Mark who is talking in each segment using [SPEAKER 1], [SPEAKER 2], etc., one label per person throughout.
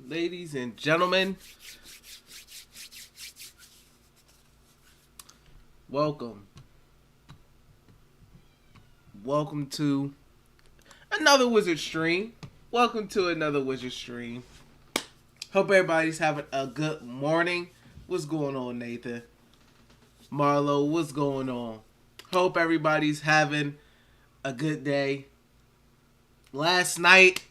[SPEAKER 1] ladies and gentlemen, welcome. Welcome to another Wizard stream. Welcome to another Wizard stream. Hope everybody's having a good morning. What's going on, Nathan? Marlo, what's going on? Hope everybody's having a good day. Last night,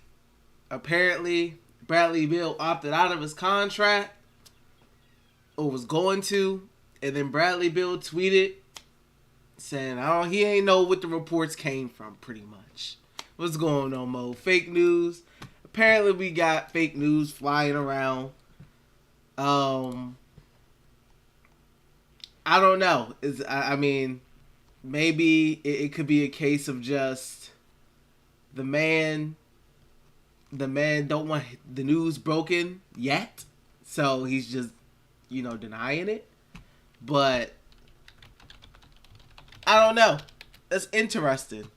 [SPEAKER 1] apparently, Bradley Beal opted out of his contract, or was going to, and then Bradley Beal tweeted saying, "Oh, he ain't know what the reports came from." Pretty much, what's going on, Mo? Fake news. Apparently, we got fake news flying around. I don't know. I mean, maybe it could be a case of just the man don't want the news broken yet, so he's just denying it. But I don't know. That's interesting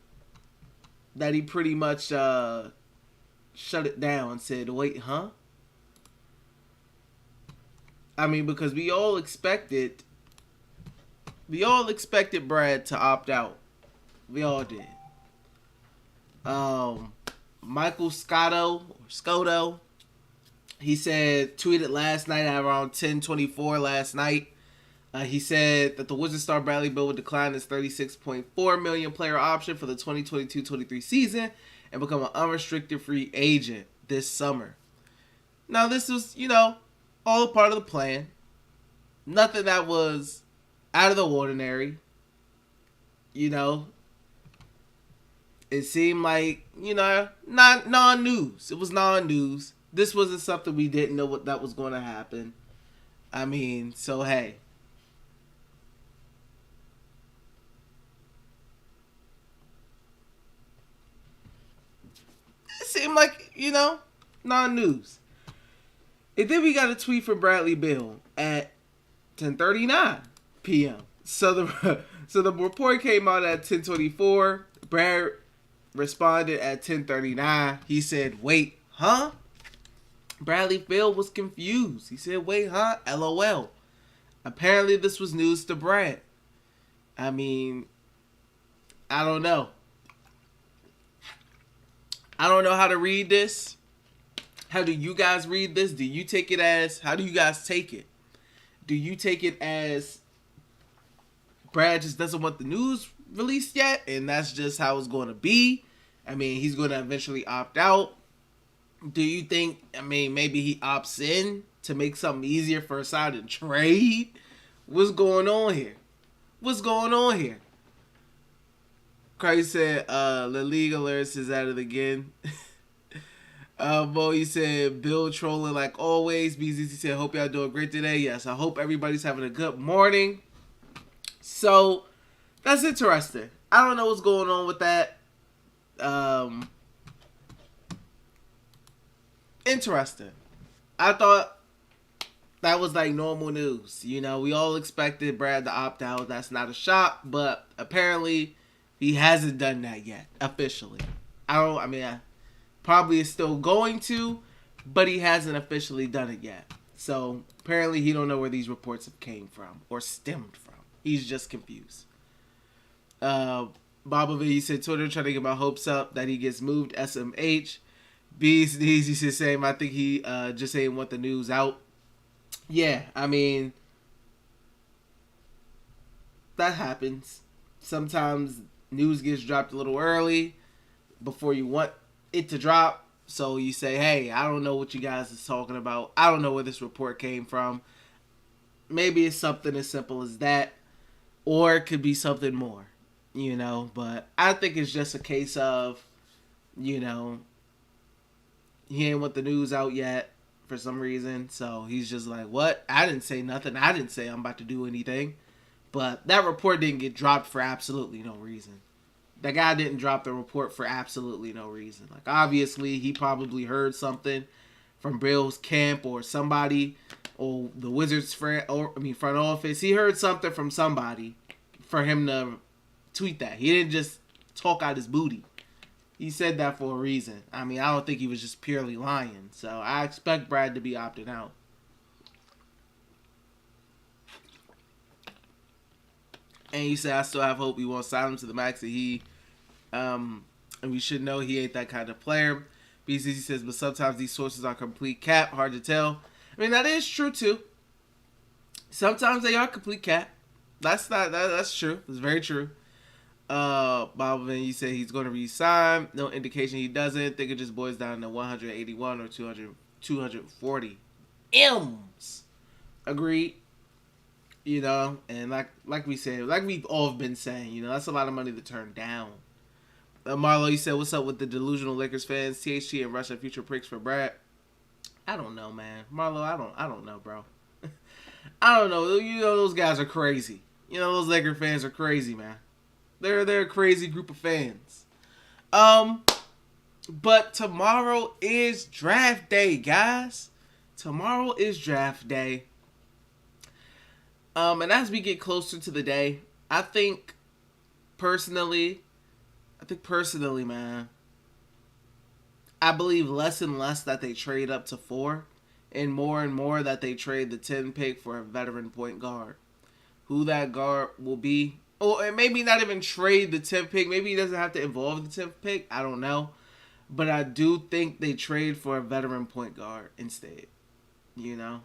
[SPEAKER 1] that he pretty much shut it down and said, "Wait, huh?" I mean, because we all expected Brad to opt out. We all did. Michael Scotto, he tweeted last night at around 10:24 last night. He said that the Wizards star Bradley Beal would decline his $36.4 million player option for the 2022-23 season and become an unrestricted free agent this summer. Now, this was, all a part of the plan. Nothing that was out of the ordinary. It seemed like, not non-news. It was non-news. This wasn't something we didn't know what that was going to happen. I mean, so hey. It seemed like, non-news. And then we got a tweet from Bradley Beal at 10:39 p.m. So the report came out at 10:24. Brad responded at 10:39. He said, "Wait, huh?" Bradley Beal was confused. He said, "Wait, huh? LOL." Apparently this was news to Brad. I mean, I don't know. I don't know how to read this. How do you guys read this? How do you guys take it? Do you take it as Brad just doesn't want the news released yet, and that's just how it's going to be? I mean, he's going to eventually opt out. Do you think, maybe he opts in to make something easier for a side to trade? What's going on here? Christ said, the league alerts is at it again. Bo, you said, Bill trolling like always. BZC said, hope y'all doing great today. Yes, I hope everybody's having a good morning. So, that's interesting. I don't know what's going on with that. Interesting. I thought that was like normal news. We all expected Brad to opt out. That's not a shock, but apparently he hasn't done that yet, officially. Probably is still going to, but he hasn't officially done it yet. So apparently he don't know where these reports have came from or stemmed from. He's just confused. Baba V said Twitter trying to get my hopes up that he gets moved. SMH. Beast Easy said same. I think he just ain't want the news out. Yeah, that happens. Sometimes news gets dropped a little early before you want it to drop. So you say, hey, I don't know what you guys is talking about. I don't know where this report came from. Maybe it's something as simple as that. Or it could be something more. But I think it's just a case of, he ain't want the news out yet for some reason. So he's just like, what? I didn't say nothing. I didn't say I'm about to do anything. But that report didn't get dropped for absolutely no reason. That guy didn't drop the report for absolutely no reason. Like, obviously, he probably heard something from Bill's camp or somebody, or the Wizards front office. He heard something from somebody for him to tweet that. He didn't just talk out his booty. He said that for a reason. I mean, I don't think he was just purely lying. So I expect Brad to be opting out. And he said, I still have hope. We won't sign him to the max. And we should know he ain't that kind of player. BCC says, but sometimes these sources are complete cap. Hard to tell. I mean, that is true too. Sometimes they are complete cap. That's true. It's very true. Bob Van, you said he's going to resign. No indication he doesn't. Think it just boils down to 181 or 240 M's. Agreed. You know, and like we said, like we've all been saying, you know, that's a lot of money to turn down. Marlo, you said, what's up with the delusional Lakers fans? THT and Russia future pricks for Brad. I don't know, man. Marlo, I don't know, bro. I don't know. You know, those guys are crazy. You know, those Laker fans are crazy, man. They're a crazy group of fans. But tomorrow is draft day, guys. Tomorrow is draft day. And as we get closer to the day, I think personally, man, I believe less and less that they trade up to 4, and more that they trade the 10 pick for a veteran point guard. Who that guard will be, or maybe not even trade the 10th pick. Maybe he doesn't have to involve the 10th pick. I don't know. But I do think they trade for a veteran point guard instead. You know?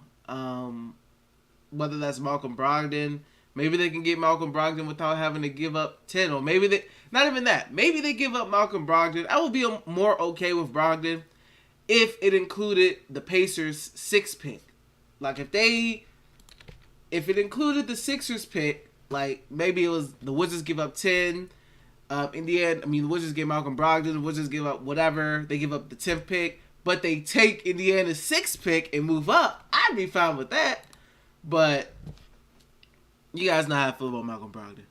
[SPEAKER 1] Whether that's Malcolm Brogdon. Maybe they can get Malcolm Brogdon without having to give up 10. Or maybe they... Not even that. Maybe they give up Malcolm Brogdon. I would be more okay with Brogdon if it included the Pacers' 6th pick. Like, if it included the Sixers pick, like, maybe it was the Wizards give up 10. In the end, I mean, the Wizards give Malcolm Brogdon. The Wizards give up whatever. They give up the 10th pick. But they take, in the end, the 6th pick and move up. I'd be fine with that. But you guys know how I feel about Malcolm Brogdon.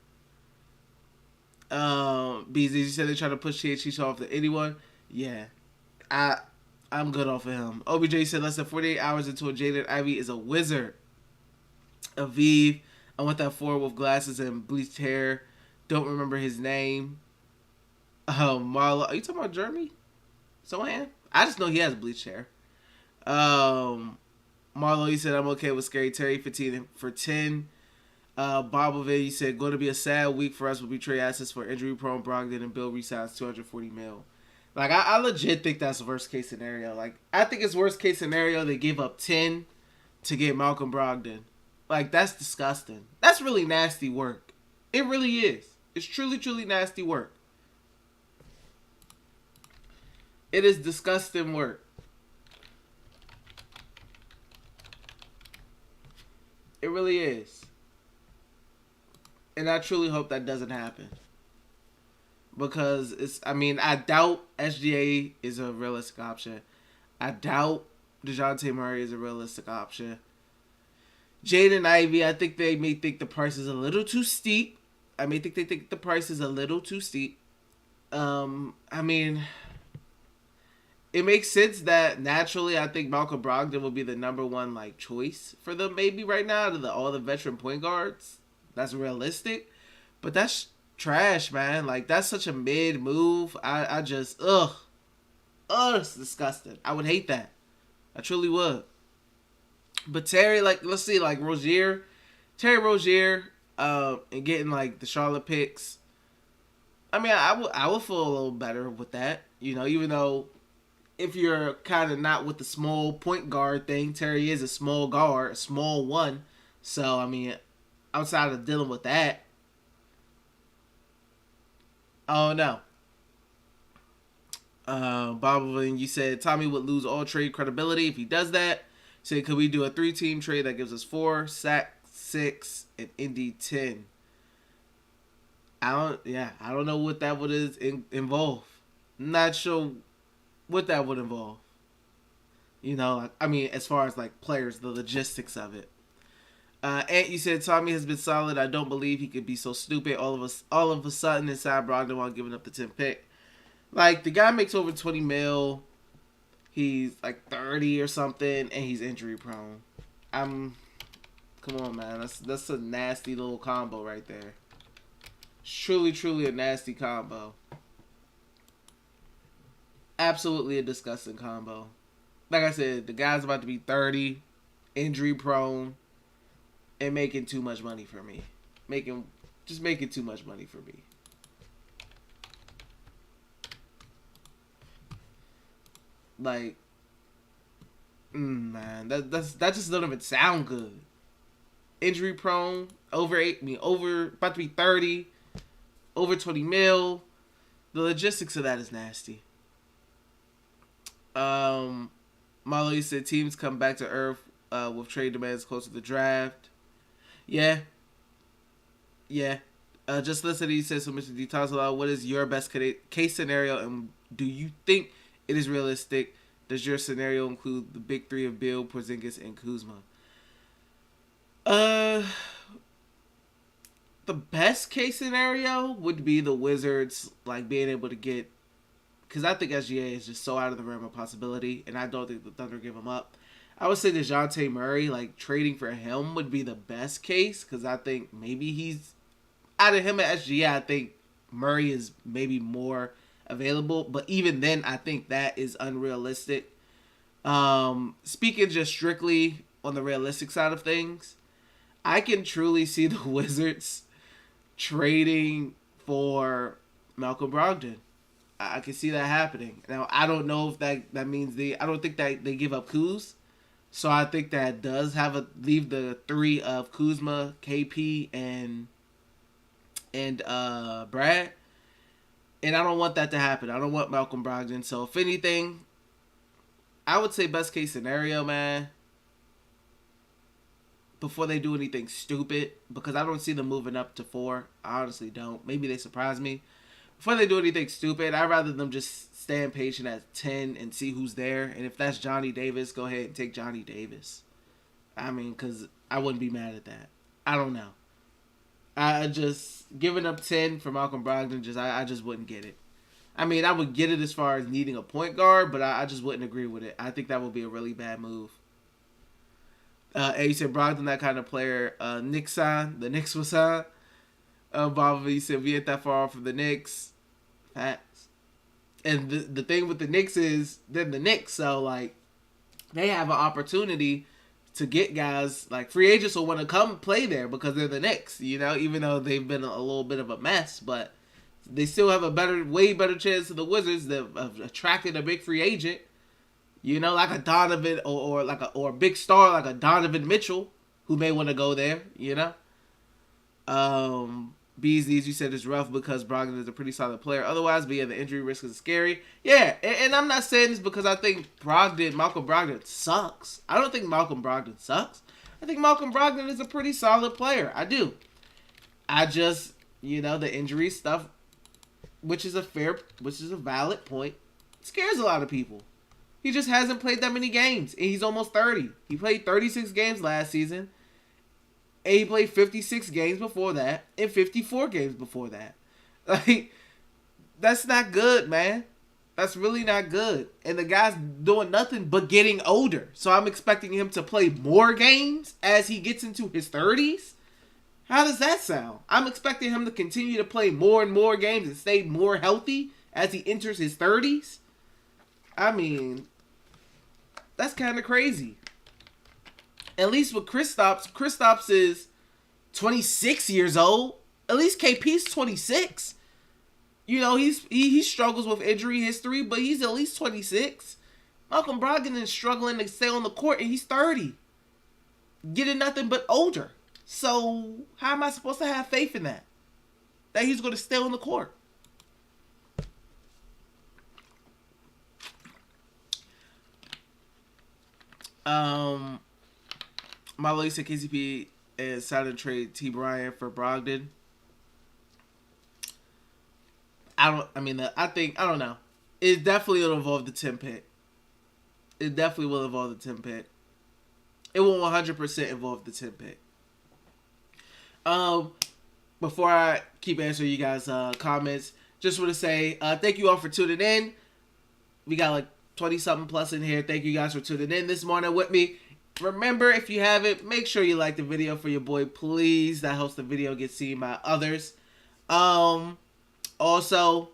[SPEAKER 1] BZ, you said they try to push THC off to anyone. Yeah. I'm good off of him. OBJ said less than 48 hours until Jaden Ivey is a wizard. Aviv, I want that forward with glasses and bleached hair. Don't remember his name. Marlo, are you talking about Jeremy Sohan? I just know he has bleached hair. Marlo, you said I'm okay with Scary Terry for 10. Bobovay, you said going to be a sad week for us when we trade assets for injury prone Brogdon and Bill resigns 240 mil. Like, I legit think that's worst case scenario. Like, I think it's worst case scenario they give up 10 to get Malcolm Brogdon. Like, that's disgusting. That's really nasty work. It really is. It's truly, truly nasty work. It is disgusting work. It really is. And I truly hope that doesn't happen. Because I doubt SGA is a realistic option. I doubt DeJounte Murray is a realistic option. Jaden Ivey, I think they may think the price is a little too steep. I may think they think the price is a little too steep. It makes sense that naturally I think Malcolm Brogdon will be the number one like choice for them maybe right now to all the veteran point guards. That's realistic. But that's trash, man. Like, that's such a mid move. I just, it's disgusting. I would hate that. I truly would. But Terry, like, let's see, like, Terry Rozier, and getting, like, the Charlotte picks. I mean, I would feel a little better with that, you know, even though if you're kind of not with the small point guard thing, Terry is a small guard, a small one. So, I mean, outside of dealing with that, oh no. Bob, you said Tommy would lose all trade credibility if he does that. So could we do a 3-team trade that gives us 4, Sac 6, and Indy 10? I don't know what that would involve. Not sure what that would involve. You know, I mean, as far as like players, the logistics of it. Ant, you said Tommy has been solid. I don't believe he could be so stupid all of a sudden inside Brogdon while giving up the 10th pick. Like, the guy makes over 20 mil. He's like 30 or something, and he's injury prone. Come on, man. That's a nasty little combo right there. Truly, truly a nasty combo. Absolutely a disgusting combo. Like I said, the guy's about to be 30, injury prone, and making too much money for me. Making too much money for me. Like, man, that just doesn't even sound good. Injury prone, over about to be 30, over 20 mil. The logistics of that is nasty. Marlo, you said teams come back to earth with trade demands close to the draft. Yeah. Just listen to you said so, Mr. DeTazala. What is your best case scenario, and do you think it is realistic? Does your scenario include the big three of Beal, Porzingis, and Kuzma? The best case scenario would be the Wizards like being able to get, because I think SGA is just so out of the realm of possibility, and I don't think the Thunder give him up. I would say DeJounte Murray, like trading for him would be the best case, because I think maybe he's out of him at SGA. I think Murray is maybe more available, but even then, I think that is unrealistic. Speaking just strictly on the realistic side of things, I can truly see the Wizards trading for Malcolm Brogdon. I can see that happening. Now, I don't know if that means I don't think that they give up Kuz. So I think that does leave the three of Kuzma, KP, and Brad. And I don't want that to happen. I don't want Malcolm Brogdon. So if anything, I would say best case scenario, man, before they do anything stupid, because I don't see them moving up to 4. I honestly don't. Maybe they surprise me. Before they do anything stupid, I'd rather them just stay patient at 10 and see who's there. And if that's Johnny Davis, go ahead and take Johnny Davis. I mean, because I wouldn't be mad at that. I don't know. I just, giving up 10 for Malcolm Brogdon, I just wouldn't get it. I mean, I would get it as far as needing a point guard, but I just wouldn't agree with it. I think that would be a really bad move. And you said Brogdon, that kind of player. The Knicks was signed. Bobby said we ain't that far off from the Knicks. Facts. And the thing with the Knicks is they're the Knicks, so like they have an opportunity to get guys like free agents will want to come play there because they're the Knicks, you know, even though they've been a little bit of a mess, but they still have a way better chance than the Wizards of attracting a big free agent. You know, like a Donovan or a big star like a Donovan Mitchell who may want to go there, you know. Beasley, you said, is rough because Brogdon is a pretty solid player. Otherwise, but yeah, the injury risk is scary. Yeah, and I'm not saying this because I think Malcolm Brogdon sucks. I don't think Malcolm Brogdon sucks. I think Malcolm Brogdon is a pretty solid player. I do. I just, the injury stuff, which is a valid point, scares a lot of people. He just hasn't played that many games, and he's almost 30. He played 36 games last season, and he played 56 games before that, and 54 games before that. Like, that's not good, man. That's really not good. And the guy's doing nothing but getting older. So I'm expecting him to play more games as he gets into his 30s? How does that sound? I'm expecting him to continue to play more and more games and stay more healthy as he enters his 30s? I mean, that's kind of crazy. At least with Kristaps is 26 years old. At least KP's 26. He struggles with injury history, but he's at least 26. Malcolm Brogdon is struggling to stay on the court, and he's 30. Getting nothing but older. So, how am I supposed to have faith in that? That he's going to stay on the court? Milo said KCP is signed to trade T. Bryant for Brogdon. I don't know. It definitely will involve the 10 pick. It definitely will involve the 10 pick. It will 100% involve the 10 pick. Before I keep answering you guys' comments, just want to say thank you all for tuning in. We got like 20-something plus in here. Thank you guys for tuning in this morning with me. Remember, if you haven't, make sure you like the video for your boy, please. That helps the video get seen by others. Also,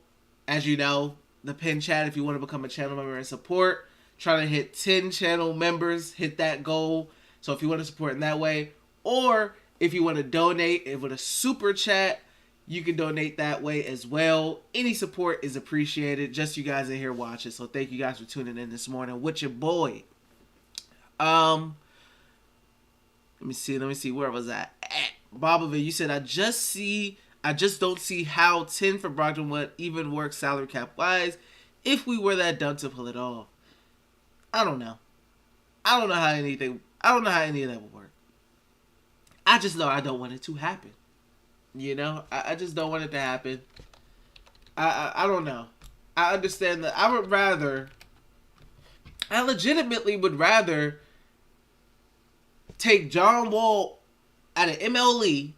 [SPEAKER 1] as you know, the pin chat if you want to become a channel member and support. Trying to hit 10 channel members, hit that goal. So if you want to support in that way, or if you want to donate with a super chat, you can donate that way as well. Any support is appreciated. Just you guys in here watching. So thank you guys for tuning in this morning with your boy. Let me see. Where was I at? Bobovin, you said, I just don't see how 10 for Brogdon would even work salary cap wise if we were that dumb to pull it off. I don't know. I don't know how any of that would work. I just know I don't want it to happen. You know? I just don't want it to happen. I don't know. I understand that. I legitimately would rather take John Wall out of MLE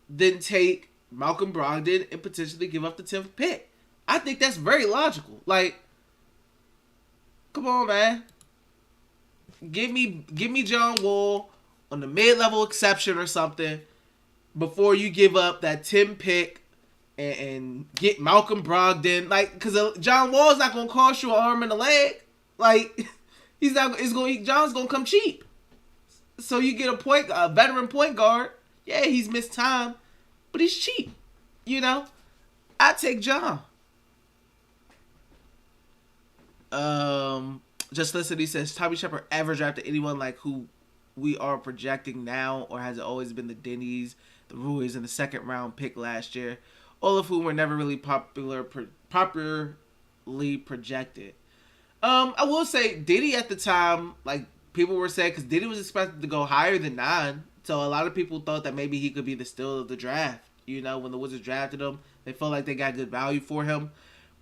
[SPEAKER 1] than take Malcolm Brogdon and potentially give up the 10th pick. I think that's very logical. Like, come on, man. Give me John Wall on the mid-level exception or something before you give up that 10 pick and get Malcolm Brogdon. Like, because John Wall's not going to cost you an arm and a leg. Like, John's going to come cheap. So you get a veteran point guard. Yeah, he's missed time, but he's cheap. You know? I take John. Just listen, he says, Tommy Shepard ever drafted anyone like who we are projecting now, or has it always been the Denny's, the Ruiz, and the second round pick last year, all of whom were never really popularly projected? I will say Diddy at the time, like people were saying, because Diddy was expected to go higher than 9, so a lot of people thought that maybe he could be the steal of the draft. You know, when the Wizards drafted him, they felt like they got good value for him.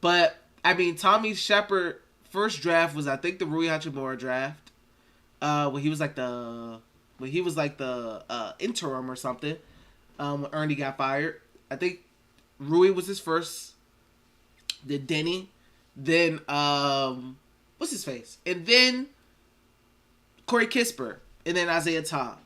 [SPEAKER 1] But I mean, Tommy Shepard first draft was, I think, the Rui Hachimura draft. When he was like the interim or something. When Ernie got fired, I think Rui was his first. Then Denny, then what's his face, and then Corey Kispert, and then Isaiah Todd.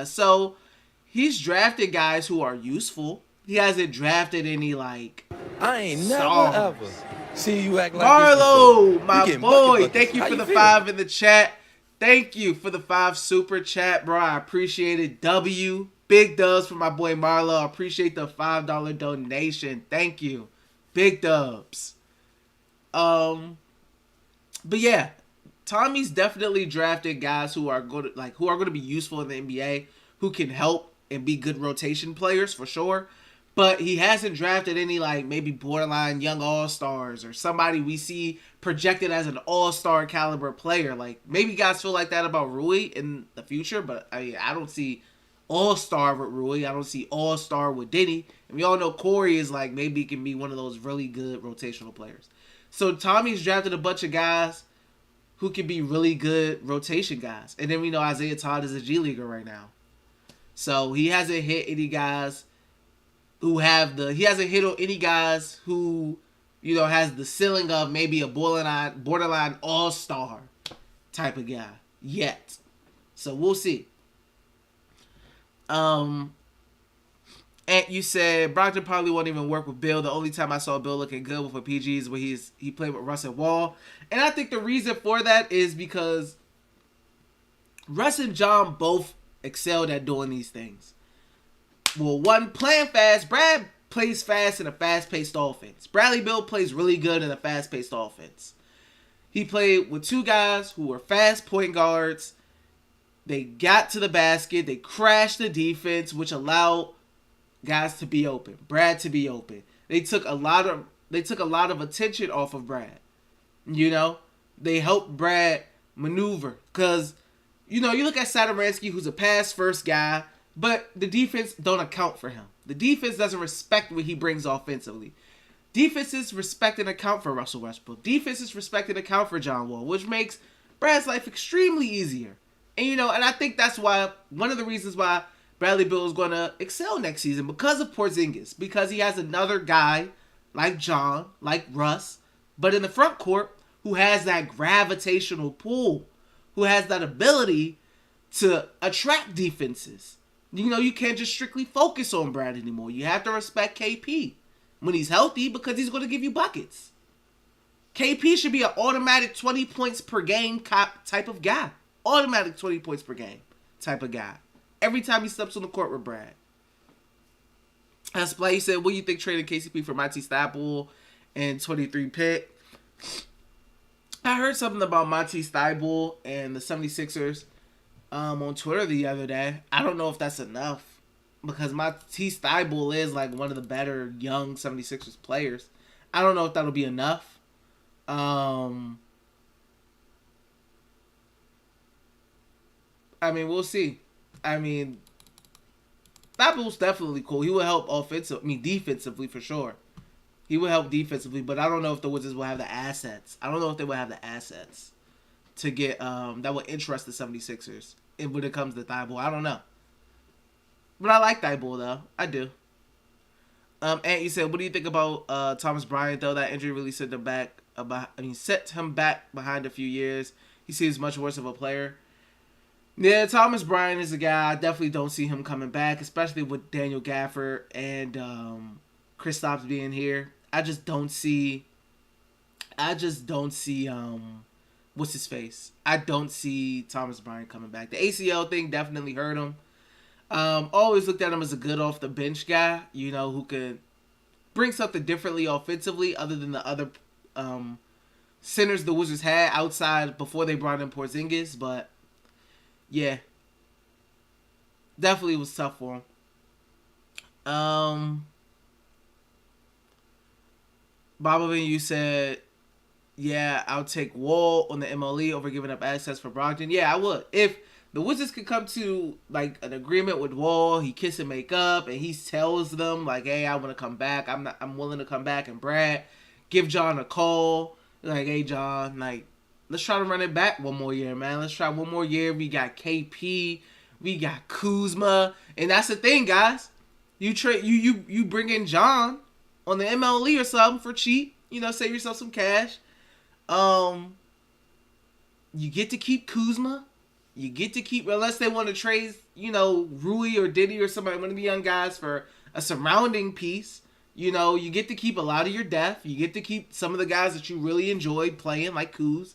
[SPEAKER 1] So he's drafted guys who are useful. He hasn't drafted any like.
[SPEAKER 2] I ain't
[SPEAKER 1] stars.
[SPEAKER 2] never ever see you act like
[SPEAKER 1] Marlo,
[SPEAKER 2] this
[SPEAKER 1] my boy. Thank you for the 5 in the chat. Thank you for the 5 super chat, bro. I appreciate it. W. Big dubs for my boy Marlo. I appreciate the $5 donation. Thank you. Big dubs. But yeah, Tommy's definitely drafted guys who are going to be useful in the NBA, who can help and be good rotation players for sure. But he hasn't drafted any like maybe borderline young all-stars or somebody we see projected as an all-star caliber player. Like maybe guys feel like that about Rui in the future, but I mean, I don't see all-star with Rui. I don't see all-star with Diddy. And we all know Corey is like maybe can be one of those really good rotational players. So Tommy's drafted a bunch of guys who can be really good rotation guys. And then we know Isaiah Todd is a G Leaguer right now. So he hasn't hit any guys who he hasn't hit on any guys who, you know, has the ceiling of maybe a borderline all-star type of guy yet. So we'll see. And you said Brogdon probably won't even work with Beal. The only time I saw Beal looking good with a PG is when he played with Russ and Wall. And I think the reason for that is because Russ and John both excelled at doing these things. Well, one, playing fast. Brad plays fast in a fast-paced offense. Bradley Beal plays really good in a fast-paced offense. He played with 2 guys who were fast point guards. They got to the basket. They crashed the defense, which allowed guys to be open. Brad to be open. They took a lot of attention off of Brad. You know, they helped Brad maneuver because, you know, you look at Satoransky, who's a pass-first guy. But the defense don't account for him. The defense doesn't respect what he brings offensively. Defenses respect and account for Russell Westbrook. Defenses respect and account for John Wall, which makes Brad's life extremely easier. And, you know, and I think that's why, one of the reasons why Bradley Beal is going to excel next season, because of Porzingis. Because he has another guy like John, like Russ, but in the front court who has that gravitational pull, who has that ability to attract defenses. You know, you can't just strictly focus on Brad anymore. You have to respect KP when he's healthy because he's going to give you buckets. KP should be an automatic 20 points per game type of guy. Automatic 20 points per game type of guy. Every time he steps on the court with Brad. As Blake said, what do you think trading KCP for Monty Stiebel and 23 pick? I heard something about Monty Stiebel and the 76ers on Twitter the other day. I don't know if that's enough. Because Monty Stiebel is like one of the better young 76ers players. I don't know if that'll be enough. I mean, we'll see. I mean, Stiebel's definitely cool. He will help defensively for sure. He will help defensively, but I don't know if the Wizards will have the assets. I don't know if they will have the assets to get that would interest the 76ers when it comes to Thibault. I don't know. But I like Thibault, though. I do. And you said, what do you think about Thomas Bryant, though? That injury really set him back behind a few years. He seems much worse of a player. Yeah, Thomas Bryant is a guy. I definitely don't see him coming back, especially with Daniel Gafford and Kristaps being here. I just don't see what's his face? I don't see Thomas Bryant coming back. The ACL thing definitely hurt him. Always looked at him as a good off the bench guy, who could bring something differently offensively other than the other centers the Wizards had outside before they brought in Porzingis. But yeah, definitely was tough for him. Bobovin, you said, yeah, I'll take Wall on the MLE over giving up access for Brogdon. Yeah, I would. If the Wizards could come to like an agreement with Wall, he kiss and make up, and he tells them like, "Hey, I want to come back. I'm willing to come back." And Brad give John a call, like, "Hey, John, like, let's try to run it back one more year, man. Let's try one more year. We got KP, we got Kuzma, and that's the thing, guys. You bring in John on the MLE or something for cheap. Save yourself some cash. You get to keep Kuzma." You get to keep, unless they want to trade, Rui or Diddy or somebody, one of the young guys for a surrounding piece. You get to keep a lot of your depth. You get to keep some of the guys that you really enjoyed playing, like Kuz.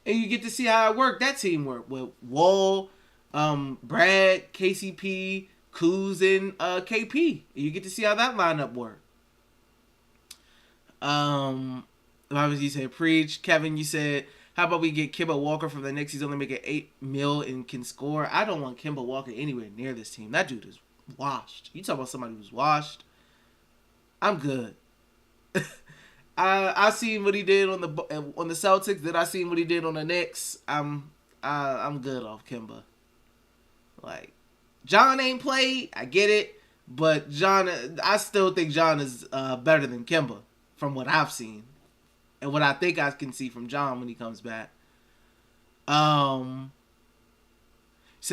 [SPEAKER 1] And you get to see how it worked, that team worked. With Wall, Brad, KCP, Kuz, and KP. You get to see how that lineup worked. Obviously, you said preach. Kevin, you said, how about we get Kemba Walker from the Knicks? He's only making $8 million and can score. I don't want Kemba Walker anywhere near this team. That dude is washed. You talk about somebody who's washed. I'm good. I seen what he did on the Celtics. Then I seen what he did on the Knicks. I'm good off Kemba. Like, John ain't played. I get it, but I still think John is better than Kemba from what I've seen. And what I think I can see from John when he comes back. Said,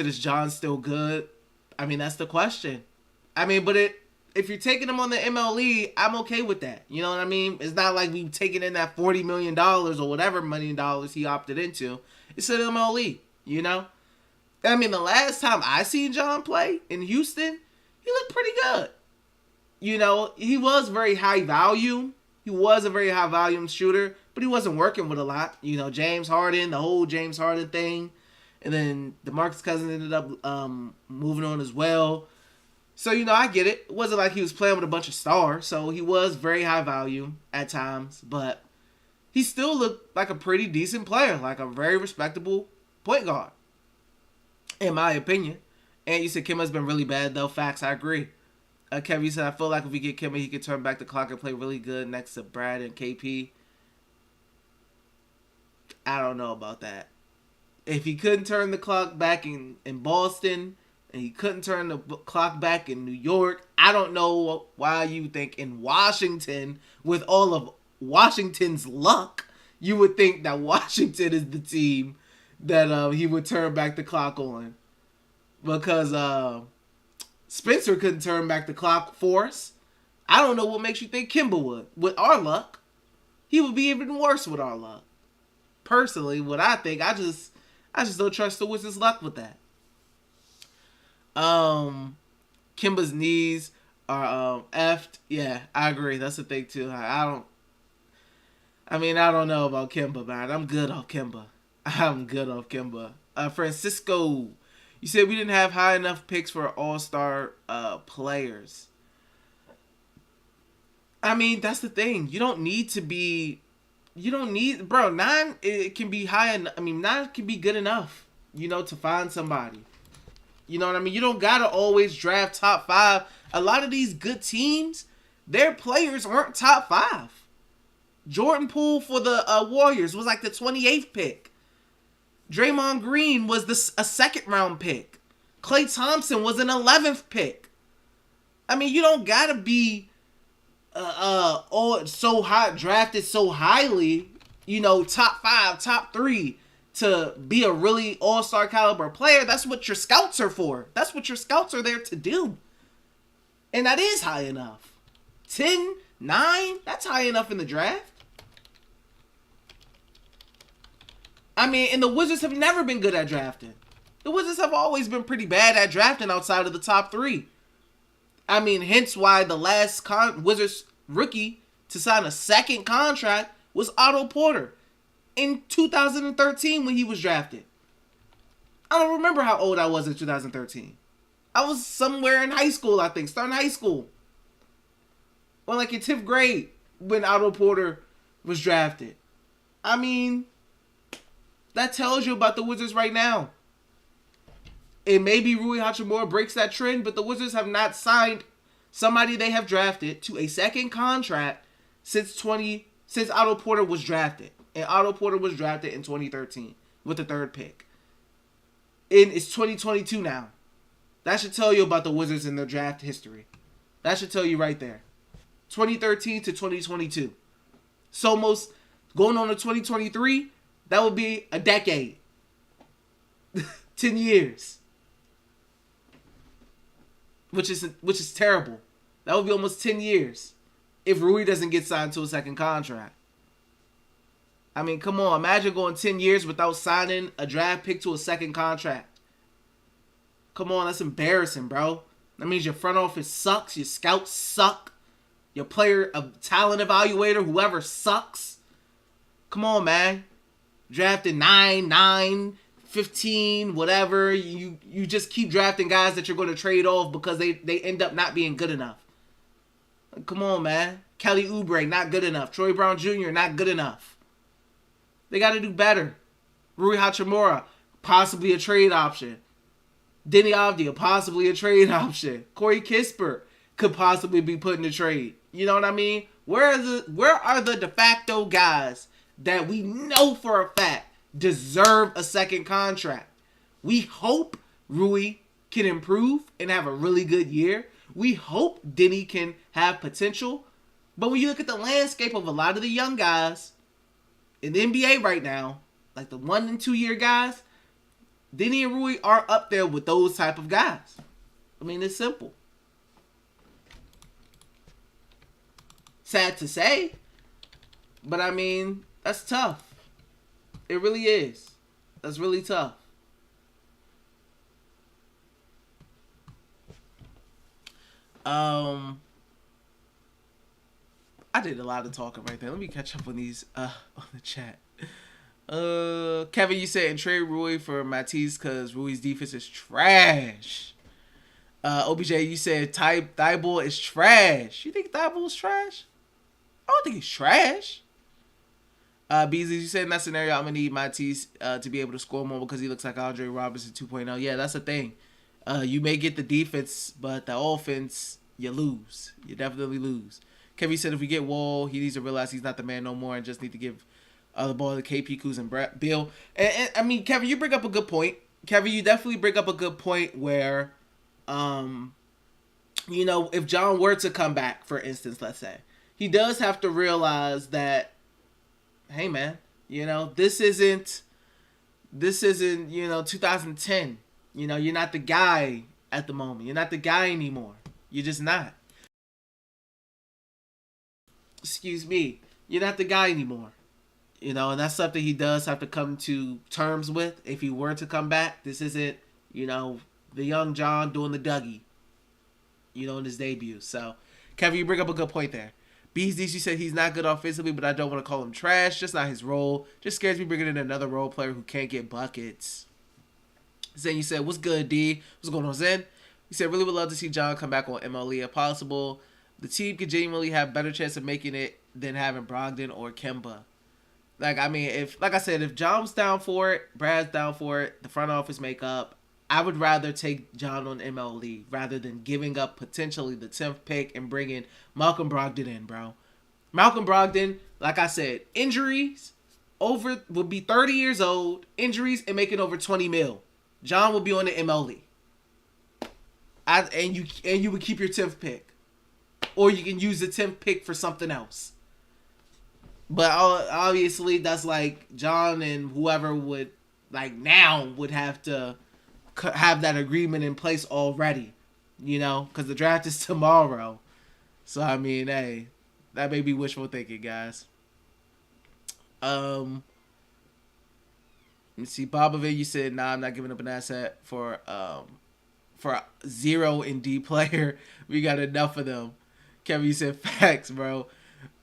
[SPEAKER 1] is John still good? I mean, that's the question. I mean, but if you're taking him on the MLE, I'm okay with that. You know what I mean? It's not like we taking in that $40 million or whatever million dollars he opted into. It's an MLE, I mean, the last time I seen John play in Houston, he looked pretty good. He was very high volume. He was a very high volume shooter, but he wasn't working with a lot. James Harden, the whole James Harden thing. And then DeMarcus Cousins ended up moving on as well. So, I get it. It wasn't like he was playing with a bunch of stars. So, he was very high volume at times. But he still looked like a pretty decent player. Like a very respectable point guard. In my opinion. And you said Kemba's been really bad, though. Facts, I agree. Kevin, you said, I feel like if we get Kemba, he could turn back the clock and play really good next to Brad and KP. I don't know about that. If he couldn't turn the clock back in Boston, and he couldn't turn the clock back in New York, I don't know why you think in Washington, with all of Washington's luck, you would think that Washington is the team that he would turn back the clock on. Because Spencer couldn't turn back the clock for us. I don't know what makes you think Kemba would. With our luck, he would be even worse with our luck. Personally, what I think, I just don't trust the Wizards' luck with that. Kemba's knees are effed. Yeah, I agree. That's the thing too. I I mean, I don't know about Kimba, man. I'm good off Kimba. I'm good off Kimba. Francisco, you said we didn't have high enough picks for all-star players. I mean, that's the thing. You don't need to be. You don't need, bro. 9, it can be high. I mean, 9 can be good enough. To find somebody. You know what I mean? You don't gotta always draft top 5. A lot of these good teams, their players weren't top 5. Jordan Poole for the Warriors was like the 28th pick. Draymond Green was a second round pick. Klay Thompson was an 11th pick. I mean, you don't gotta be so high, drafted so highly, top 5, top 3 to be a really all-star caliber player. That's what your scouts are for. That's what your scouts are there to do. And that is high enough. 10, 9, that's high enough in the draft. I mean, and the Wizards have never been good at drafting. The Wizards have always been pretty bad at drafting outside of the top 3. I mean, hence why the last Wizards rookie to sign a second contract was Otto Porter in 2013 when he was drafted. I don't remember how old I was in 2013. I was somewhere in high school, I think, starting high school. Well, like in 10th grade when Otto Porter was drafted. I mean, that tells you about the Wizards right now. And maybe Rui Hachimura breaks that trend, but the Wizards have not signed somebody they have drafted to a second contract since Otto Porter was drafted. And Otto Porter was drafted in 2013 with the 3rd pick. And it's 2022 now. That should tell you about the Wizards and their draft history. That should tell you right there. 2013 to 2022. So almost going on to 2023, that would be a decade. 10 years. Which is terrible. That would be almost 10 years if Rui doesn't get signed to a second contract. I mean, come on. Imagine going 10 years without signing a draft pick to a second contract. Come on, that's embarrassing, bro. That means your front office sucks. Your scouts suck. Your player, talent evaluator, whoever sucks. Come on, man. Drafted 9, 15, whatever. You just keep drafting guys that you're going to trade off because they end up not being good enough. Come on, man. Kelly Oubre, not good enough. Troy Brown Jr., not good enough. They got to do better. Rui Hachimura, possibly a trade option. Denny Avdia, possibly a trade option. Corey Kispert could possibly be put in the trade. You know what I mean? Where are the de facto guys that we know for a fact deserve a second contract? We hope Rui can improve and have a really good year. We hope Denny can have potential. But when you look at the landscape of a lot of the young guys in the NBA right now, like the 1 and 2 year guys, Denny and Rui are up there with those type of guys. I mean, it's simple. Sad to say, but I mean, that's tough. It really is. That's really tough. I did a lot of talking right there. Let me catch up on these on the chat. Kevin, you said trade Rui for Matisse because Rui's defense is trash. OBJ, you said Thibault is trash. You think Thibault is trash? I don't think he's trash. Beasley, you said in that scenario, I'm going to need Matisse to be able to score more because he looks like Andre Robertson 2.0. Yeah, that's the thing. You may get the defense, but the offense, you lose. You definitely lose. Kevin said if we get Wall, he needs to realize he's not the man no more and just need to give the ball to KP, Kuz, and Beal. And I mean, Kevin, you bring up a good point. Kevin, you definitely bring up a good point where, if John were to come back, for instance, let's say, he does have to realize that, hey, man, this isn't 2010. You're not the guy at the moment. You're not the guy anymore. You're just not. Excuse me. You're not the guy anymore. And that's something he does have to come to terms with if he were to come back. This isn't, the young John doing the Dougie, in his debut. So, Kevin, you bring up a good point there. BZC said he's not good offensively, but I don't want to call him trash. Just not his role. Just scares me bringing in another role player who can't get buckets. Zen, you said, what's good, D? What's going on, Zen? You said, really would love to see John come back on MLE if possible. The team could genuinely have better chance of making it than having Brogdon or Kemba. Like, I mean, if John's down for it, Brad's down for it, the front office make up, I would rather take John on MLE rather than giving up potentially the 10th pick and bringing Malcolm Brogdon in, bro. Malcolm Brogdon, like I said, injuries, would be 30 years old, injuries, and making over 20 mil. John will be on the MLE. And you would keep your 10th pick. Or you can use the 10th pick for something else. But obviously, that's like John and whoever would, like now, would have to have that agreement in place already. You know, because the draft is tomorrow. So, I mean, hey, that may be wishful thinking, guys. Let's see, Bobovin, you said, nah, I'm not giving up an asset for a 0 and D player. We got enough of them. Kevin, you said facts, bro.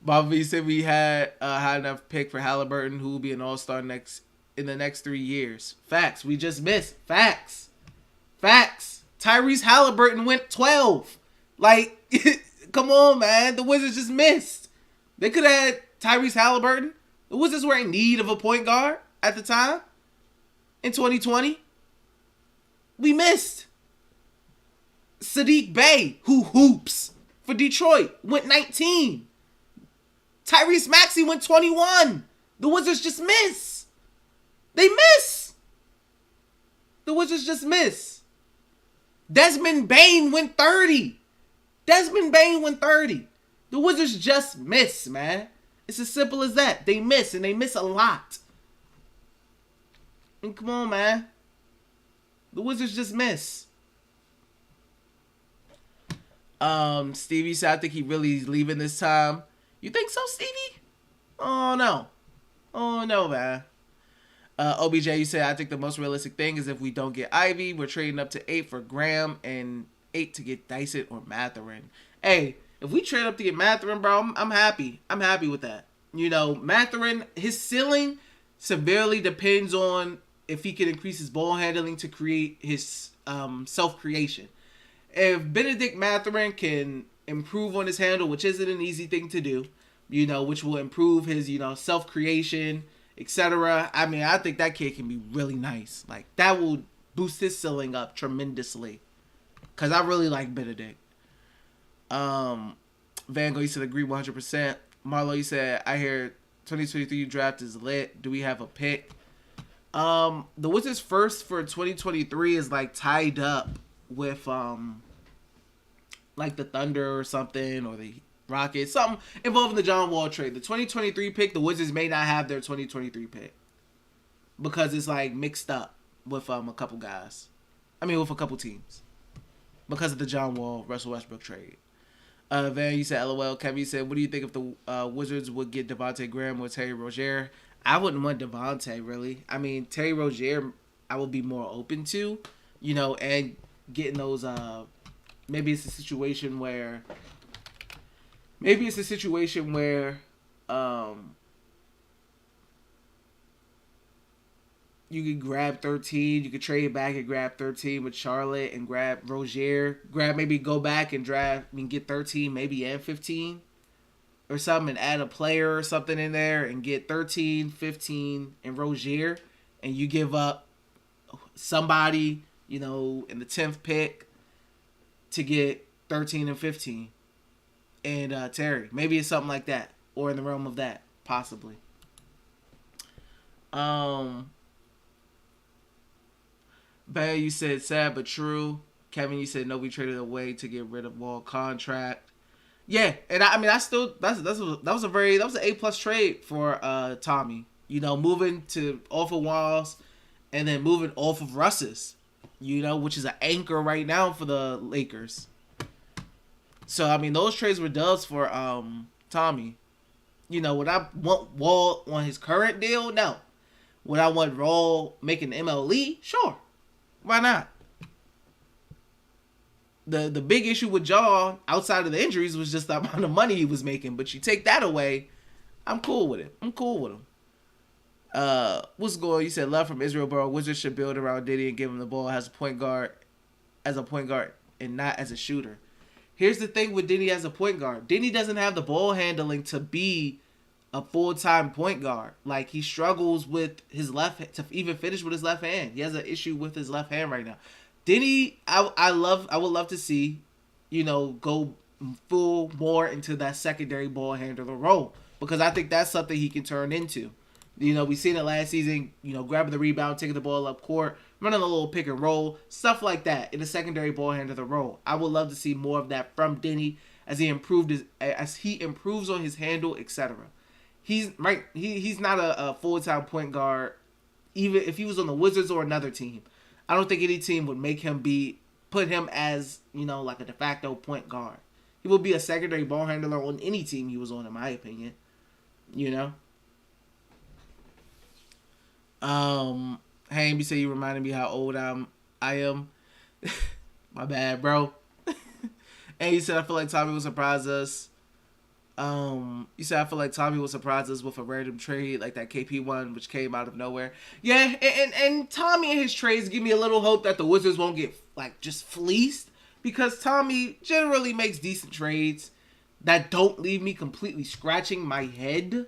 [SPEAKER 1] Bobovin, you said we had high enough pick for Halliburton, who will be an all-star in the next 3 years. Facts. We just missed. Facts. Tyrese Halliburton went 12. Like, come on, man. The Wizards just missed. They could have had Tyrese Halliburton. The Wizards were in need of a point guard at the time. In 2020. We missed. Sadiq Bey, who hoops for Detroit, went 19. Tyrese Maxey went 21. The Wizards just miss. They miss. The Wizards just miss. Desmond Bane went 30. The Wizards just miss, man. It's as simple as that. They miss, and they miss a lot. And come on, man. The Wizards just miss. Stevie said, I think he really is leaving this time. You think so, Stevie? Oh, no, man. OBJ, you said, I think the most realistic thing is if we don't get Ivy, we're trading up to 8 for Graham and 8 to get Dyson or Mathurin. Hey, if we trade up to get Mathurin, bro, I'm happy. I'm happy with that. You know, Mathurin, his ceiling severely depends on if he can increase his ball handling to create his self-creation. If Benedict Mathurin can improve on his handle, which isn't an easy thing to do, you know, which will improve his, you know, self-creation, etc. I mean, I think that kid can be really nice. Like, that will boost his ceiling up tremendously. Because I really like Benedict. Van Gogh, you said agree 100%. Marlo, you said, I hear 2023 draft is lit. Do we have a pick? The Wizards' first for 2023 is, like, tied up with, like, the Thunder or something, or the Rockets, something involving the John Wall trade. The 2023 pick, the Wizards may not have their 2023 pick because it's like mixed up with a couple guys. I mean, with a couple teams because of the John Wall Russell Westbrook trade. Van, you said LOL. Kevin, you said, what do you think if the Wizards would get Devontae Graham or Terry Rozier? I wouldn't want Devontae, really. I mean, Terry Rozier, I would be more open to, you know, and getting those. Maybe it's a situation where you could grab 13. You could trade back and grab 13 with Charlotte and grab Rozier. Maybe go back and get 13, maybe and 15 or something, and add a player or something in there and get 13, 15, and Rozier. And you give up somebody, you know, in the 10th pick to get 13 and 15. And Terry. Maybe it's something like that. Or in the realm of that. Possibly. Bear, you said sad but true. Kevin, you said no, we traded away to get rid of Wall contract. Yeah, and I mean, that was an A+ trade for Tommy. You know, moving off of Walls and then moving off of Russ's. You know, which is an anchor right now for the Lakers. So, I mean, those trades were dubs for Tommy. You know, would I want Wall on his current deal? No. Would I want Wall making MLE? Sure. Why not? the big issue with Jaw, outside of the injuries, was just the amount of money he was making. But you take that away, I'm cool with it. I'm cool with him. What's going on? You said love from Israel, bro. Wizards should build around Diddy and give him the ball as a point guard, and not as a shooter. Here's the thing with Diddy as a point guard. Diddy doesn't have the ball handling to be a full-time point guard. Like, he struggles with his left to even finish with his left hand. He has an issue with his left hand right now. Diddy, I would love to see, go full more into that secondary ball handler role, because I think that's something he can turn into. We seen it last season, grabbing the rebound, taking the ball up court, running a little pick and roll, stuff like that in the secondary ball handler role. I would love to see more of that from Diddy as he improves on his handle, etc. He's not a full-time point guard, even if he was on the Wizards or another team. I don't think any team would make him put him as, like a de facto point guard. He would be a secondary ball handler on any team he was on, in my opinion. Hey, you say you reminded me how old I am. My bad, bro. And you said I feel like Tommy will surprise us. You said I feel like Tommy will surprise us with a random trade like that KP one, which came out of nowhere. Yeah, and Tommy and his trades give me a little hope that the Wizards won't get just fleeced, because Tommy generally makes decent trades that don't leave me completely scratching my head.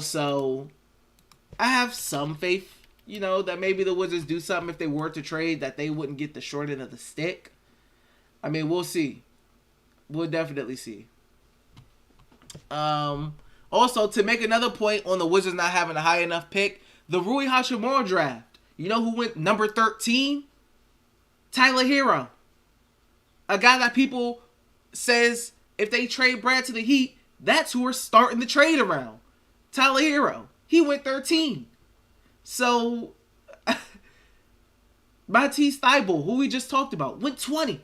[SPEAKER 1] So I have some faith, that maybe the Wizards do something if they were to trade, that they wouldn't get the short end of the stick. I mean, we'll see. We'll definitely see. Also, to make another point on the Wizards not having a high enough pick, the Rui Hachimura draft. You know who went number 13? Tyler Hero. A guy that people says if they trade Brad to the Heat, that's who we're starting the trade around. Tyler Hero. He went 13. So, Matisse Thybulle, who we just talked about, went 20.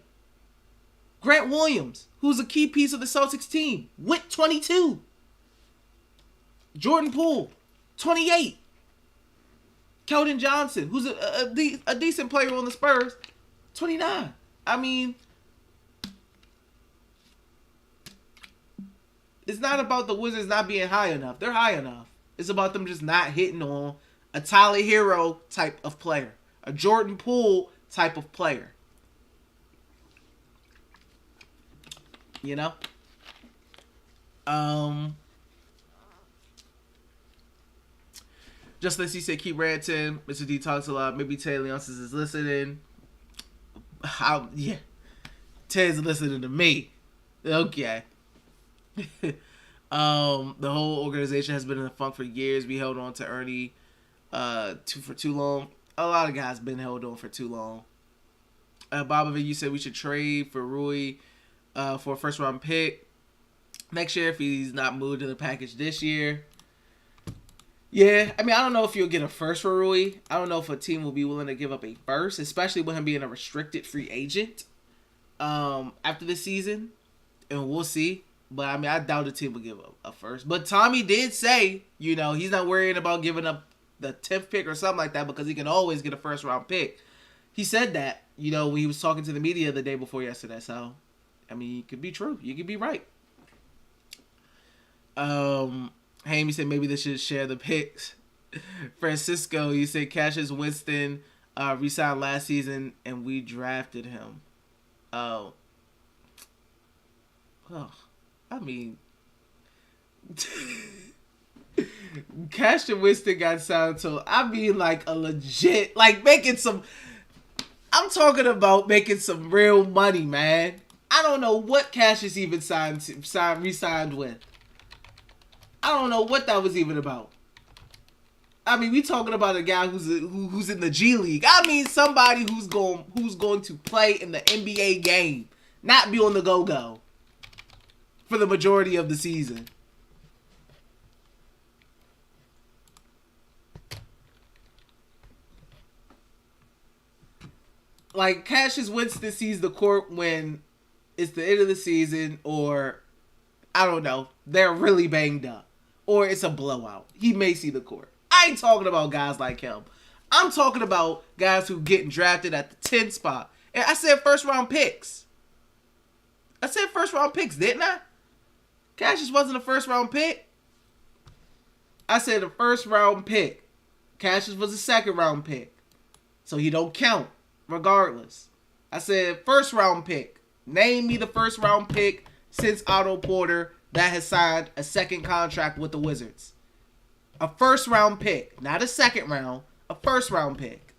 [SPEAKER 1] Grant Williams, who's a key piece of the Celtics team, went 22. Jordan Poole, 28. Keldon Johnson, who's a decent player on the Spurs, 29. I mean, it's not about the Wizards not being high enough. They're high enough. It's about them just not hitting on a Tyler Hero type of player, a Jordan Poole type of player. Just as he said, keep ranting. Mr. D talks a lot. Maybe Ted Leonsis is listening. Yeah. Ted's listening to me. Okay. The whole organization has been in a funk for years. We held on to Ernie for too long. A lot of guys been held on for too long. Bobovich, you said we should trade for Rui for a first round pick next year if he's not moved to the package this year. Yeah, I mean, I don't know if you'll get a first for Rui. I don't know if a team will be willing to give up a first, especially with him being a restricted free agent after this season. And we'll see. But, I mean, I doubt the team will give up a first. But Tommy did say, he's not worrying about giving up the 10th pick or something like that, because he can always get a first-round pick. He said that, when he was talking to the media the day before yesterday. So, I mean, it could be true. You could be right. Hammy said maybe they should share the picks. Francisco, you said Cassius Winston re-signed last season and we drafted him. Oh, I mean, Cassius Winston got signed to, like a legit, making some, I'm talking about making some real money, man. I don't know what Cassius even re-signed with. I don't know what that was even about. I mean, we talking about a guy who's in the G League. I mean, somebody who's going to play in the NBA game, not be on the go-go for the majority of the season. Like, Cassius Winston sees the court when it's the end of the season, or I don't know, they're really banged up, or it's a blowout. He may see the court. I ain't talking about guys like him. I'm talking about guys who getting drafted at the 10th spot And I said first round picks. I said first round picks, didn't I? Cassius wasn't a first round pick. I said a first round pick. Cassius was a second round pick. So he don't count regardless. I said first round pick. Name me the first round pick since Otto Porter that has signed a second contract with the Wizards. A first round pick. Not a second round. A first round pick.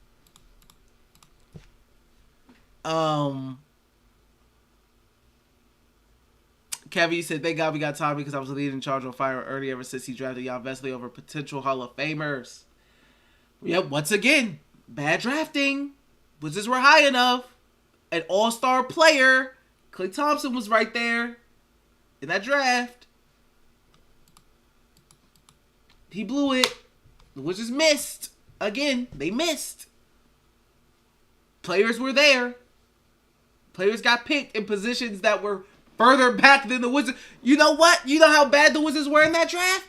[SPEAKER 1] Kevin said, thank God we got Tommy because I was leading charge on fire early ever since he drafted Jan Vesley over potential Hall of Famers. Yep, once again, bad drafting. Wizards were high enough. An all-star player. Klay Thompson was right there in that draft. He blew it. The Wizards missed. Again, they missed. Players were there. Players got picked in positions that were further back than the Wizards. You know what? You know how bad the Wizards were in that draft?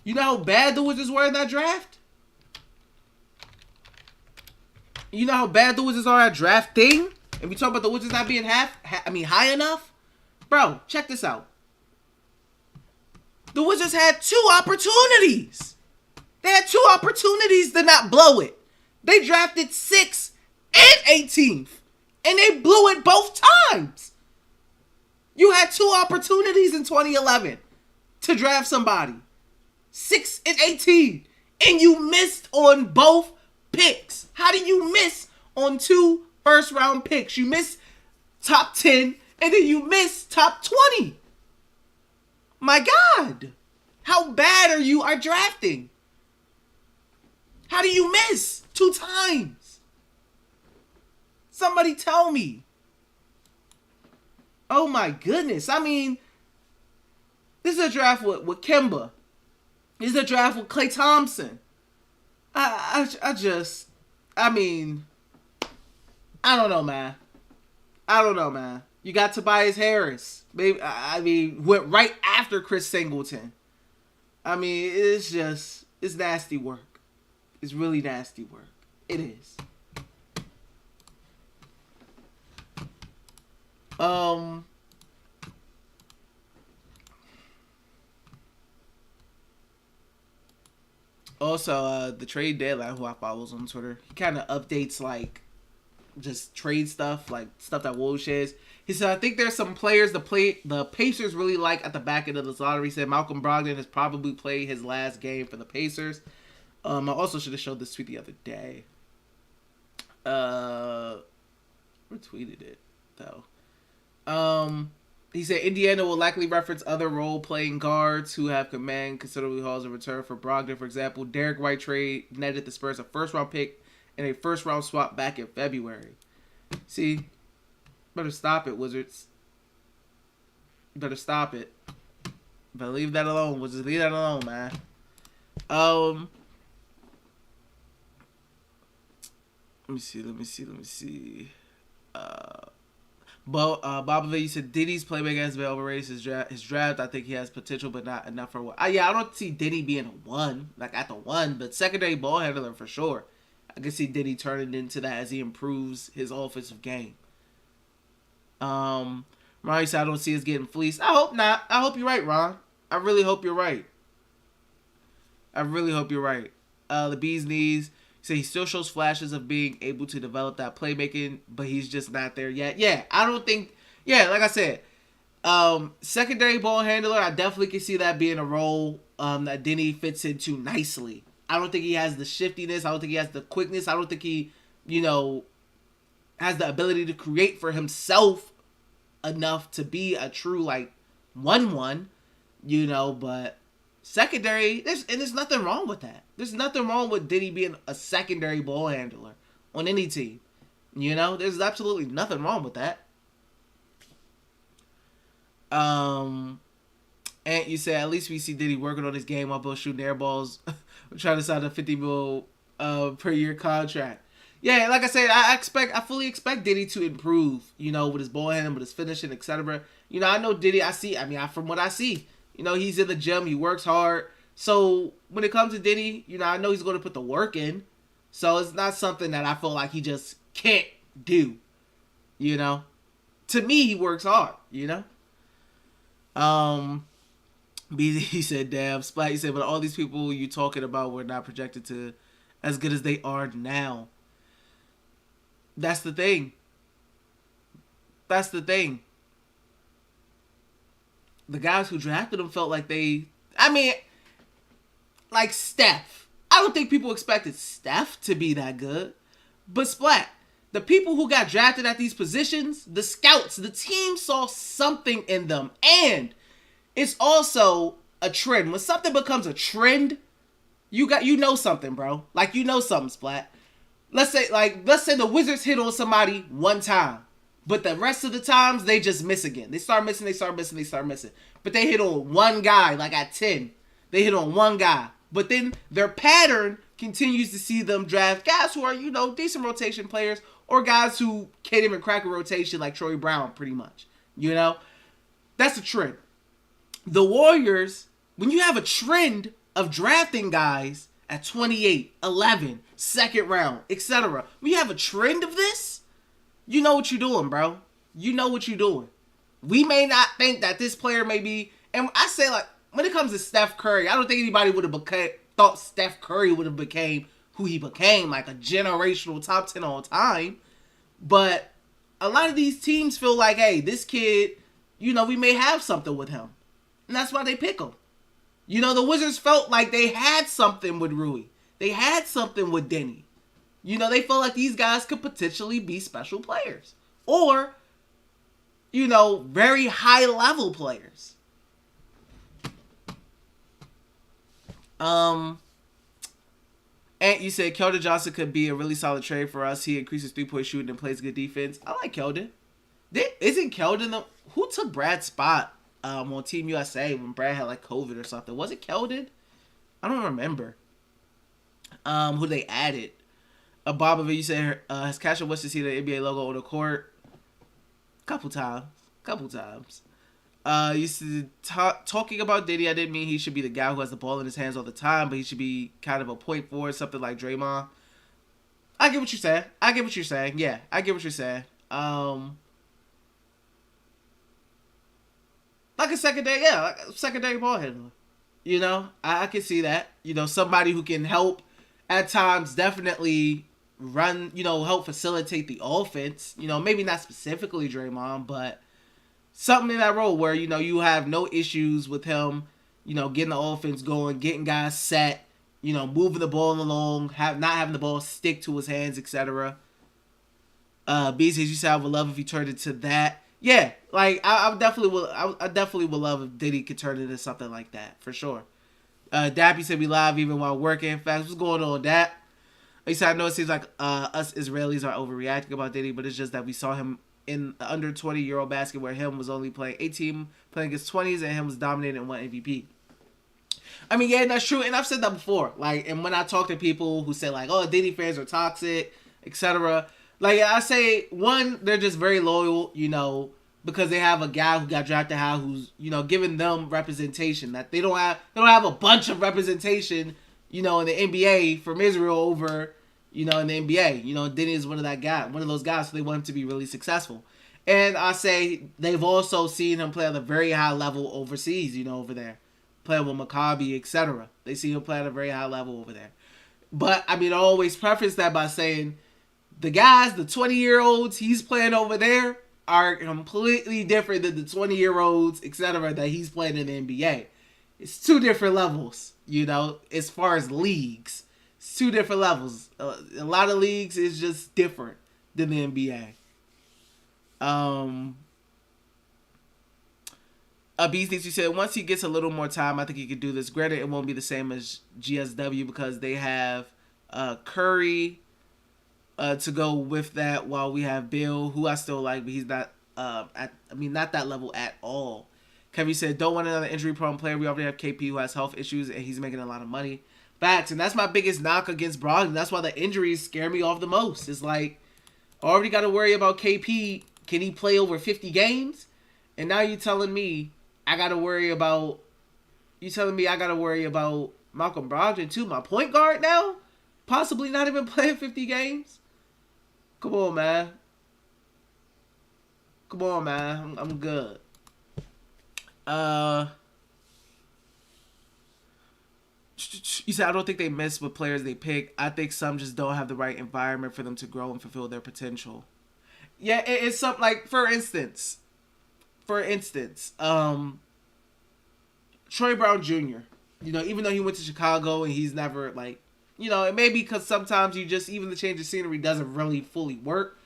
[SPEAKER 1] You know how bad the Wizards were in that draft? You know how bad the Wizards are at drafting? And we talk about the Wizards not being high enough? Bro, check this out. The Wizards had 2 opportunities. They had 2 opportunities to not blow it. They drafted 6th and 18th. And they blew it both times. You had 2 opportunities in 2011 to draft somebody. 6 and 18. And you missed on both picks. How do you miss on 2 first round picks? You miss top 10 and then you miss top 20. My God. How bad are you at drafting? How do you miss 2 times? Somebody tell me. Oh my goodness. I mean, this is a draft with Kemba. This is a draft with Klay Thompson. I don't know, man. You got Tobias Harris. Maybe, went right after Chris Singleton. I mean, it's nasty work. It's really nasty work. It is. Also, the trade deadline, who I follows on Twitter, he kind of updates like just trade stuff, like stuff that Woj shares. He said, I think there's some players the Pacers really like at the back end of this lottery. He said Malcolm Brogdon has probably played his last game for the Pacers. I also should have showed this tweet the other day. Retweeted it though. He said Indiana will likely reference other role-playing guards who have command considerably hauls in return for Brogdon. For example, Derek White trade netted the Spurs a first-round pick and a first-round swap back in February. See, better stop it, Wizards. Better stop it. Better leave that alone, Wizards. Leave that alone, man. Let me see. Bobovich said Diddy's playmaking has been overrated his draft. I think he has potential, but not enough for one. I don't see Diddy being a 1, like at the 1, but secondary ball handler for sure. I can see Diddy turning into that as he improves his offensive game. Ron said I don't see us getting fleeced. I hope not. I hope you're right, Ron. I really hope you're right. The bee's knees. So he still shows flashes of being able to develop that playmaking, but he's just not there yet. Yeah, I don't think... Yeah, like I said, secondary ball handler, I definitely can see that being a role that Denny fits into nicely. I don't think he has the shiftiness. I don't think he has the quickness. I don't think he, has the ability to create for himself enough to be a true, 1-1, but... Secondary, there's nothing wrong with that. There's nothing wrong with Diddy being a secondary ball handler on any team. There's absolutely nothing wrong with that. And you say at least we see Diddy working on his game while both shooting air balls. We're trying to sign a $50 million per year contract. Yeah, like I said, I fully expect Diddy to improve. With his ball handling, with his finishing, etc. I know Diddy. From what I see. He's in the gym. He works hard. So, when it comes to Diddy, I know he's going to put the work in. So, it's not something that I feel like he just can't do. You know, to me, he works hard. You know. He said, "Damn, Splat." He said, "But all these people you talking about were not projected to as good as they are now." That's the thing. That's the thing. The guys who drafted him felt like they. I mean, like Steph. I don't think people expected Steph to be that good. But Splat, the people who got drafted at these positions, the scouts, the team saw something in them. And it's also a trend. When something becomes a trend, you know something, bro. Like you know something, Splat. Let's say the Wizards hit on somebody one time. But the rest of the times, they just miss again. They start missing. But they hit on one guy, like at 10. They hit on one guy. But then their pattern continues to see them draft guys who are, decent rotation players or guys who can't even crack a rotation like Troy Brown, pretty much. That's a trend. The Warriors, when you have a trend of drafting guys at 28, 11, second round, etc., when you have a trend of this, you know what you're doing, bro. You know what you're doing. We may not think that this player may be... And I say, like, when it comes to Steph Curry, I don't think anybody would have thought Steph Curry would have became who he became, like a generational top 10 all time. But a lot of these teams feel like, hey, this kid, we may have something with him. And that's why they pick him. The Wizards felt like they had something with Rui. They had something with Denny. They felt like these guys could potentially be special players. Or, very high-level players. And you said Keldon Johnson could be a really solid trade for us. He increases three-point shooting and plays good defense. I like Keldon. Isn't Keldon who took Brad's spot on Team USA when Brad had like COVID or something? Was it Keldon? I don't remember. Who they added. Bobovich, you said, has Casher wished to see the NBA logo on the court? Couple times. You said, talking about Diddy, I didn't mean he should be the guy who has the ball in his hands all the time, but he should be kind of a point forward, something like Draymond. I get what you're saying. Yeah, I get what you're saying. Like a secondary ball handler. I can see that. Somebody who can help at times definitely run, help facilitate the offense. Maybe not specifically Draymond, but something in that role where, you have no issues with him, getting the offense going, getting guys set, moving the ball along, not having the ball stick to his hands, etc. B says, you said I would love if he turned into that. Yeah, like I definitely would love if Diddy could turn into something like that, for sure. Dappy said we live even while working. Facts, what's going on, Dap? He said, I know it seems like us Israelis are overreacting about Diddy, but it's just that we saw him in the under 20 Euro basket where him was only playing 18, playing against 20s, and him was dominating and won MVP. I mean, yeah, that's true, and I've said that before. Like, and when I talk to people who say like, "Oh, Diddy fans are toxic," etc., like I say, one, they're just very loyal, because they have a guy who got drafted high, who's giving them representation that they don't have a bunch of representation, in the NBA from Israel over, in the NBA. Diddy is one of those guys, so they want him to be really successful. And I say they've also seen him play at a very high level overseas, over there, playing with Maccabi, etc. They see him play at a very high level over there. But I mean, I always preface that by saying the guys, the 20-year-olds he's playing over there, are completely different than the 20-year-olds, etc., that he's playing in the NBA. It's two different levels, as far as leagues. It's two different levels. A lot of leagues is just different than the NBA. Beasties, you said, once he gets a little more time, I think he could do this. Granted, it won't be the same as GSW because they have Curry to go with that, while we have Beal, who I still like, but he's not not that level at all. Kevin said, don't want another injury-prone player. We already have KP who has health issues, and he's making a lot of money. Facts, and that's my biggest knock against Brogdon. That's why the injuries scare me off the most. It's like, I already got to worry about KP. Can he play over 50 games? And now you're telling me I got to worry about... Malcolm Brogdon, too, my point guard now? Possibly not even playing 50 games? Come on, man. Come on, man. I'm good. Uh, you said I don't think they miss with players they pick. I think some just don't have the right environment for them to grow and fulfill their potential. Yeah, it's something like for instance, Troy Brown Jr. You know, even though he went to Chicago and he's never like, you know, it may be because sometimes you just even the change of scenery doesn't really fully work.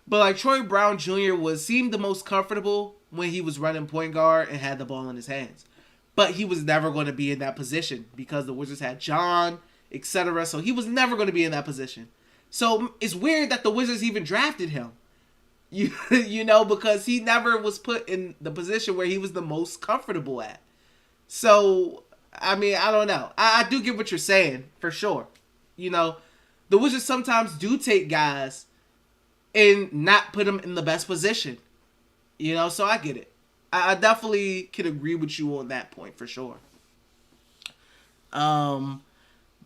[SPEAKER 1] But like Troy Brown Jr. seemed the most comfortable when he was running point guard and had the ball in his hands. But he was never going to be in that position because the Wizards had John, etc. So he was never going to be in that position. So it's weird that the Wizards even drafted him. You know, because he never was put in the position where he was the most comfortable at. So, I mean, I don't know. I do get what you're saying, for sure. You know, the Wizards sometimes do take guys and not put them in the best position. You know, so I get it. I definitely can agree with you on that point, for sure.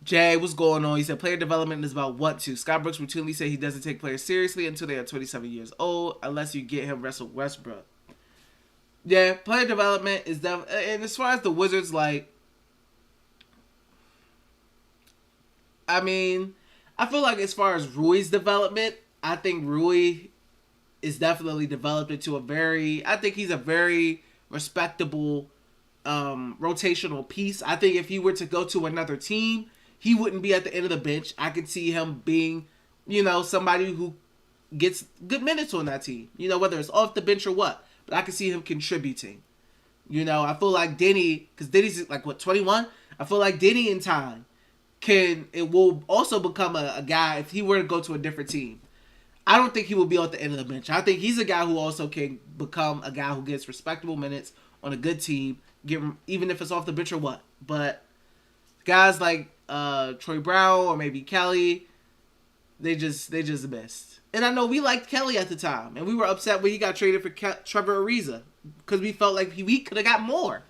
[SPEAKER 1] Jay, what's going on? He said player development is about what to. Scott Brooks routinely said he doesn't take players seriously until they are 27 years old, unless you get him Russell Westbrook. Yeah, player development is definitely, and as far as the Wizards, like, I mean, I feel like as far as Rui's development, I think Rui is definitely developed into I think he's a very respectable rotational piece. I think if he were to go to another team, he wouldn't be at the end of the bench. I could see him being, you know, somebody who gets good minutes on that team, you know, whether it's off the bench or what. But I could see him contributing. You know, I feel like Denny, because Denny's like, what, 21? I feel like Denny in time it will also become a guy if he were to go to a different team. I don't think he will be at the end of the bench. I think he's a guy who also can become a guy who gets respectable minutes on a good team, even if it's off the bench or what. But guys like Troy Brown or maybe Kelly, they just missed. And I know we liked Kelly at the time, and we were upset when he got traded for Trevor Ariza because we felt like we could have got more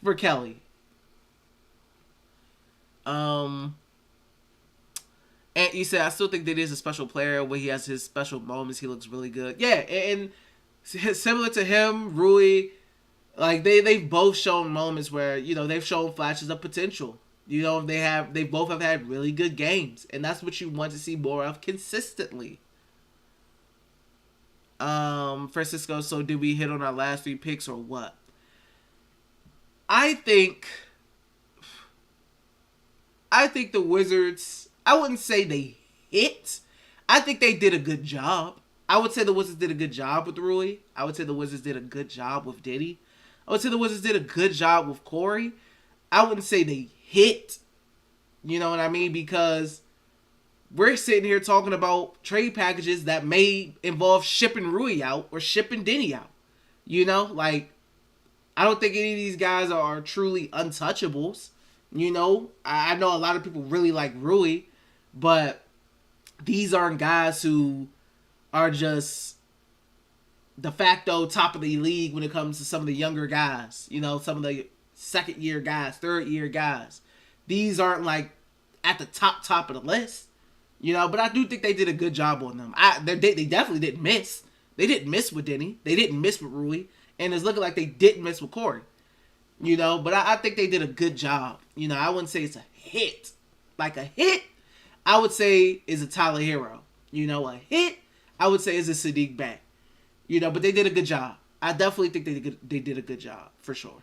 [SPEAKER 1] for Kelly. And you said I still think that he is a special player. When he has his special moments, he looks really good. Yeah, and similar to him, Rui, like they've both shown moments where, you know, they've shown flashes of potential. You know, they both have had really good games, and that's what you want to see more of consistently. Francisco, so did we hit on our last 3 picks or what? I think the Wizards, I wouldn't say they hit. I think they did a good job. I would say the Wizards did a good job with Rui. I would say the Wizards did a good job with Diddy. I would say the Wizards did a good job with Corey. I wouldn't say they hit. You know what I mean? Because we're sitting here talking about trade packages that may involve shipping Rui out or shipping Denny out. You know, like, I don't think any of these guys are truly untouchables. You know, I know a lot of people really like Rui, but these aren't guys who are just de facto top of the league when it comes to some of the younger guys. You know, some of the second year guys, third year guys. These aren't like at the top of the list. You know, but I do think they did a good job on them. They definitely didn't miss. They didn't miss with Denny. They didn't miss with Rui. And it's looking like they didn't miss with Corey. You know, but I think they did a good job. You know, I wouldn't say it's a hit. Like a hit, I would say is a Tyler Hero. You know, a hit, I would say is a Sadiq Bey. You know, but they did a good job. I definitely think they did a good job, for sure.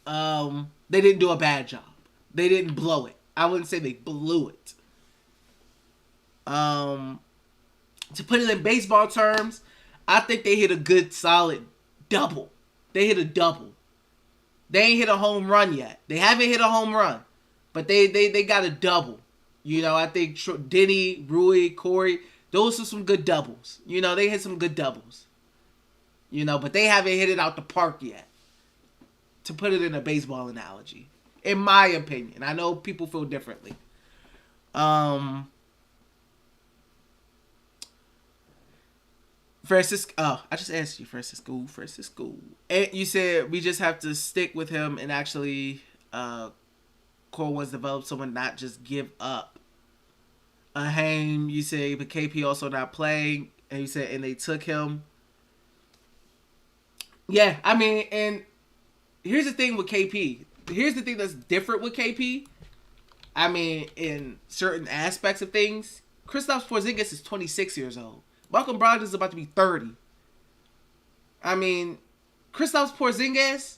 [SPEAKER 1] They didn't do a bad job. They didn't blow it. I wouldn't say they blew it. To put it in baseball terms, I think they hit a good solid double. They hit a double. They ain't hit a home run yet. They haven't hit a home run, but they got a double. You know, I think Denny, Rui, Corey, those are some good doubles. You know, they hit some good doubles. You know, but they haven't hit it out the park yet. To put it in a baseball analogy, in my opinion, I know people feel differently. Francisco, I just asked you, Francisco. And you said we just have to stick with him and actually core ones develop someone, not just give up. Haim, you say, but KP also not playing, and you said, and they took him. Yeah, I mean, and here's the thing with KP. Here's the thing that's different with KP. I mean, in certain aspects of things, Kristaps Porzingis is 26 years old. Malcolm Brogdon is about to be 30. I mean, Kristaps Porzingis,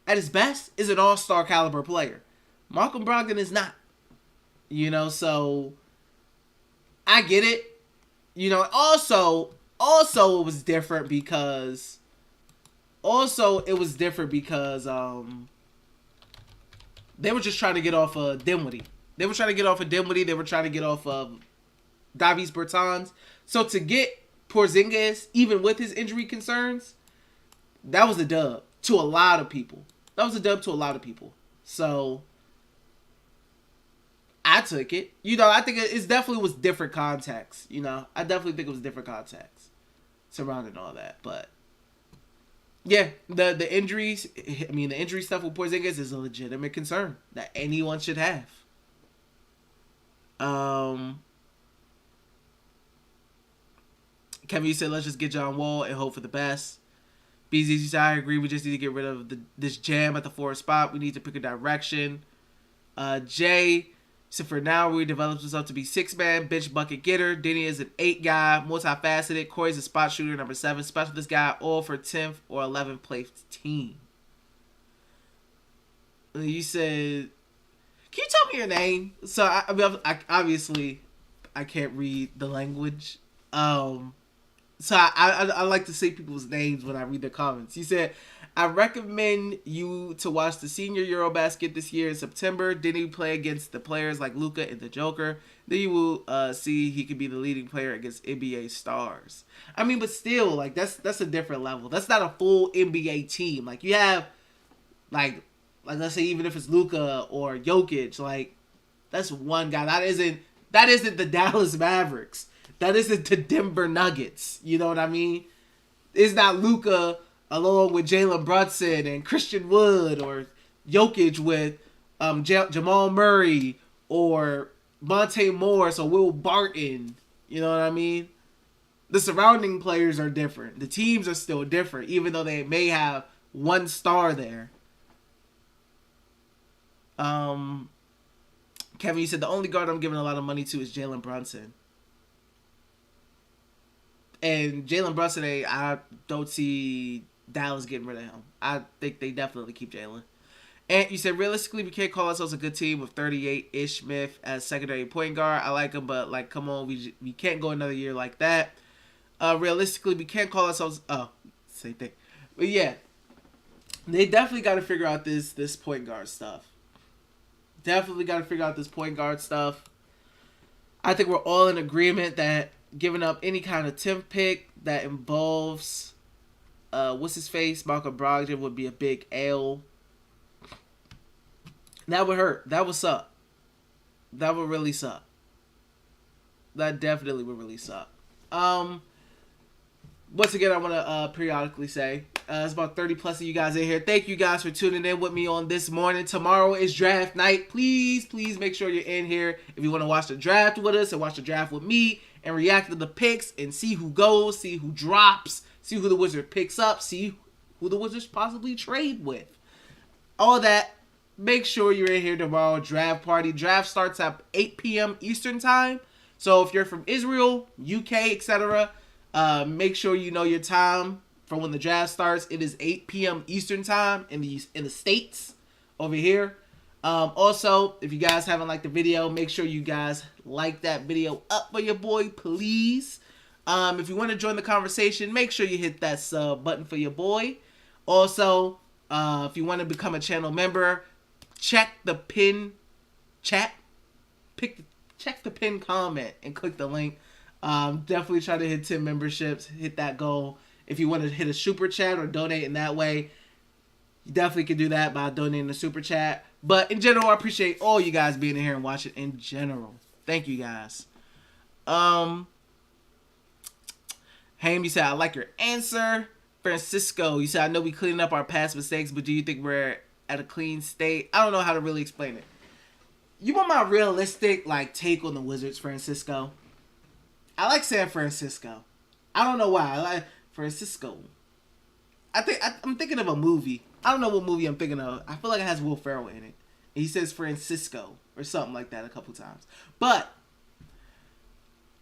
[SPEAKER 1] at his best, is an all-star caliber player. Malcolm Brogdon is not. You know, so I get it. You know, also it was different because they were just trying to get off of Dinwiddie. They were trying to get off of Dinwiddie. They were trying to get off of Davis Bertans. So to get Porzingis, even with his injury concerns, that was a dub to a lot of people. So I took it. You know, I think it definitely was different context. You know, I definitely think it was different context surrounding all that. But yeah, the injuries. I mean, the injury stuff with Porzingis is a legitimate concern that anyone should have. Kevin, you said let's just get John Wall and hope for the best. BZ said I agree. We just need to get rid of this jam at the 4th spot. We need to pick a direction. Jay said for now we developed himself to be 6-man bench bucket getter. Denny is an 8 guy, multifaceted. Corey's a spot shooter, number 7. Special this guy all for 10th or 11th place team. You said, can you tell me your name? So I obviously I can't read the language. So I like to say people's names when I read their comments. You said, I recommend you to watch the senior Eurobasket this year in September. Then you play against the players like Luka and the Joker. Then you will see he could be the leading player against NBA stars. I mean, but still, like that's a different level. That's not a full NBA team. Like you have, like let's say even if it's Luka or Jokic, like that's one guy. That isn't the Dallas Mavericks. That isn't the Denver Nuggets. You know what I mean? It's not Luka along with Jalen Brunson and Christian Wood, or Jokic with Jamal Murray or Monte Morris or Will Barton. You know what I mean? The surrounding players are different. The teams are still different, even though they may have one star there. Kevin, you said the only guard I'm giving a lot of money to is Jalen Brunson. And Jalen Brunson, I don't see Dallas getting rid of him. I think they definitely keep Jalen. And you said, realistically, we can't call ourselves a good team with 38 Ish Smith as secondary point guard. I like him, but, like, come on, we can't go another year like that. Realistically, we can't call ourselves... Oh, same thing. But, yeah, they definitely got to figure out this point guard stuff. Definitely got to figure out this point guard stuff. I think we're all in agreement that giving up any kind of 10th pick that involves what's his face, Malcolm Brogdon, would be a big L. That would hurt. That would suck. That would really suck. That definitely would really suck. Once again, I want to periodically say, it's about 30 plus of you guys in here. Thank you guys for tuning in with me on this morning. Tomorrow is draft night. Please make sure you're in here if you want to watch the draft with us and watch the draft with me and react to the picks and see who goes, see who drops, see who the Wizard picks up, see who the Wizards possibly trade with. All that. Make sure you're in here tomorrow. Draft party. Draft starts at 8 p.m. Eastern time. So if you're from Israel, UK, etc., make sure you know your time for when the draft starts. It is 8 p.m. Eastern time in the States over here. Also, if you guys haven't liked the video, make sure you guys like that video up for your boy, please. If you want to join the conversation, make sure you hit that sub button for your boy. Also, if you want to become a channel member, check the pin chat. Check the pin comment and click the link. Definitely try to hit 10 memberships. Hit that goal. If you want to hit a super chat or donate in that way, you definitely can do that by donating a super chat. But in general, I appreciate all you guys being in here and watching in general. Thank you guys. Haim, you said, I like your answer. Francisco, you said, I know we cleaning up our past mistakes, but do you think we're at a clean state? I don't know how to really explain it. You want my realistic take on the Wizards, Francisco? I like San Francisco. I don't know why. I like Francisco. I'm thinking of a movie. I don't know what movie I'm thinking of. I feel like it has Will Ferrell in it. He says Francisco or something like that a couple times. But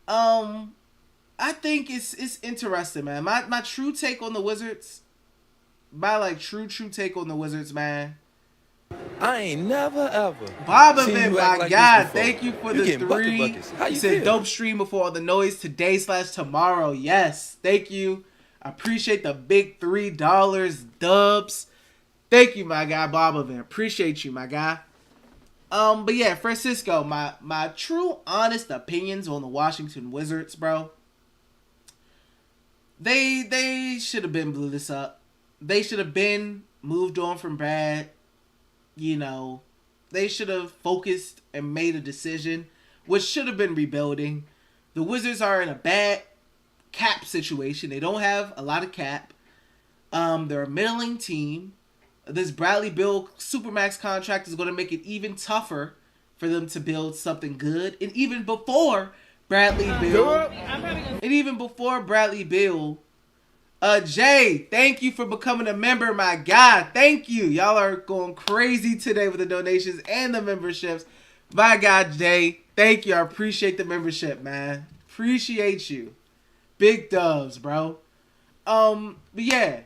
[SPEAKER 1] I think it's interesting, man. My true take on the Wizards, true take on the Wizards, man.
[SPEAKER 2] I ain't never ever.
[SPEAKER 1] Bobbin, my God, thank you for the 3.
[SPEAKER 2] How you
[SPEAKER 1] said
[SPEAKER 2] feel?
[SPEAKER 1] Dope stream before all the noise today/tomorrow. Yes, thank you. I appreciate the big $3 dubs. Thank you, my guy, Bobbin. Appreciate you, my guy. But yeah, Francisco, my true honest opinions on the Washington Wizards, bro. They should have been blew this up. They should have been moved on from Brad. You know, they should have focused and made a decision, which should have been rebuilding. The Wizards are in a bad cap situation. They don't have a lot of cap. They're a middling team. This Bradley Beal Supermax contract is going to make it even tougher for them to build something good. And even before Bradley Beal, Jay, thank you for becoming a member, my God. Thank you. Y'all are going crazy today with the donations and the memberships. My God, Jay, thank you. I appreciate the membership, man. Appreciate you. Big dubs, bro. But yeah.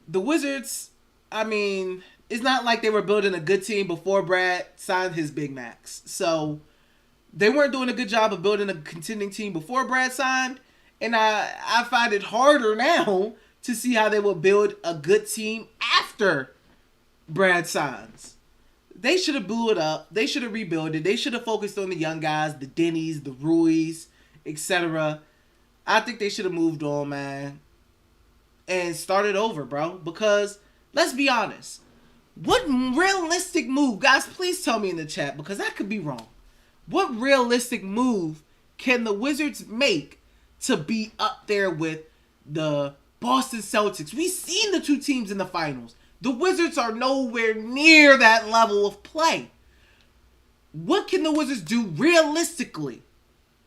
[SPEAKER 1] The Wizards, I mean, it's not like they were building a good team before Brad signed his Big Max. So they weren't doing a good job of building a contending team before Brad signed. And I find it harder now to see how they will build a good team after Brad signs. They should have blew it up. They should have rebuilt it. They should have focused on the young guys, the Denny's, the Ruiz, etc. I think they should have moved on, man, and started over, bro. Because, let's be honest, what realistic move, guys, please tell me in the chat, because I could be wrong. What realistic move can the Wizards make to be up there with the Boston Celtics? We've seen the two teams in the finals. The Wizards are nowhere near that level of play. What can the Wizards do realistically?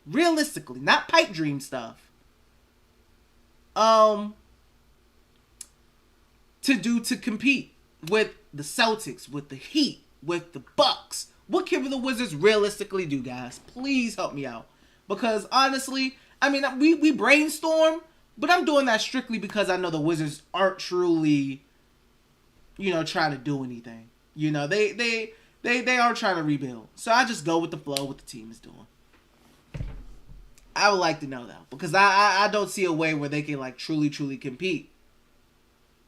[SPEAKER 1] Realistically, not pipe dream stuff. To compete with the Celtics, with the Heat, with the Bucks. What can the Wizards realistically do, guys? Please help me out. Because honestly, I mean, we brainstorm, but I'm doing that strictly because I know the Wizards aren't truly, trying to do anything. They aren't trying to rebuild. So I just go with the flow, what the team is doing. I would like to know that, because I don't see a way where they can truly compete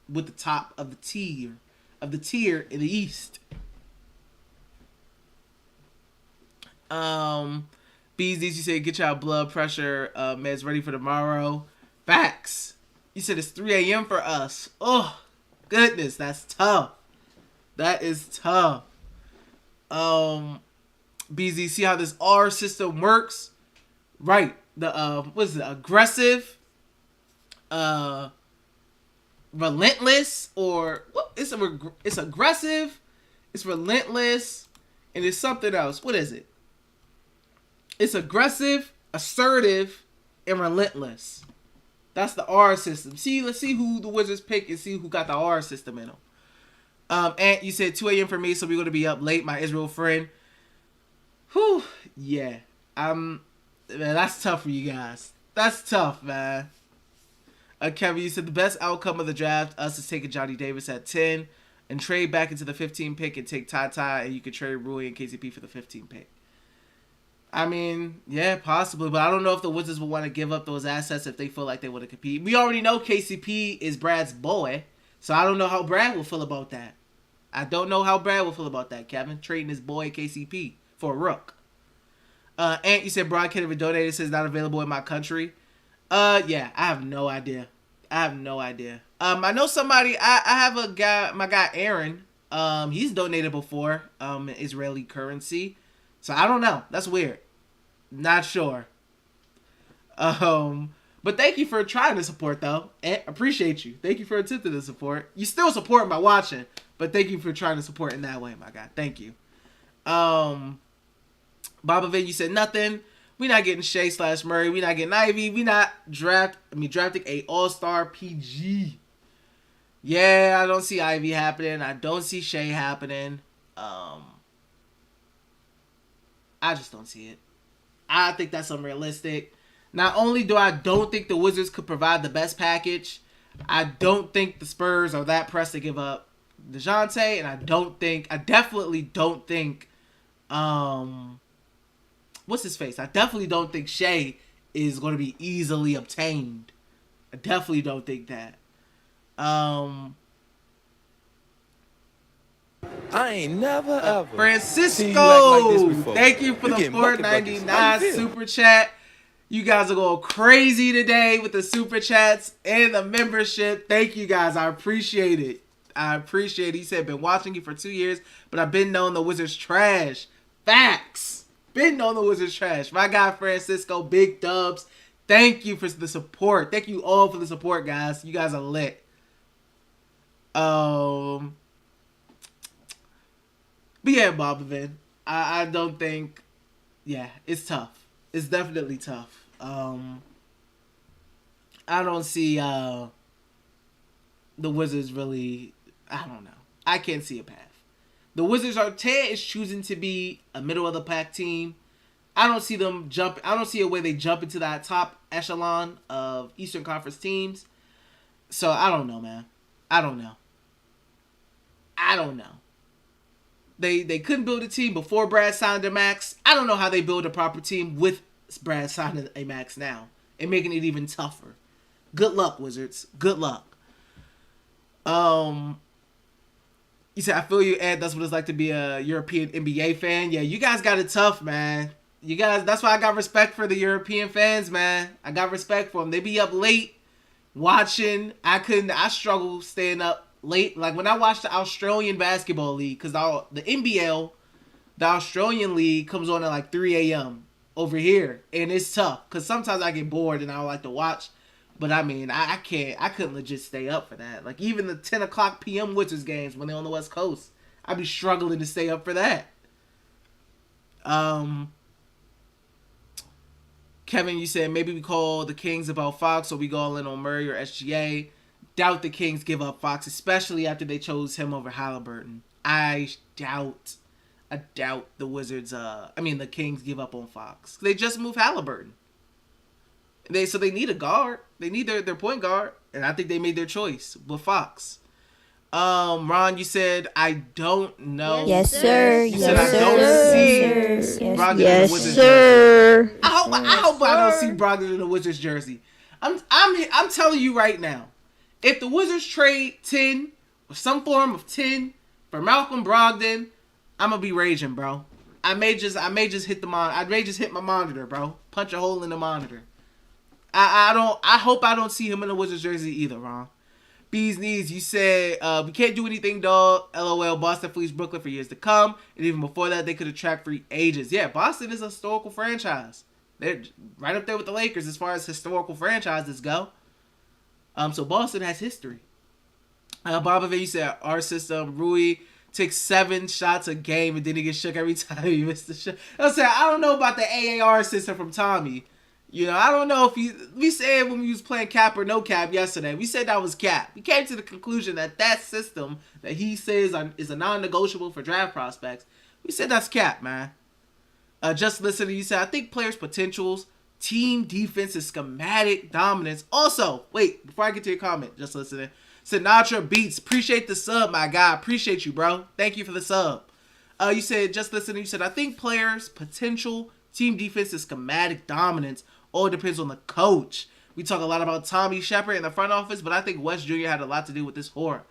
[SPEAKER 1] with the top of the tier in the East. BZs, you said get y'all blood pressure meds ready for tomorrow. Facts. You said it's 3 a.m. for us. Oh, goodness, that's tough. That is tough. BZ, see how this R system works? Right. The what is it? Aggressive, relentless, or what? It's aggressive, it's relentless, and it's something else. What is it? It's aggressive, assertive, and relentless. That's the R system. Let's see who the Wizards pick and see who got the R system in them. And you said 2 a.m. for me, so we're going to be up late, my Israel friend. Whew, yeah. Man, that's tough for you guys. That's tough, man. Kevin, you said the best outcome of the draft, us is taking Johnny Davis at 10 and trade back into the 15 pick and take Ty, and you could trade Rui and KCP for the 15 pick. I mean, yeah, possibly, but I don't know if the Wizards would want to give up those assets if they feel like they want to compete. We already know KCP is Brad's boy, so I don't know how Brad will feel about that. Kevin, trading his boy KCP for a rook. Ant, you said Brad can't even donate. It says not available in my country. Yeah, I have no idea. I know somebody. I have a guy. My guy Aaron. He's donated before. Israeli currency. So I don't know. That's weird. Not sure. But thank you for trying to support though. Ant, appreciate you. Thank you for attempting to support. You still supporting by watching, but thank you for trying to support in that way, my guy. Thank you. Baba Vin, you said nothing. We not getting Shea/Murray. We not getting Ivy. We not drafting a All-Star PG. Yeah, I don't see Ivy happening. I don't see Shea happening. I just don't see it. I think that's unrealistic. Not only don't think the Wizards could provide the best package, I don't think the Spurs are that pressed to give up DeJounte, and I definitely don't think, what's his face? I definitely don't think Shea is going to be easily obtained. I definitely don't think that.
[SPEAKER 2] I ain't never ever
[SPEAKER 1] Francisco,
[SPEAKER 2] seen you act like this before.
[SPEAKER 1] thank you for
[SPEAKER 2] You
[SPEAKER 1] the
[SPEAKER 2] getting bucket buckets. How
[SPEAKER 1] $4.99
[SPEAKER 2] you feel?
[SPEAKER 1] super chat. You guys are going crazy today with the super chats and the membership. Thank you guys. I appreciate it. He said, been watching you for 2 years, but I've been knowing the Wizards trash. Facts. Been knowing the Wizards trash. My guy Francisco, big dubs. Thank you for the support. Thank you all for the support, guys. You guys are lit. But yeah, Bobovin, I don't think, it's tough. It's definitely tough. I don't see the Wizards really, I don't know. I can't see a path. The Wizards is choosing to be a middle of the pack team. I don't see a way they jump into that top echelon of Eastern Conference teams. So I don't know, man. I don't know. They couldn't build a team before Brad signed a max. I don't know how they build a proper team with Brad signing a max now and making it even tougher. Good luck, Wizards. Good luck. You said, I feel you, Ed. That's what it's like to be a European NBA fan. Yeah, you guys got it tough, man. You guys, that's why I got respect for the European fans, man. I got respect for them. They be up late watching. I struggle staying up late. Like when I watch the Australian Basketball League, because the NBL, the Australian League comes on at like 3 a.m. over here. And it's tough because sometimes I get bored and I like to watch. But I mean, I couldn't legit stay up for that. Like even the 10 o'clock p.m. Wizards games when they're on the West Coast, I'd be struggling to stay up for that. Kevin, you said maybe we call the Kings about Fox or we go all in on Murray or SGA. Doubt the Kings give up Fox, especially after they chose him over Halliburton. I doubt the Wizards, the Kings give up on Fox. They just moved Halliburton. So they need a guard. They need their point guard. And I think they made their choice with Fox. Ron, you said, I don't know.
[SPEAKER 3] Yes, sir.
[SPEAKER 1] You said, I don't see Brogdon in the Wizards jersey. I hope I don't see Brogdon in the Wizards jersey. I'm telling you right now, if the Wizards trade 10 or some form of 10 for Malcolm Brogdon, I'm gonna be raging, bro. I may just hit my monitor, bro. Punch a hole in the monitor. I hope I don't see him in the Wizards jersey either, Ron. Bees Knees, you said, we can't do anything, dog. LOL, Boston flees Brooklyn for years to come. And even before that, they could attract free agents. Yeah, Boston is a historical franchise. They're right up there with the Lakers as far as historical franchises go. So Boston has history. Bob, you said, our system, Rui takes 7 shots a game and then he gets shook every time he missed the shot. I don't know about the AAR system from Tommy. You know, I don't know if we said when we was playing cap or no cap yesterday, we said that was cap. We came to the conclusion that system that he says is a non-negotiable for draft prospects. We said that's cap, man. Just listening, you said, I think players' potentials, team defense, and schematic dominance. Also, wait, before I get to your comment, just listening. Sinatra Beats, appreciate the sub, my guy. Appreciate you, bro. Thank you for the sub. You said, just listening, you said, I think players' potential, team defense, and schematic dominance all depends on the coach. We talk a lot about Tommy Shepard in the front office, but I think Wes Jr. had a lot to do with this horror.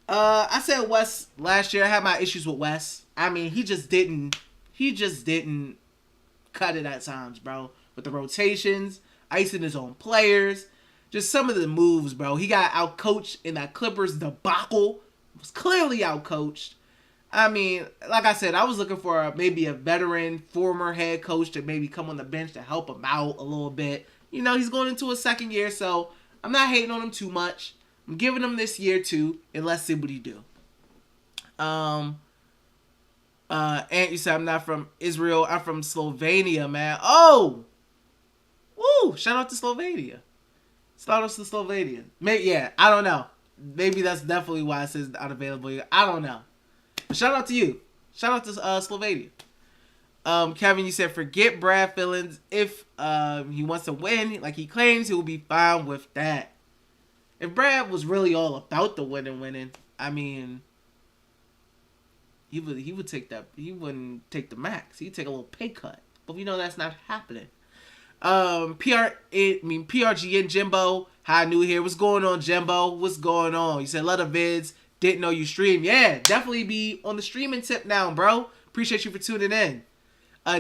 [SPEAKER 1] I said Wes last year. I had my issues with Wes. I mean, he just didn't cut it at times, bro. With the rotations, icing his own players, just some of the moves, bro. He got outcoached in that Clippers debacle. Was clearly outcoached. I mean, like I said, I was looking for maybe a veteran, former head coach to maybe come on the bench to help him out a little bit. You know, he's going into his second year, so I'm not hating on him too much. I'm giving him this year too, and let's see what he do. Ant, you said I'm not from Israel. I'm from Slovenia, man. Oh, woo! Shout out to Slovenia. Shout out to Slovenia. Maybe, yeah, I don't know. Maybe that's definitely why it says unavailable. I don't know. But shout out to you. Shout out to Slovenia. Kevin, you said forget Brad feelings. If he wants to win, like he claims, he will be fine with that. If Brad was really all about the winning, I mean, he would take that. He wouldn't take the max. He'd take a little pay cut. But we know that's not happening. PRGN Jimbo, hi, new here. What's going on, Jimbo? What's going on? You said lot of vids. Didn't know you stream. Yeah, definitely be on the streaming tip now, bro. Appreciate you for tuning in.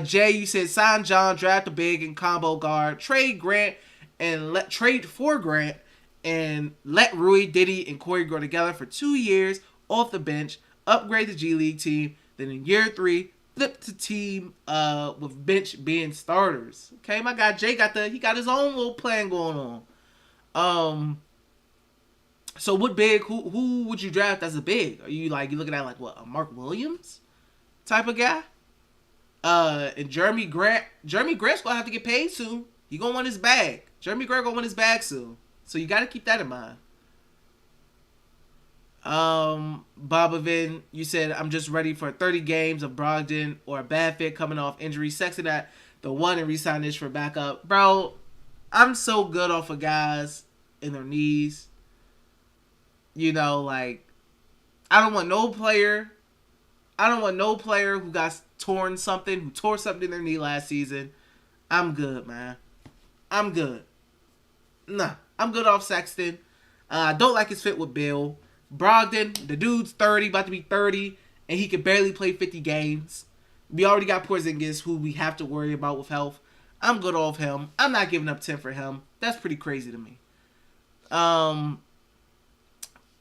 [SPEAKER 1] Jay, you said sign John, draft a big and combo guard, trade Grant and trade for Grant and let Rui, Diddy, and Corey grow together for 2 years off the bench, upgrade the G League team, then in year 3, flip to team with bench being starters. Okay, my guy Jay got his own little plan going on. So what big? Who would you draft as a big? Are you looking at like what, a Mark Williams type of guy? And Jeremy Grant's gonna have to get paid soon. He gonna want his bag. Jeremy Grant gonna want his bag soon. So you gotta keep that in mind. Bobavin, you said I'm just ready for 30 games of Brogdon or a bad fit coming off injury. Sexing at the one and resign this for backup. Bro, I'm so good off of guys in their knees. You know, like, I don't want no player who got who tore something in their knee last season. I'm good, man. I'm good. Nah, I'm good off Sexton. I don't like his fit with Beal. Brogdon, the dude's 30, about to be 30, and he can barely play 50 games. We already got Porzingis, who we have to worry about with health. I'm good off him. I'm not giving up 10 for him. That's pretty crazy to me.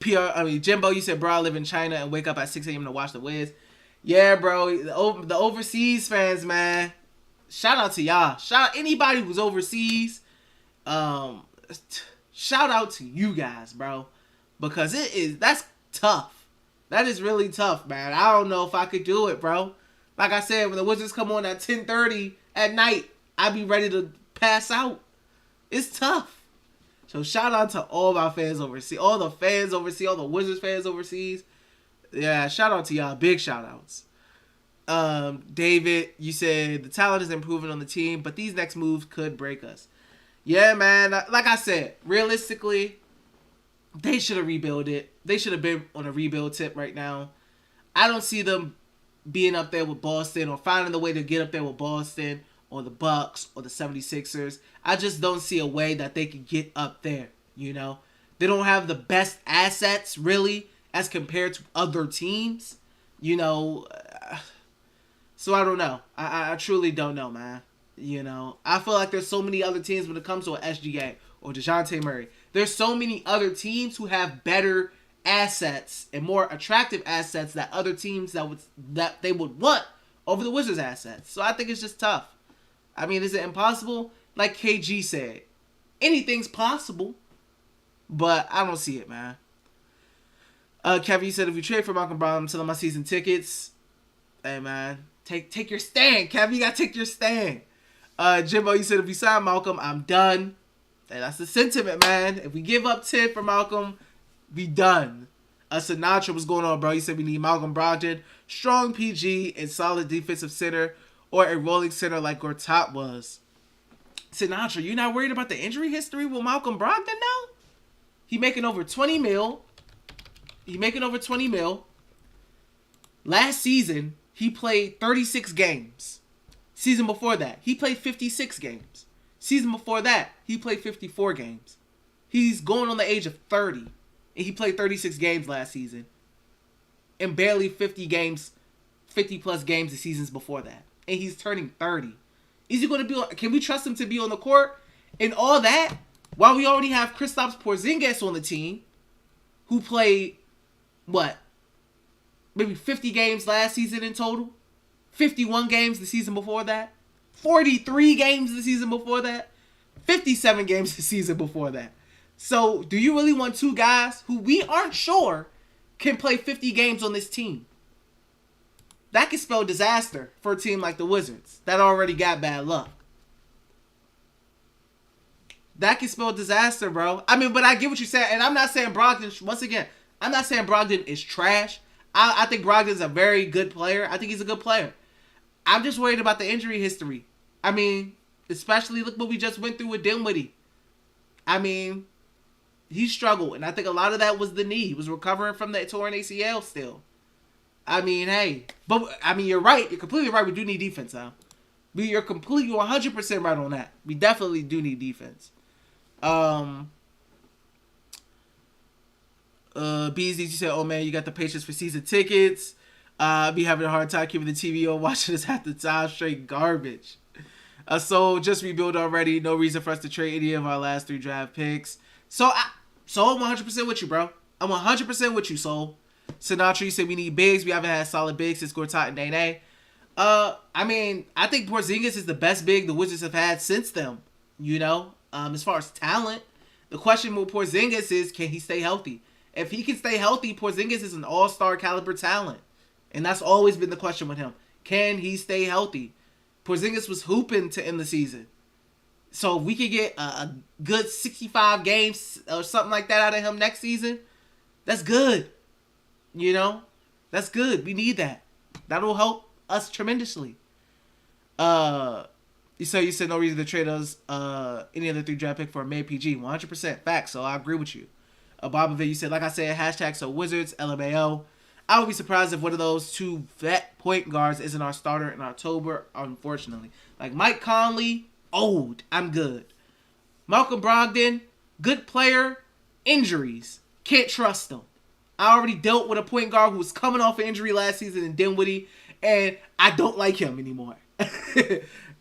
[SPEAKER 1] Jimbo, you said, bro, I live in China and wake up at 6 a.m. to watch the Wiz. Yeah, bro, the overseas fans, man. Shout out to y'all. Shout out anybody who's overseas. Shout out to you guys, bro. Because that's tough. That is really tough, man. I don't know if I could do it, bro. Like I said, when the Wizards come on at 10:30 at night, I'd be ready to pass out. It's tough. So shout out to all my fans overseas, all the fans overseas, all the Wizards fans overseas. Yeah, shout out to y'all. Big shout outs. David, you said the talent is improving on the team, but these next moves could break us. Yeah, man. Like I said, realistically, they should have rebuilt it. They should have been on a rebuild tip right now. I don't see them being up there with Boston or finding the way to get up there with Boston or the Bucks or the 76ers. I just don't see a way that they could get up there, you know? They don't have the best assets, really, as compared to other teams, you know? So I don't know. I truly don't know, man. You know? I feel like there's so many other teams when it comes to an SGA or DeJounte Murray. There's so many other teams who have better assets and more attractive assets that other teams that they would want over the Wizards' assets. So I think it's just tough. I mean, is it impossible? Like KG said, anything's possible, but I don't see it, man. Kevin, you said if you trade for Malcolm Brown, I'm selling my season tickets. Hey, man, take your stand, Kevin. You gotta take your stand. Jimbo, you said if we sign Malcolm, I'm done. Hey, that's the sentiment, man. If we give up 10 for Malcolm, we done. Sinatra, what's going on, bro? You said we need Malcolm Brogdon, strong PG, and solid defensive center, or a rolling center like Gortat was. Sinatra, you not worried about the injury history with Malcolm Brogdon now? He making over 20 mil. Last season, he played 36 games. Season before that, he played 56 games. Season before that, he played 54 games. He's going on the age of 30. And he played 36 games last season. And barely 50 plus games the seasons before that. And he's turning 30. Is he going to can we trust him to be on the court? And all that, while we already have Kristaps Porzingis on the team, who played, maybe 50 games last season in total? 51 games the season before that? 43 games the season before that? 57 games the season before that. So, do you really want two guys who we aren't sure can play 50 games on this team? that could spell disaster for a team like the Wizards that already got bad luck. That can spell disaster, bro. I mean, but I get what you're saying, and I'm not saying Brogdon. Once again, I'm not saying Brogdon is trash. I think Brogdon's a very good player. I think he's a good player. I'm just worried about the injury history. I mean, especially look what we just went through with Dinwiddie. I mean, he struggled, and I think a lot of that was the knee. He was recovering from the torn ACL still. I mean, hey, but I mean, you're right. You're completely right. We do need defense, now. You're completely 100% right on that. We definitely do need defense. BZ, you said, oh man, you got the patience for season tickets. Be having a hard time keeping the TV on, watching this half the time, straight garbage. So just rebuild already. No reason for us to trade any of our last 3 draft picks. So I'm 100% with you, bro. I'm 100% with you, Soul. Sinatra, you said we need bigs. We haven't had solid bigs since Gortat and Nene. I mean, I think Porzingis is the best big the Wizards have had since them. You know, as far as talent, the question with Porzingis is, can he stay healthy? If he can stay healthy, Porzingis is an all-star caliber talent. And that's always been the question with him. Can he stay healthy? Porzingis was hooping to end the season. So if we could get a good 65 games or something like that out of him next season, that's good. You know? That's good. We need that. That'll help us tremendously. You said no reason to trade us any other 3 draft pick for a May PG. 100% facts. So I agree with you. Bobovit, you said, like I said, hashtag so Wizards, LMAO. I would be surprised if one of those 2 vet point guards isn't our starter in October, unfortunately. Like Mike Conley, old. I'm good. Malcolm Brogdon, good player, injuries. Can't trust him. I already dealt with a point guard who was coming off an injury last season in Dinwiddie, and I don't like him anymore.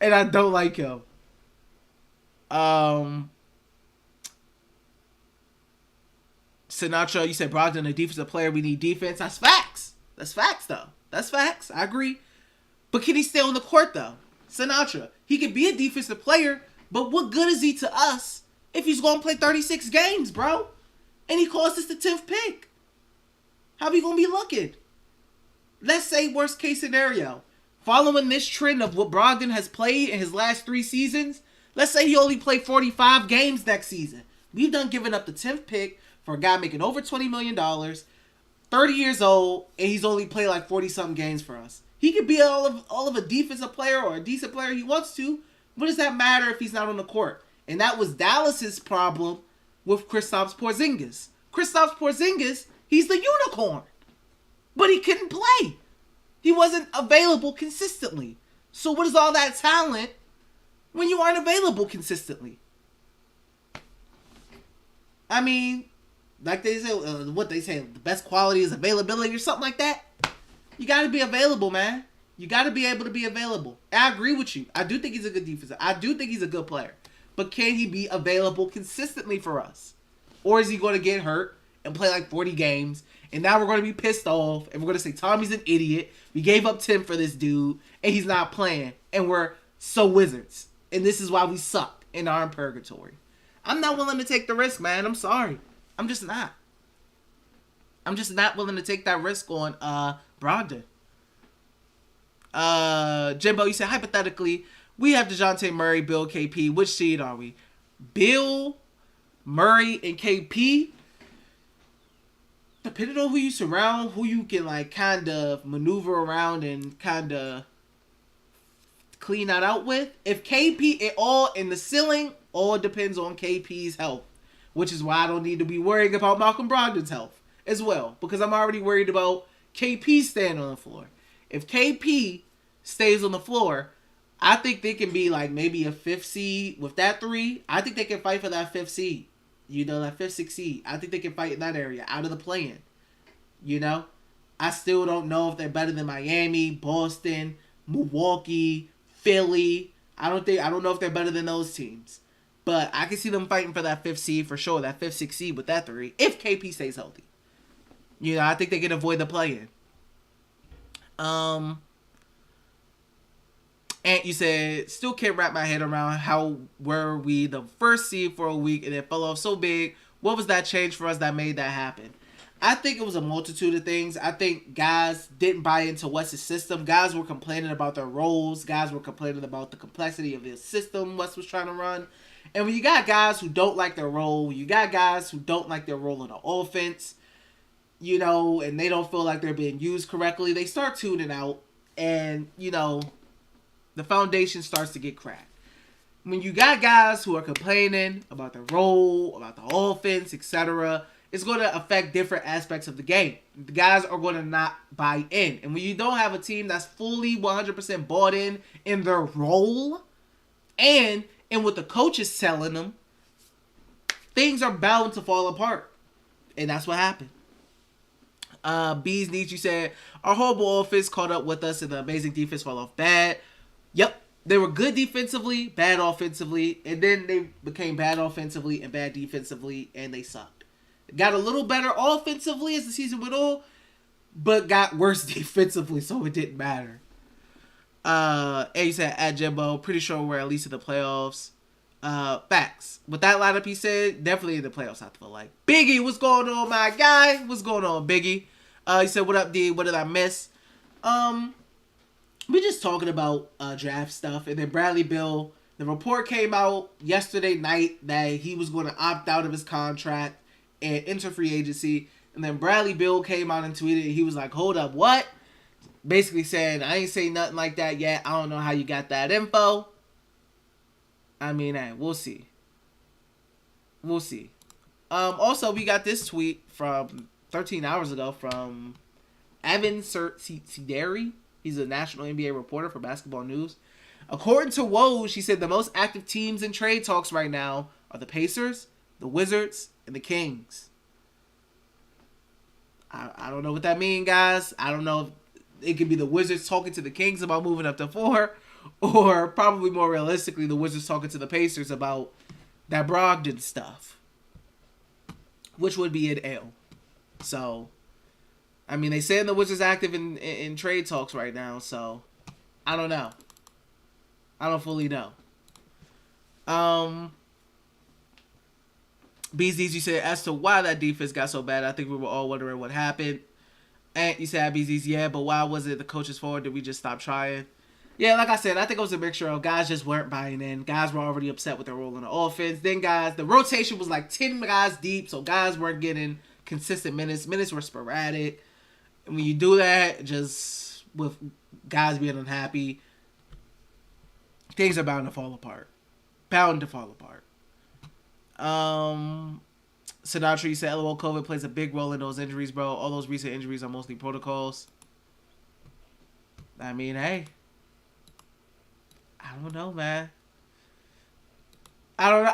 [SPEAKER 1] And I don't like him. Sinatra, you said Brogdon, a defensive player. We need defense. That's facts. That's facts, though. That's facts. I agree. But can he stay on the court, though? Sinatra, he could be a defensive player, but what good is he to us if he's going to play 36 games, bro? And he cost us the 10th pick. How we going to be looking? Let's say worst case scenario. Following this trend of what Brogdon has played in his last 3 seasons, let's say he only played 45 games next season. We've done giving up the 10th pick for a guy making over $20 million, 30 years old, and he's only played like 40-something games for us. He could be all of a defensive player or a decent player he wants to. What does that matter if he's not on the court? And that was Dallas's problem with Kristaps Porzingis. Kristaps Porzingis, he's the unicorn. But he couldn't play. He wasn't available consistently. So what is all that talent when you aren't available consistently? I mean, like they say, what they say, the best quality is availability or something like that. You got to be available, man. You got to be able to be available. And I agree with you. I do think he's a good defensive. I do think he's a good player. But can he be available consistently for us? Or is he going to get hurt and play like 40 games? And now we're going to be pissed off. And we're going to say, Tommy's an idiot. We gave up 10 for this dude. And he's not playing. And we're so Wizards. And this is why we suck and are in purgatory. I'm not willing to take the risk, man. I'm sorry. I'm just not. I'm just not willing to take that risk on Brogdon. Jimbo, you said, hypothetically, we have DeJounte Murray, Bill, KP. Which seed are we? Bill, Murray, and KP? Depending on who you surround, who you can like kind of maneuver around and kind of clean that out with. If KP, it all in the ceiling, all depends on KP's health. Which is why I don't need to be worrying about Malcolm Brogdon's health as well. Because I'm already worried about KP staying on the floor. If KP stays on the floor, I think they can be like maybe a 5th seed with that 3. I think they can fight for that 5th seed. You know, that 5th, 6th seed. I think they can fight in that area, out of the play-in. You know? I still don't know if they're better than Miami, Boston, Milwaukee, Philly. I don't know if they're better than those teams. But I can see them fighting for that 5th seed for sure. That 5th, 6th seed with that 3. If KP stays healthy. You know, I think they can avoid the play-in. And you said, still can't wrap my head around how were we the 1st seed for a week and it fell off so big. What was that change for us that made that happen? I think it was a multitude of things. I think guys didn't buy into West's system. Guys were complaining about their roles. Guys were complaining about the complexity of the system West was trying to run. And when you got guys who don't like their role, you got guys who don't like their role in the offense, you know, and they don't feel like they're being used correctly, they start tuning out, and, you know, the foundation starts to get cracked. When you got guys who are complaining about their role, about the offense, etc., it's going to affect different aspects of the game. The guys are going to not buy in. And when you don't have a team that's fully 100% bought in their role, and what the coach is telling them, things are bound to fall apart. And that's what happened. Bees Nietzsche said, our horrible offense caught up with us and the amazing defense fell off bad. Yep. They were good defensively, bad offensively, and then they became bad offensively and bad defensively, and they sucked. Got a little better offensively as the season went on, but got worse defensively, so it didn't matter. And he said, at Jimbo, pretty sure we're at least in the playoffs. Facts. With that lineup, he said, definitely in the playoffs, I feel like. Biggie, what's going on, my guy? What's going on, Biggie? He said, what up, D? What did I miss? We're just talking about draft stuff. And then Bradley Beal, the report came out yesterday night that he was going to opt out of his contract and enter free agency. And then Bradley Beal came out and tweeted, he was like, hold up, what? Basically saying, I ain't say nothing like that yet. I don't know how you got that info. I mean, hey, we'll see. We'll see. Also, we got this tweet from 13 hours ago from Evan Sideri. He's a national NBA reporter for Basketball News. According to Woj, she said the most active teams in trade talks right now are the Pacers, the Wizards, and the Kings. I don't know what that means, guys. I don't know if it could be the Wizards talking to the Kings about moving up to 4, or probably more realistically, the Wizards talking to the Pacers about that Brogdon stuff, which would be an L. So, I mean, they saying the Wizards active in trade talks right now, so I don't know. I don't fully know. BZs, you said, as to why that defense got so bad, I think we were all wondering what happened. And you said, BZs, yeah, but why was it the coach's fault? Did we just stop trying? Yeah, like I said, I think it was a mixture of guys just weren't buying in. Guys were already upset with their role in the offense. Then guys, the rotation was like 10 guys deep, so guys weren't getting consistent minutes. Minutes were sporadic. And when you do that, just with guys being unhappy, things are bound to fall apart. Bound to fall apart. Sinatra, you said, LOL, COVID plays a big role in those injuries, bro. All those recent injuries are mostly protocols. I mean, hey. I don't know, man. I don't know.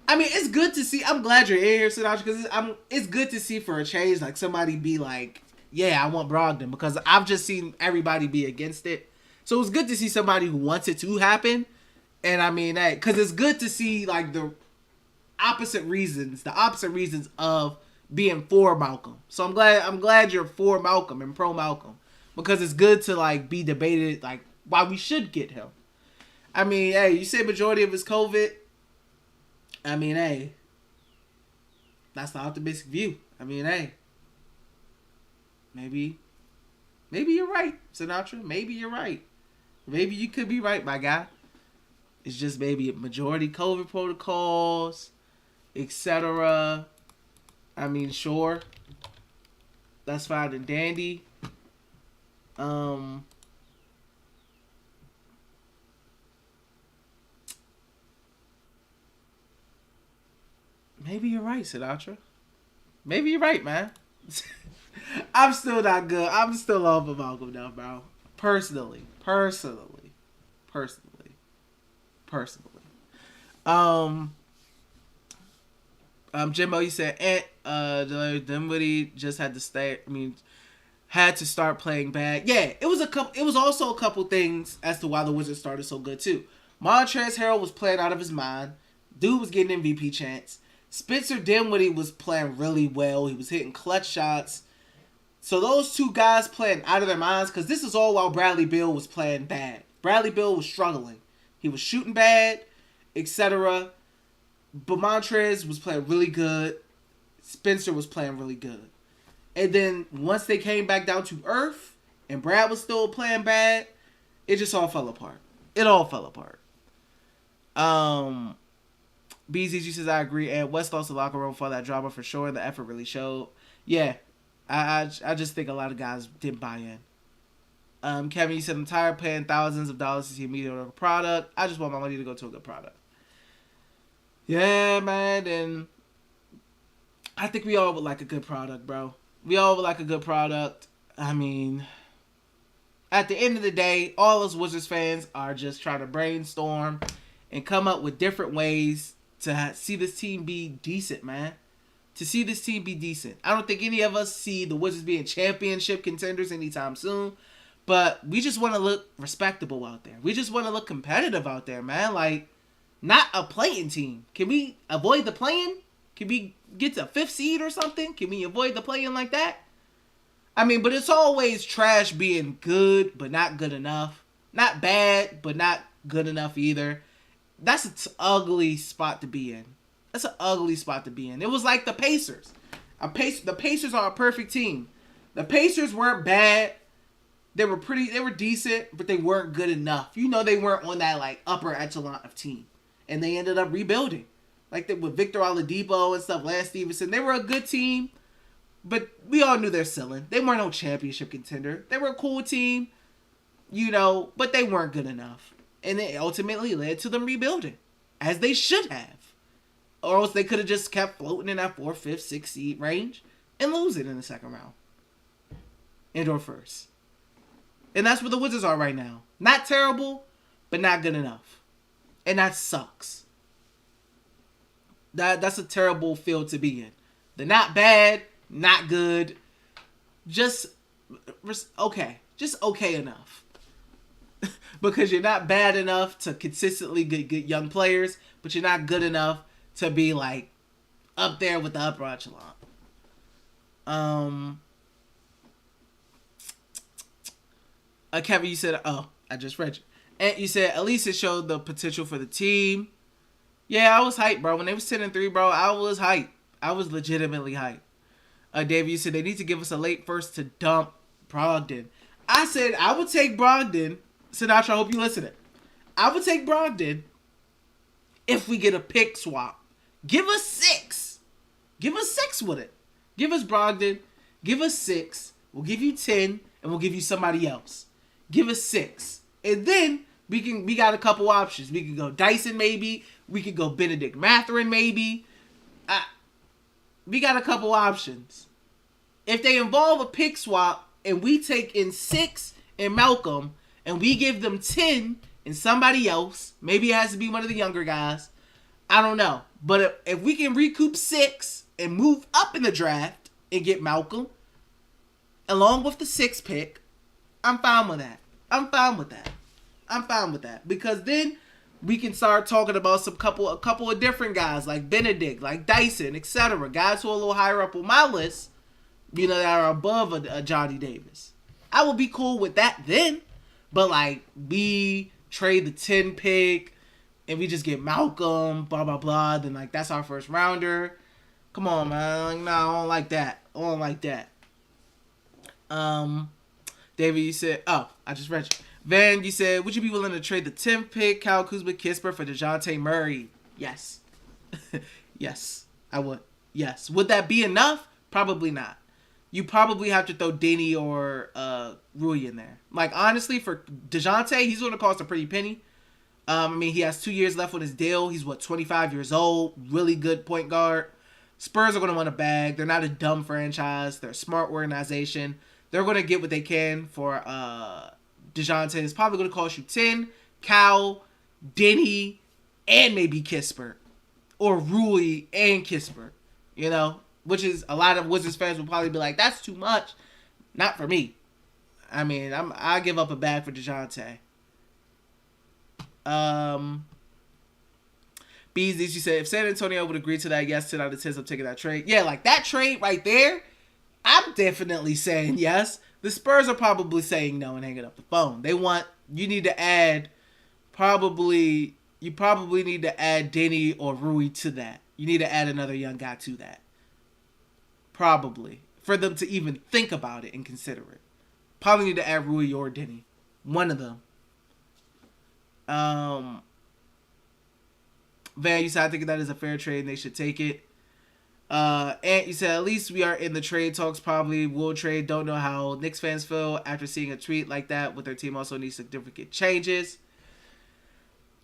[SPEAKER 1] I mean, it's good to see. I'm glad you're in here, Sinatra, because it's good to see for a change, like, somebody be like, yeah, I want Brogdon, because I've just seen everybody be against it. So it's good to see somebody who wants it to happen. And I mean, hey, because it's good to see, like, the opposite reasons of being for Malcolm. So I'm glad you're for Malcolm and pro Malcolm, because it's good to, like, be debated, like, why we should get him. I mean, hey, you say majority of it's COVID. I mean, hey, that's the optimistic view. I mean, hey, maybe you're right, Sinatra. Maybe you're right. Maybe you could be right, my guy. It's just maybe a majority COVID protocols, etc. I mean, sure, that's fine and dandy. Maybe you're right, Sinatra. Maybe you're right, man. I'm still not good. I'm still off of Malcolm now, bro. Personally. Jimbo, you said, Dinwiddie just had to stay. I mean, had to start playing bad. Yeah, it was also a couple things as to why the Wizards started so good too. Montrezl Harrell was playing out of his mind. Dude was getting MVP chance. Spencer Dinwiddie was playing really well. He was hitting clutch shots. So those two guys playing out of their minds, because this is all while Bradley Beal was playing bad. Bradley Beal was struggling. He was shooting bad, etc. But Montrez was playing really good. Spencer was playing really good. And then once they came back down to earth and Brad was still playing bad, it just all fell apart. It all fell apart. BZG says, I agree. And West lost the locker room for that drama for sure. The effort really showed. Yeah. I just think a lot of guys didn't buy in. Kevin, you said, I'm tired of paying thousands of dollars to see a mediocre product. I just want my money to go to a good product. Yeah, man. And I think we all would like a good product, bro. We all would like a good product. I mean, at the end of the day, all us Wizards fans are just trying to brainstorm and come up with different ways to see this team be decent, man. To see this team be decent. I don't think any of us see the Wizards being championship contenders anytime soon. But we just want to look respectable out there. We just want to look competitive out there, man. Like, not a playing team. Can we avoid the playing? Can we get to 5th seed or something? Can we avoid the playing like that? I mean, but it's always trash being good, but not good enough. Not bad, but not good enough either. That's an ugly spot to be in. That's an ugly spot to be in. It was like the Pacers. The Pacers are a perfect team. The Pacers weren't bad. They were decent, but they weren't good enough. You know, they weren't on that like upper echelon of team. And they ended up rebuilding. Like with Victor Oladipo and stuff, Lance Stevenson. They were a good team, but we all knew their ceiling. They weren't no championship contender. They were a cool team, you know, but they weren't good enough. And it ultimately led to them rebuilding, as they should have. Or else they could have just kept floating in that 4th, 5th, 6th seed range and lose it in the second round. And or first. And that's where the Wizards are right now. Not terrible, but not good enough. And that sucks. That's a terrible field to be in. They're not bad, not good. Just okay. Just okay enough. Because you're not bad enough to consistently get young players, but you're not good enough to be like up there with the upper echelon. Kevin, you said, oh, I just read you. And you said, at least it showed the potential for the team. Yeah, I was hyped, bro. When they was 10-3, bro, I was hyped. I was legitimately hyped. Dave, you said they need to give us a late first to dump Brogdon. I said I would take Brogdon. Sinatra, I hope you listening. I would take Brogdon if we get a pick swap. Give us 6. Give us 6 with it. Give us Brogdon. Give us 6. We'll give you 10, and we'll give you somebody else. Give us 6. And then we got a couple options. We could go Dyson maybe. We could go Benedict Mathurin maybe. We got a couple options. If they involve a pick swap and we take in 6 and Malcolm and we give them 10 and somebody else, maybe it has to be one of the younger guys. I don't know. But if we can recoup 6 and move up in the draft and get Malcolm along with the 6th pick, I'm fine with that. I'm fine with that. Because then we can start talking about a couple of different guys like Benedict, like Dyson, etc. Guys who are a little higher up on my list, you know, that are above a Johnny Davis. I would be cool with that then. But like we trade the 10 pick and we just get Malcolm, blah blah blah, then like that's our first rounder. Come on, man. Like, no, I don't like that. David, you said, oh, I just read you. Van, you said, would you be willing to trade the 10th pick, Kyle Kuzma, Kispert for DeJounte Murray? Yes. Yes, I would. Yes. Would that be enough? Probably not. You probably have to throw Denny or Rui in there. Like, honestly, for DeJounte, he's going to cost a pretty penny. I mean, he has 2 years left on his deal. He's, 25 years old. Really good point guard. Spurs are going to want a bag. They're not a dumb franchise. They're a smart organization. They're going to get what they can for DeJounte. It's probably going to cost you 10, Cal, Denny, and maybe Kispert. Or Rui and Kispert. You know? Which is, a lot of Wizards fans will probably be like, that's too much. Not for me. I mean, I'll give up a bag for DeJounte. Beasley, you said, if San Antonio would agree to that, yes, 10 out of 10, I'm taking that trade. Yeah, like that trade right there, I'm definitely saying yes. The Spurs are probably saying no and hanging up the phone. You need to add, you probably need to add Denny or Rui to that. You need to add another young guy to that. Probably. for them to even think about it and consider it. Probably need to add Rui or Denny. One of them. Van, you said, I think that is a fair trade and they should take it. And you said, at least we are in the trade talks, probably will trade. Don't know how Knicks fans feel after seeing a tweet like that with their team also needs significant changes.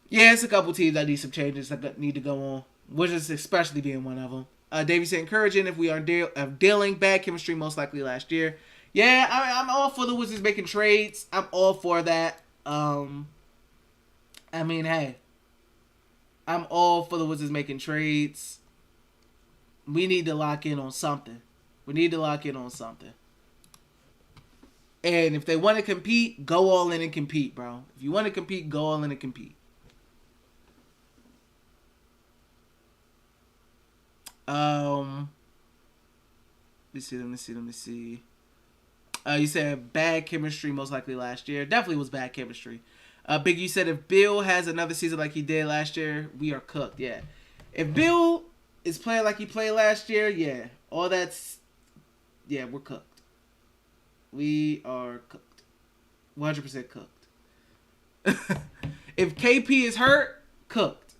[SPEAKER 1] Yeah, it's a couple teams that need some changes that need to go on, Wizards especially being one of them. Davey said, encouraging if we are dealing bad chemistry most likely last year. Yeah, I'm all for the Wizards making trades. I'm all for that. Hey, I'm all for the Wizards making trades. We need to lock in on something. And if they want to compete, go all in and compete, bro. If you want to compete, go all in and compete. Let me see. You said bad chemistry most likely last year. Definitely was bad chemistry. Big, you said if Beal has another season like he did last year, we are cooked. Yeah. If Beal is playing like he played last year, yeah. We're cooked. We are cooked. 100% cooked. If KP is hurt, cooked.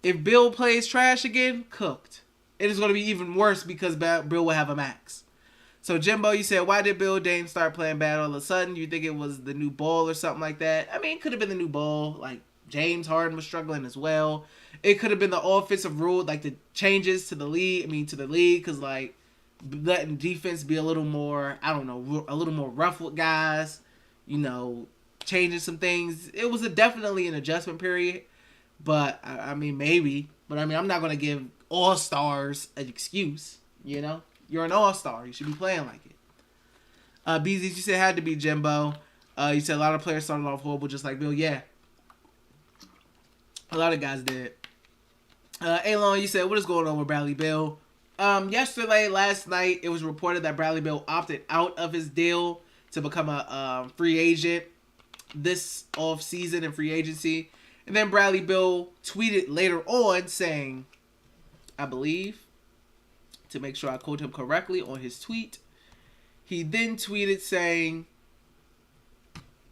[SPEAKER 1] If Bill plays trash again, cooked. It is going to be even worse because Bill will have a max. So, Jimbo, you said, why did Bill Dame start playing bad all of a sudden? You think it was the new ball or something like that? I mean, it could have been the new ball. Like, James Harden was struggling as well. It could have been the offensive rule, like the changes to the league, because, like, letting defense be a little more, a little more rough with guys, changing some things. It was definitely an adjustment period, but, maybe. But, I'm not going to give all-stars an excuse, You're an all-star. You should be playing like it. BZ, you said it had to be Jimbo. You said a lot of players started off horrible just like Bill. Yeah. A lot of guys did. Alon, you said, what is going on with Bradley Beal? Last night, it was reported that Bradley Beal opted out of his deal to become a free agent this off-season in free agency. And then Bradley Beal tweeted later on saying, I believe, to make sure I quote him correctly on his tweet, he then tweeted saying,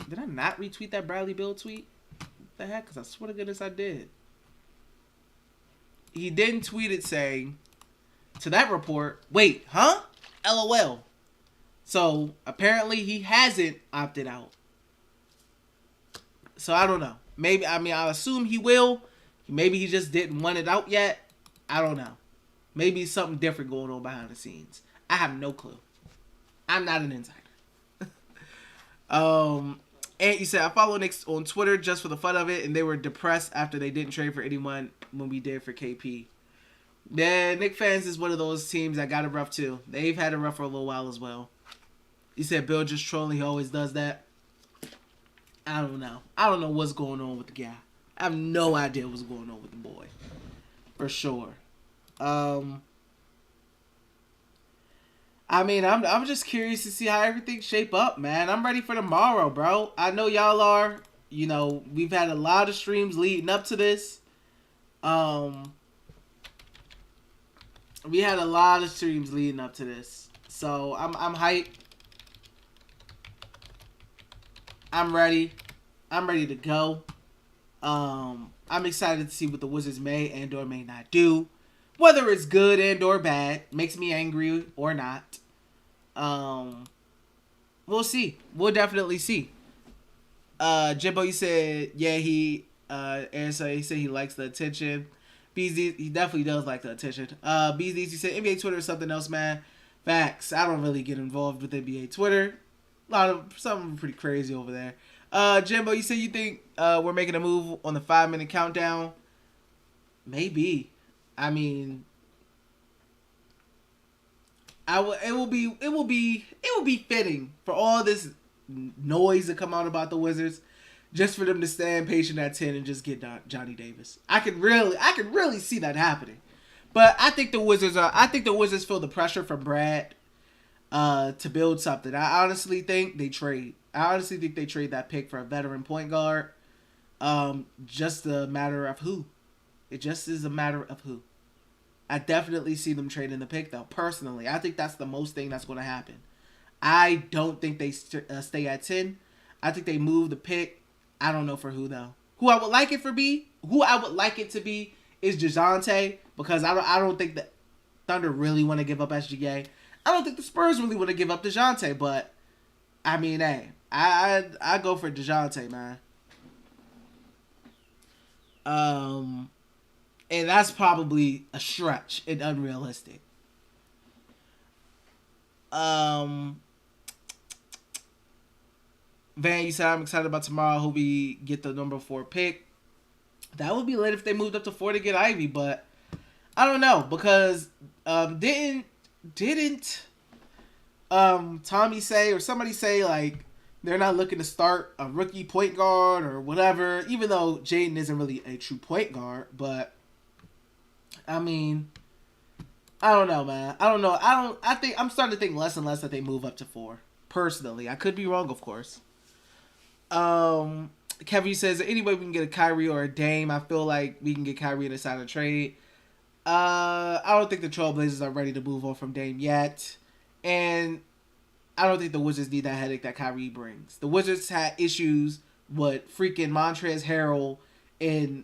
[SPEAKER 1] did I not retweet that Bradley Beal tweet? What the heck? Because I swear to goodness I did. He then tweeted saying, to that report, wait, huh? LOL. So, apparently he hasn't opted out. So, I don't know. Maybe, I assume he will. Maybe he just didn't want it out yet. I don't know. Maybe something different going on behind the scenes. I have no clue. I'm not an insider. And you said, I follow Knicks on Twitter just for the fun of it, and they were depressed after they didn't trade for anyone when we did for KP. Yeah, Knicks fans is one of those teams that got it rough too. They've had it rough for a little while as well. You said Bill just trolling. He always does that. I don't know. I don't know what's going on with the guy. I have no idea what's going on with the boy. For sure. I'm just curious to see how everything shape up, man. I'm ready for tomorrow, bro. I know y'all are. We've had a lot of streams leading up to this. We had a lot of streams leading up to this. So I'm hyped. I'm ready. I'm ready to go. I'm excited to see what the Wizards may and or may not do. Whether it's good and or bad, makes me angry or not. We'll see. We'll definitely see. Jimbo, you said, yeah, Aaron said he likes the attention. BZ, he definitely does like the attention. BZ, you said NBA Twitter is something else, man. Facts. I don't really get involved with NBA Twitter. Something pretty crazy over there. Jimbo, you said you think we're making a move on the 5-minute countdown. Maybe. It will be fitting for all this noise to come out about the Wizards, just for them to stand patient at 10 and just get Johnny Davis. I could really see that happening. But I think the Wizards feel the pressure from Brad to build something. I honestly think they trade. That pick for a veteran point guard. Just a matter of who. It just is a matter of who. I definitely see them trading the pick, though. Personally, I think that's the most thing that's going to happen. I don't think they stay at 10. I think they move the pick. I don't know for who, though. Who I would like it to be is DeJounte, because I don't think the Thunder really want to give up SGA. I don't think the Spurs really want to give up DeJounte, but I mean, hey, I go for DeJounte, man. And that's probably a stretch and unrealistic. Van, you said I'm excited about tomorrow. Hope we get the number 4 pick. That would be lit if they moved up to 4 to get Ivy, but I don't know, because didn't Tommy say, or somebody say, like, they're not looking to start a rookie point guard or whatever, even though Jaden isn't really a true point guard, but I mean, I don't know, man. I don't know. I'm starting to think less and less that they move up to 4. Personally, I could be wrong, of course. Kevin says, anyway, we can get a Kyrie or a Dame. I feel like we can get Kyrie in a sign of trade. I don't think the Trailblazers are ready to move on from Dame yet. And I don't think the Wizards need that headache that Kyrie brings. The Wizards had issues with freaking Montrezl Harrell and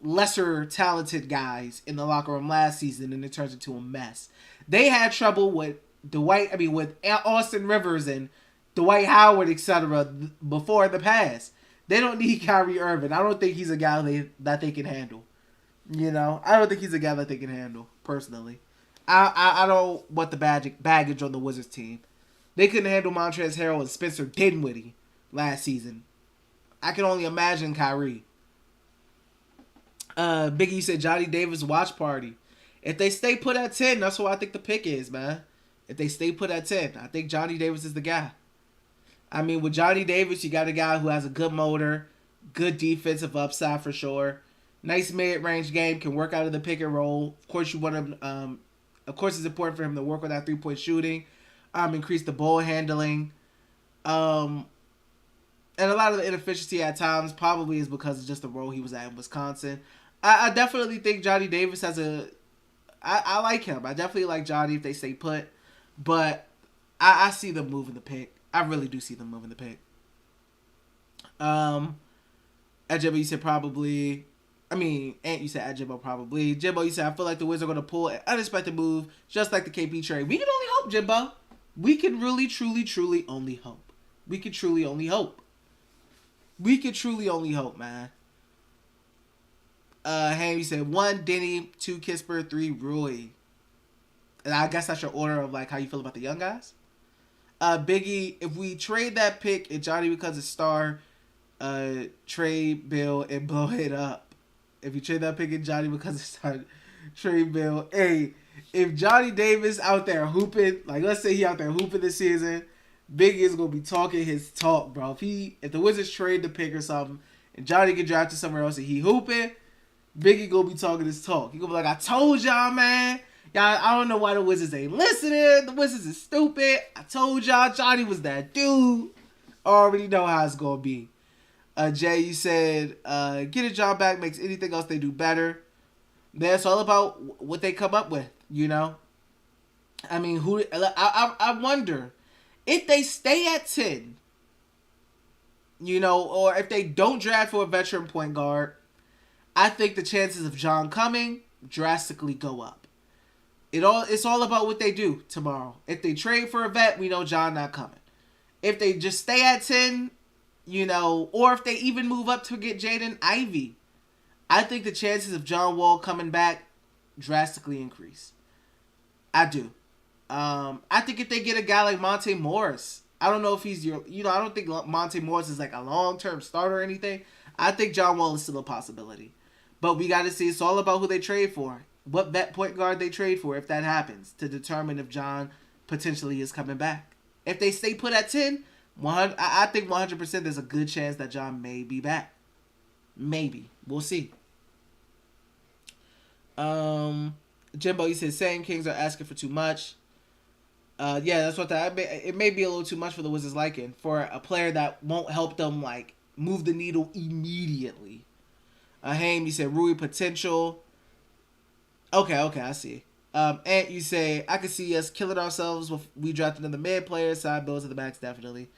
[SPEAKER 1] lesser talented guys in the locker room last season, and it turns into a mess. They had trouble with with Austin Rivers and Dwight Howard, etc. before the past. They don't need Kyrie Irving. I don't think he's a guy that they can handle. You know, I don't think he's a guy that they can handle, personally. I don't want the baggage on the Wizards team. They couldn't handle Montrezl Harrell and Spencer Dinwiddie last season. I can only imagine Kyrie. Biggie said Johnny Davis watch party. If they stay put at 10, that's what I think the pick is, man. If they stay put at 10, I think Johnny Davis is the guy. I mean, with Johnny Davis, you got a guy who has a good motor, good defensive upside for sure. Nice mid-range game, can work out of the pick and roll. Of course, you want him. Of course, it's important for him to work with that 3-point shooting, increase the ball handling, and a lot of the inefficiency at times probably is because of just the role he was at in Wisconsin. I definitely think Johnny Davis has I like him. I definitely like Johnny if they stay put, but I see them moving the pick. I really do see them moving the pick. Ajibbo, you said probably. I mean, Ant, you said Ajibbo probably. Jimbo, you said I feel like the Wizards are going to pull an unexpected move, just like the KP trade. We can only hope, Jimbo. We can really, truly, truly only hope. We can truly only hope. We could truly only hope, man. Ham, you said 1 Denny, 2 Kisper, 3 Rui. And I guess that's your order of like how you feel about the young guys. Biggie, if we trade that pick and Johnny becomes a star, trade Beal and blow it up. If you trade that pick and Johnny becomes a star, trade Beal. Hey, if Johnny Davis out there hooping, like let's say he out there hooping this season, Biggie is gonna be talking his talk, bro. If the Wizards trade the pick or something, and Johnny get drafted somewhere else and he hooping, Biggie gonna be talking his talk. He gonna be like, I told y'all, man. Y'all, I don't know why the Wizards ain't listening. The Wizards is stupid. I told y'all Johnny was that dude. I already know how it's gonna be. Jay, you said, get a job back makes anything else they do better. That's all about what they come up with, you know? I mean, I wonder if they stay at 10, you know, or if they don't draft for a veteran point guard, I think the chances of John coming drastically go up. It's all about what they do tomorrow. If they trade for a vet, we know John not coming. If they just stay at 10, you know, or if they even move up to get Jaden Ivey, I think the chances of John Wall coming back drastically increase. I do. I think if they get a guy like Monte Morris, I don't know if he's I don't think Monte Morris is like a long-term starter or anything. I think John Wall is still a possibility. But we got to see, it's all about who they trade for. What vet point guard they trade for if that happens to determine if John potentially is coming back. If they stay put at 10, I think 100% there's a good chance that John may be back. Maybe. We'll see. Jimbo, you said saying Kings are asking for too much. Yeah, that's what it may be a little too much for the Wizards liking for a player that won't help them like move the needle immediately. Haim, you said Rui potential. Okay, I see. And you say I could see us killing ourselves if we draft another mid player. Side builds to the max, definitely.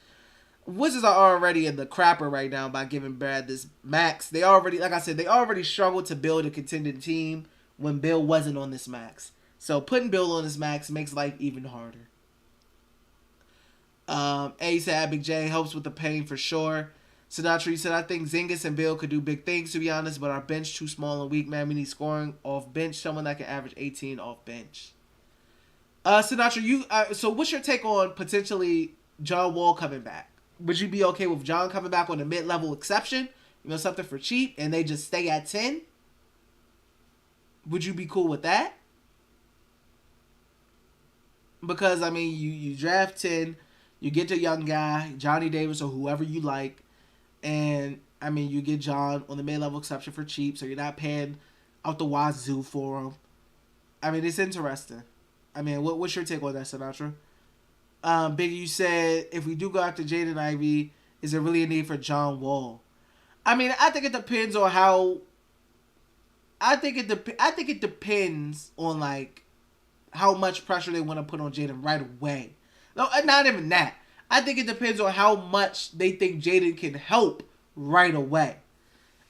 [SPEAKER 1] Wizards are already in the crapper right now by giving Brad this max. They already, like I said, they already struggled to build a contending team when Bill wasn't on this max. So putting Bill on this max makes life even harder. A said Big J helps with the pain for sure. Sinatra said I think Zingis and Bill could do big things to be honest, but our bench too small and weak, man. We need scoring off bench, someone that can average 18 off bench. Sinatra, so what's your take on potentially John Wall coming back? Would you be okay with John coming back on a mid-level exception? You know, something for cheap, and they just stay at 10? Would you be cool with that? Because, I mean, you draft 10, you get a young guy, Johnny Davis or whoever you like, and, I mean, you get John on the mid-level exception for cheap, so you're not paying out the wazoo for him. I mean, it's interesting. I mean, what's your take on that, Sinatra? Biggie, you said if we do go after Jaden Ivey, is there really a need for John Wall? I mean, I think it depends on how. I think it depends on like how much pressure they want to put on Jaden right away. No, not even that. I think it depends on how much they think Jaden can help right away.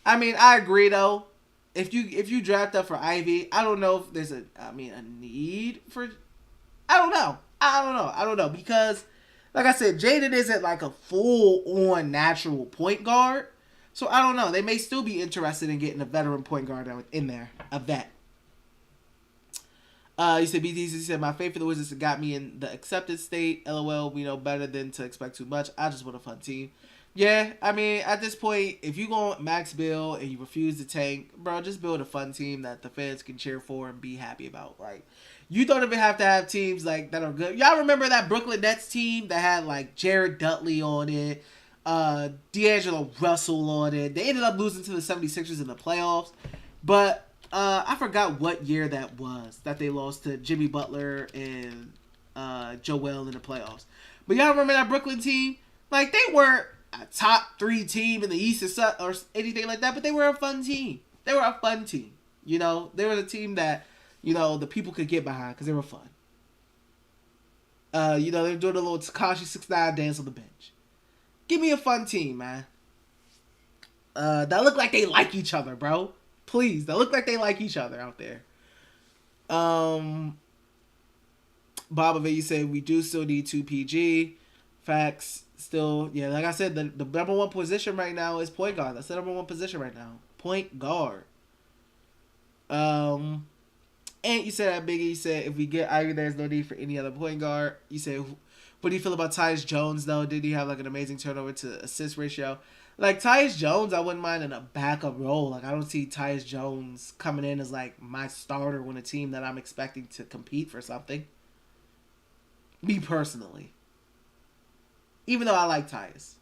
[SPEAKER 1] I mean, I agree though. If you draft up for Ivy, I don't know if there's a need for. I don't know because, like I said, Jaden isn't like a full-on natural point guard. So I don't know. They may still be interested in getting a veteran point guard in there, a vet. You said BDC said my faith for the Wizards got me in the accepted state. LOL, we know better than to expect too much. I just want a fun team. Yeah, I mean, at this point, if you go max Bill and you refuse to tank, bro, just build a fun team that the fans can cheer for and be happy about. Like, you don't even have to have teams like that are good. Y'all remember that Brooklyn Nets team that had like Jared Dudley on it, D'Angelo Russell on it. They ended up losing to the 76ers in the playoffs, but I forgot what year that was that they lost to Jimmy Butler and Joel in the playoffs. But y'all remember that Brooklyn team? Like, they weren't a top 3 team in the East or anything like that, but they were a fun team. They were a fun team. You know, they were a team that, you know, the people could get behind because they were fun. You know, they were doing a little Tekashi 6ix9ine dance on the bench. Give me a fun team, man. That look like they like each other, bro. Please, that look like they like each other out there. Bob of it, you say we do still need 2 PG. Facts. Still, yeah, like I said, the number one position right now is point guard. That's the number one position right now. Point guard. And you said that Biggie, you said if we get Ivy, there's no need for any other point guard. You said, what do you feel about Tyus Jones though? Did he have like an amazing turnover to assist ratio? Like Tyus Jones, I wouldn't mind in a backup role. Like I don't see Tyus Jones coming in as like my starter on a team that I'm expecting to compete for something. Me personally. Even though I like Tyus.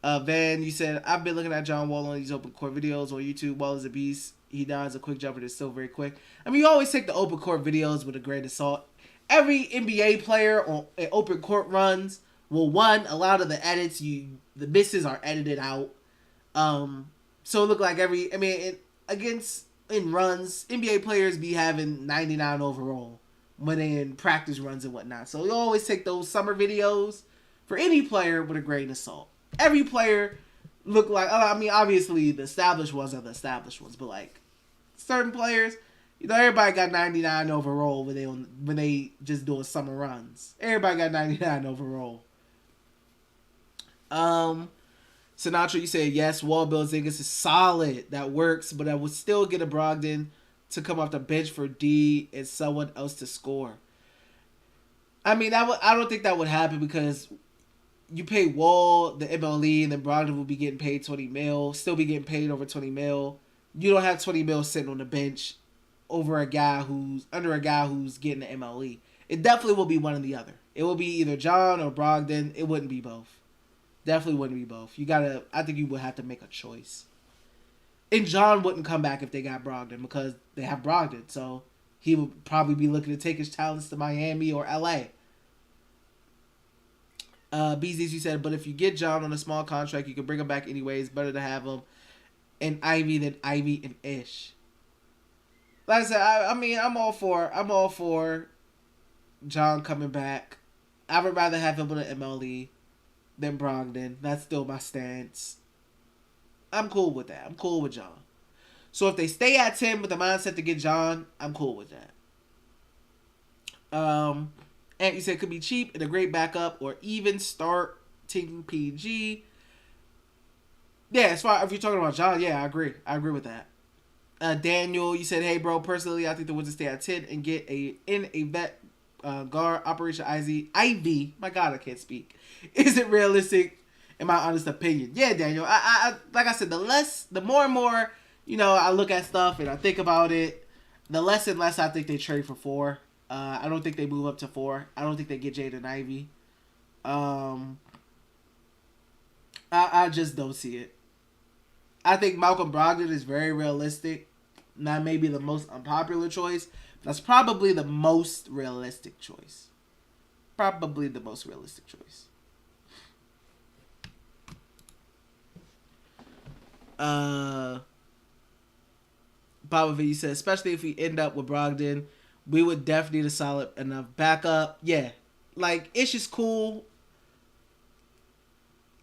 [SPEAKER 1] Van, you said, I've been looking at John Wall on these open court videos on YouTube. Wall is a beast. He now has a quick jumper that's still very quick. I mean, you always take the open court videos with a grain of salt. Every NBA player on open court runs will, one, a lot of the edits, the misses are edited out. So it look like in runs, NBA players be having 99 overall when they in practice runs and whatnot. So you always take those summer videos for any player with a grain of salt. Every player look like, obviously the established ones are the established ones, but like certain players, you know, everybody got 99 overall when they just doing summer runs. Everybody got 99 overall. Sinatra, you said yes, Wall Bill Zingis is solid. That works, but I would still get a Brogdon to come off the bench for D and someone else to score. I mean, I don't think that would happen because you pay Wall the MLE and then Brogdon will be getting paid 20 mil, still be getting paid over 20 mil. You don't have 20 mil sitting on the bench over a guy who's getting the MLE. It definitely will be one or the other. It will be either John or Brogdon. It wouldn't be both. Definitely wouldn't be both. I think you would have to make a choice. And John wouldn't come back if they got Brogdon because they have Brogdon. So he would probably be looking to take his talents to Miami or LA. BZs, you said, but if you get John on a small contract, you can bring him back anyways. Better to have him and Ivy than Ivy and Ish. Like I said, I mean, I'm all for John coming back. I would rather have him with an MLE than Brogdon. That's still my stance. I'm cool with that. I'm cool with John. So if they stay at 10 with the mindset to get John, I'm cool with that. And you said it could be cheap and a great backup or even start taking PG. Yeah, as far if you're talking about John, yeah, I agree. I agree with that. Daniel, you said, hey, bro, personally, I think the Wizards stay at 10 and get a vet guard, Operation IV. My God, I can't speak. Is it realistic? In my honest opinion. Yeah, Daniel. I like I said, the more and more, I look at stuff and I think about it, the less and less I think they trade for 4. I don't think they move up to 4. I don't think they get Jaden Ivey. I just don't see it. I think Malcolm Brogdon is very realistic. Not maybe the most unpopular choice. That's probably the most realistic choice. Probably the most realistic choice. Bobovich said, especially if we end up with Brogdon, we would definitely need a solid enough backup. Yeah, like Ish is cool.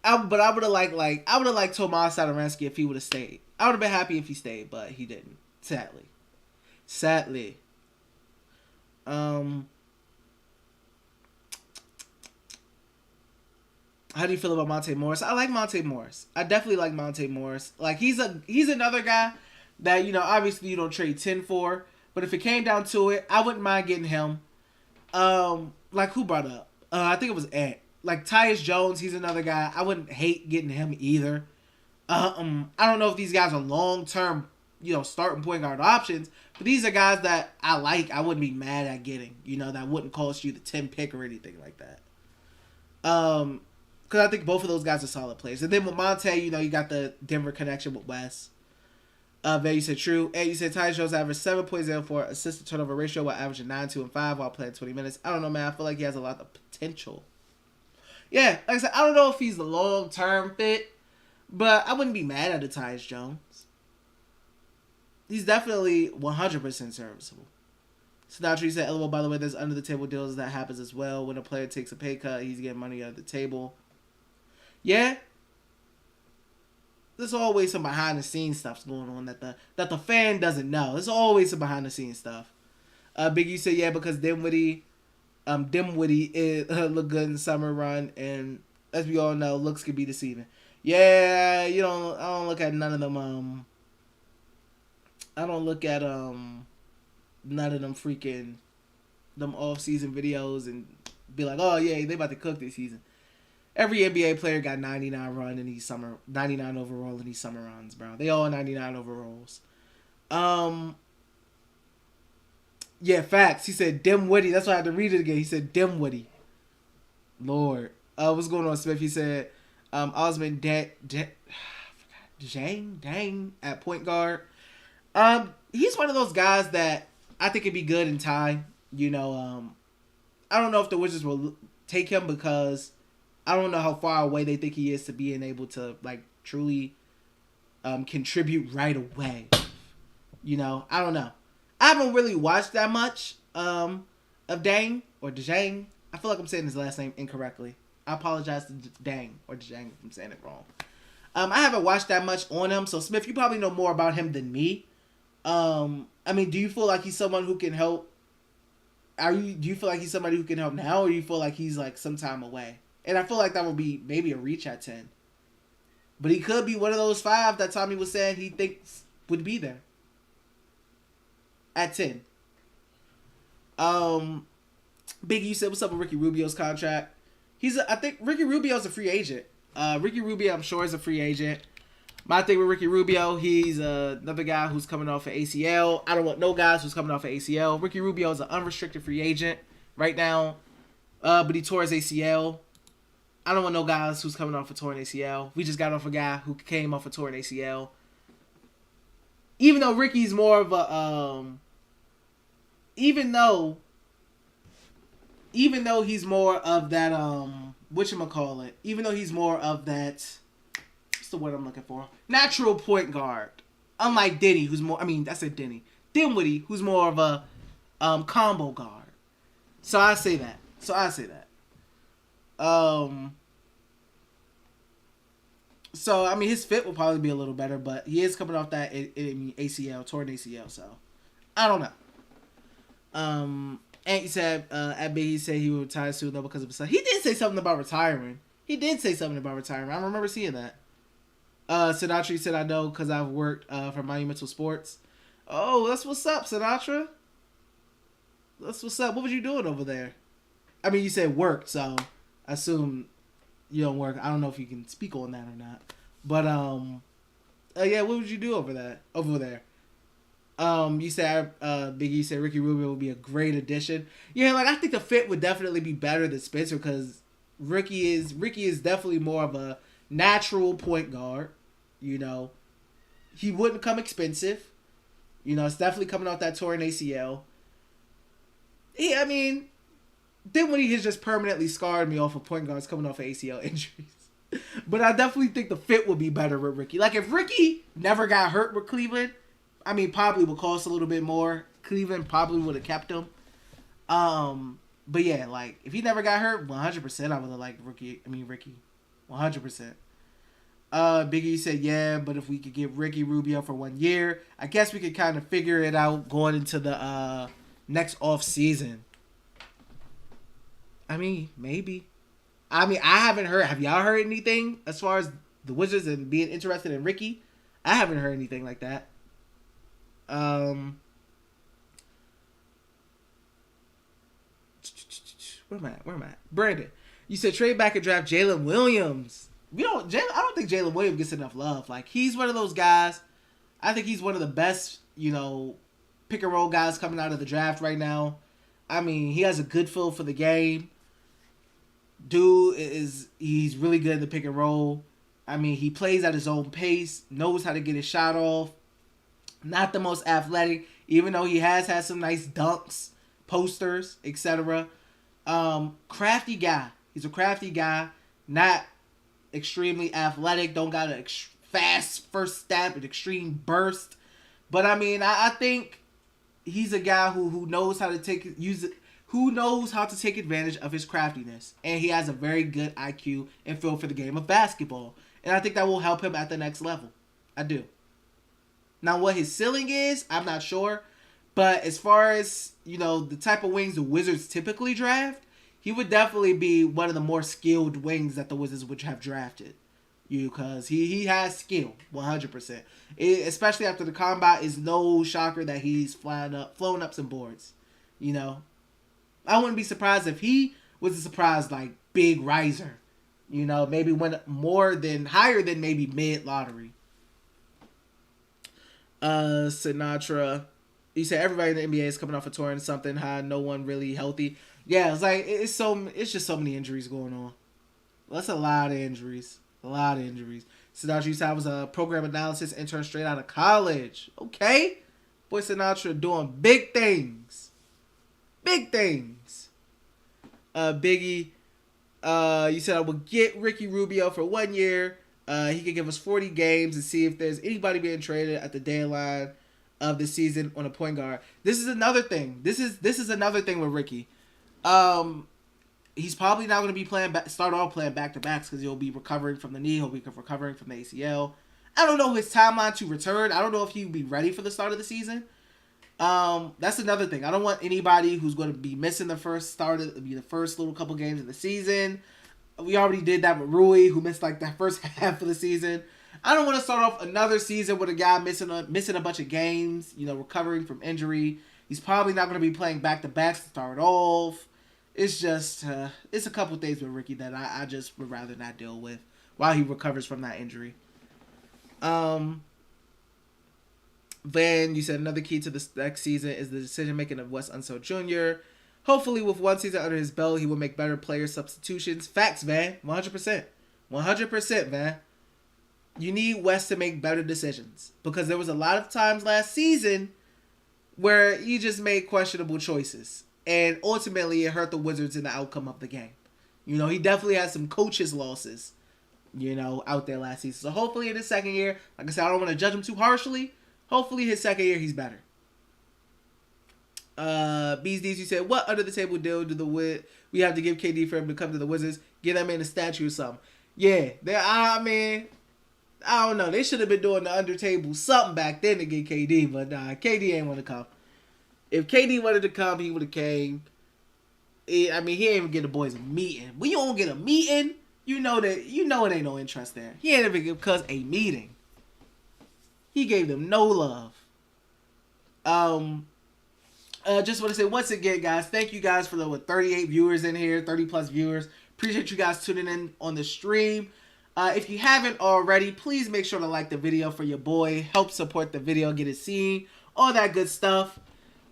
[SPEAKER 1] But I would have liked Tomas Satoransky if he would have stayed. I would have been happy if he stayed, but he didn't. Sadly. How do you feel about Monte Morris? I like Monte Morris. I definitely like Monte Morris. Like he's another guy that obviously you don't trade 10 for, but if it came down to it, I wouldn't mind getting him. Like who brought up? I think it was Ant. Like Tyus Jones, he's another guy. I wouldn't hate getting him either. I don't know if these guys are long term, starting point guard options, but these are guys that I like. I wouldn't be mad at getting. That wouldn't cost you the 10 pick or anything like that. Because I think both of those guys are solid players. And then with Monte, you got the Denver connection with Wes. There you said true. And you said Tyus Jones averaged 7.04 assist to turnover ratio while averaging 9, 2, and 5 while playing 20 minutes. I don't know, man. I feel like he has a lot of potential. Yeah, like I said, I don't know if he's the long-term fit, but I wouldn't be mad at the Tyus Jones. He's definitely 100% serviceable. Sinatra said, LOL, by the way, there's under-the-table deals that happens as well. When a player takes a pay cut, he's getting money under the table. Yeah. There's always some behind-the-scenes stuff going on that the fan doesn't know. There's always some behind-the-scenes stuff. Biggie said, yeah, because Dinwiddie look good in the summer run, and as we all know, looks can be deceiving. Yeah, I don't look at none of them. I don't look at none of them freaking them off-season videos and be like, oh yeah, they about to cook this season. Every NBA player got 99 overall in these summer runs, bro. They all 99 overalls. Yeah, facts. He said Dimwitty. That's why I had to read it again. He said Dimwitty. Lord. What's going on, Smith? He said Osman Dang at point guard. He's one of those guys that I think could be good in time. I don't know if the Wizards will take him because I don't know how far away they think he is to being able to truly contribute right away. I don't know. I haven't really watched that much of Dang or Djang. I feel like I'm saying his last name incorrectly. I apologize to Dang or Djang if I'm saying it wrong. I haven't watched that much on him, so Smith, you probably know more about him than me. Do you feel like he's someone who can help? Do you feel like he's somebody who can help now, or do you feel like he's some time away? And I feel like that would be maybe a reach at 10. But he could be one of those 5 that Tommy was saying he thinks would be there. At 10. Big, you said, what's up with Ricky Rubio's contract? I think Ricky Rubio's a free agent. Ricky Rubio, I'm sure, is a free agent. My thing with Ricky Rubio, he's another guy who's coming off an ACL. I don't want no guys who's coming off an ACL. Ricky Rubio is an unrestricted free agent right now, but he tore his ACL. I don't want no guys who's coming off a torn ACL. We just got off a guy who came off a torn ACL. Even though Ricky's more of a, even though he's more of that, whatchamacallit, even though he's more of that, what's the word I'm looking for? Natural point guard. Unlike Denny, who's more, I said Denny. Dinwiddie, who's more of a combo guard. So I say that. So I mean, his fit will probably be a little better, but he is coming off that ACL, torn ACL. So I don't know. And he said at Big, he said he would retire soon though because of his son. He did say something about retiring. I remember seeing that. Sinatra said, I know because I've worked for Monumental Sports. Oh, that's what's up, Sinatra. That's what's up. What was you doing over there? I mean, you said work, so I assume you don't work. I don't know if you can speak on that or not. But, yeah, what would you do over there? You said, Biggie, you said Ricky Rubio would be a great addition. Yeah, like, I think the fit would definitely be better than Spencer because Ricky is definitely more of a natural point guard. You know, he wouldn't come expensive. You know, it's definitely coming off that torn ACL. I mean, Dinwiddie has just permanently scarred me off of point guards coming off of ACL injuries. But I definitely think the fit would be better with Ricky. Like, if Ricky never got hurt with Cleveland, I mean, probably would cost a little bit more. Cleveland probably would have kept him. But yeah, like, if he never got hurt, 100% I would have liked Ricky. 100%. Biggie said, yeah, but if we could get Ricky Rubio for 1 year, I guess we could kind of figure it out going into the next off season. I mean, maybe. I mean, I haven't heard. Have y'all heard anything as far as the Wizards and being interested in Ricky? I haven't heard anything like that. Where am I at? Brandon, you said trade back and draft Jalen Williams. I don't think Jalen Williams gets enough love. Like, he's one of those guys. I think he's one of the best, pick and roll guys coming out of the draft right now. I mean, he has a good feel for the game. He's really good in the pick and roll. I mean, he plays at his own pace, knows how to get his shot off. Not the most athletic, even though he has had some nice dunks, posters, etc. Crafty guy. He's a crafty guy. Not extremely athletic. Don't got a fast first step, an extreme burst. But I mean, I think he's a guy who knows how to take advantage of his craftiness, and he has a very good IQ and feel for the game of basketball. And I think that will help him at the next level. I do. Now, what his ceiling is, I'm not sure. But as far as, the type of wings the Wizards typically draft, he would definitely be one of the more skilled wings that the Wizards would have drafted. Because he has skill, 100%. Especially after the combat, is no shocker that he's flown up some boards. I wouldn't be surprised if he was a surprise, like, big riser. Maybe went higher than maybe mid-lottery. Sinatra, he said everybody in the NBA is coming off a tour and something high, no one really healthy. Yeah, it's like, it's just so many injuries going on. That's a lot of injuries. Sinatra, you said I was a program analysis intern straight out of college. Okay. Boy, Sinatra doing big things. Biggie, you said I would get Ricky Rubio for 1 year. He could give us 40 games and see if there's anybody being traded at the deadline of the season on a point guard. This is another thing. This is another thing with Ricky. He's probably not going to be start off playing back-to-backs because he'll be recovering from the knee. He'll be recovering from the ACL. I don't know his timeline to return. I don't know if he'll be ready for the start of the season. That's another thing. I don't want anybody who's going to be missing the first little couple games of the season. We already did that with Rui, who missed like that first half of the season. I don't want to start off another season with a guy missing a bunch of games, recovering from injury. He's probably not going to be playing back-to-backs to start off. It's just, it's a couple things with Ricky that I just would rather not deal with while he recovers from that injury. Then you said another key to the next season is the decision-making of Wes Unseld Jr. Hopefully, with 1 season under his belt, he will make better player substitutions. Facts, man. 100%. 100%, man. You need Wes to make better decisions. Because there was a lot of times last season where he just made questionable choices. And ultimately, it hurt the Wizards in the outcome of the game. He definitely had some coaches' losses, out there last season. So hopefully in his second year, like I said, I don't want to judge him too harshly. Hopefully his second year, he's better. Bees D's, you said, what under the table deal do we have to give KD for him to come to the Wizards? Get that man a statue or something. Yeah, I mean, I don't know. They should have been doing the under table something back then to get KD, but nah, KD ain't want to come. If KD wanted to come, he would have came. I mean, he ain't even get the boys a meeting. When you don't get a meeting, you know it ain't no interest there. He ain't even give cuz a meeting. He gave them no love. Just want to say once again, guys, thank you guys for the 38 viewers in here, 30 plus viewers. Appreciate you guys tuning in on the stream. If you haven't already, please make sure to like the video for your boy. Help support the video, get it seen, all that good stuff.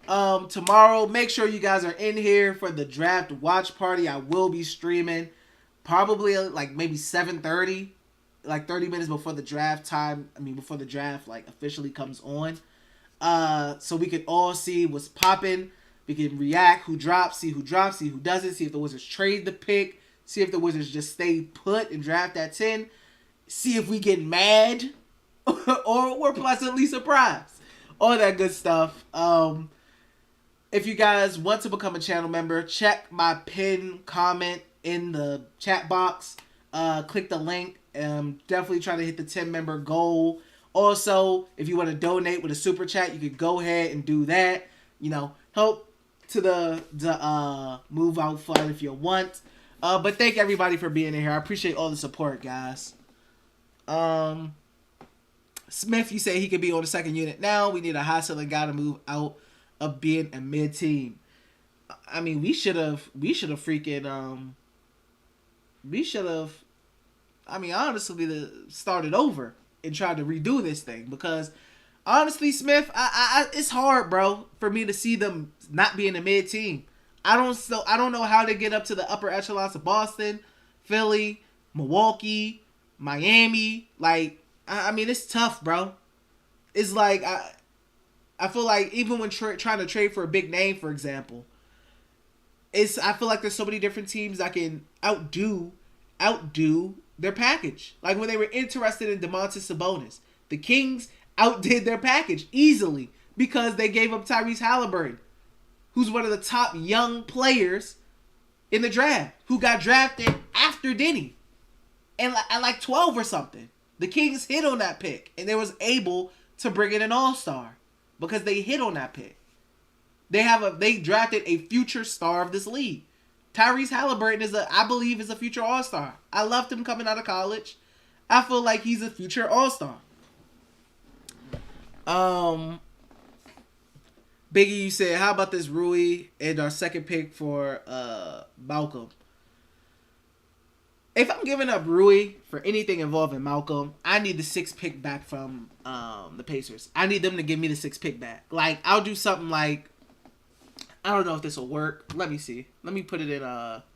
[SPEAKER 1] Tomorrow, make sure you guys are in here for the draft watch party. I will be streaming probably like maybe 7:30, like 30 minutes before the draft time. I mean, before the draft like officially comes on. So we can all see what's popping. We can react, who drops, see who doesn't, see if the Wizards trade the pick, see if the Wizards just stay put and draft at 10, see if we get mad or we're pleasantly surprised. All that good stuff. If you guys want to become a channel member, check my pinned comment in the chat box. Click the link. Definitely try to hit the 10-member goal. Also, if you want to donate with a super chat, you could go ahead and do that. You know, help to the move out fund if you want. But thank everybody for being in here. I appreciate all the support, guys. Smith, you say he could be on the second unit now. We need a high ceiling guy to move out of being a mid team. I mean, we should have honestly started over and tried to redo this thing, because honestly, Smith, I it's hard, bro, for me to see them not being a mid team. I don't know how they get up to the upper echelons of Boston, Philly, Milwaukee, Miami. Like, I mean, it's tough, bro. It's like I feel like even when trying to trade for a big name, for example, I feel like there's so many different teams that can outdo their package. Like when they were interested in Domantas Sabonis, the Kings outdid their package easily because they gave up Tyrese Halliburton, who's one of the top young players in the draft, who got drafted after Denny and at like 12 or something. The Kings hit on that pick, and they was able to bring in an all-star because they hit on that pick. They drafted a future star of this league. Tyrese Halliburton I believe is a future all-star. I loved him coming out of college. I feel like he's a future all-star. Biggie, you said, how about this Rui and our second pick for Malcolm? If I'm giving up Rui for anything involving Malcolm, I need the 6th pick back from the Pacers. I need them to give me the 6th pick back. Like, I'll do something like, I don't know if this will work. Let me see. Let me put it in this.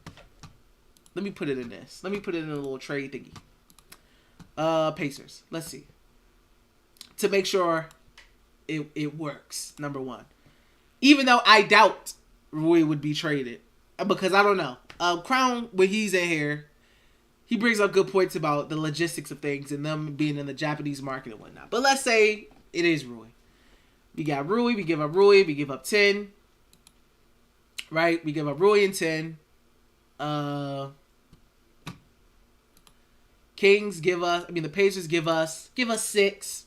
[SPEAKER 1] Let me put it in a little trade thingy. Pacers. Let's see. To make sure it works, number one. Even though I doubt Rui would be traded, because I don't know. Crown, when he's in here, he brings up good points about the logistics of things and them being in the Japanese market and whatnot. But let's say it is Rui. We got Rui. We give up Rui. We give up 10. Right? We give up Rui and 10. The Pacers give us 6.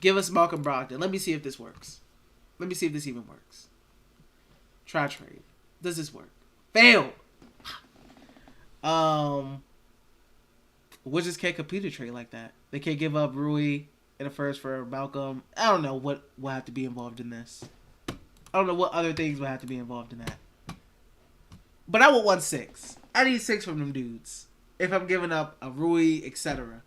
[SPEAKER 1] Give us Malcolm Brogdon. Let me see if this works. Let me see if this even works. Try trade. Does this work? Fail. Wizards can't complete a trade like that. They can't give up Rui in a first for Malcolm. I don't know what will have to be involved in this. I don't know what other things will have to be involved in that. But I want 6. I need 6 from them dudes. If I'm giving up a Rui, etc.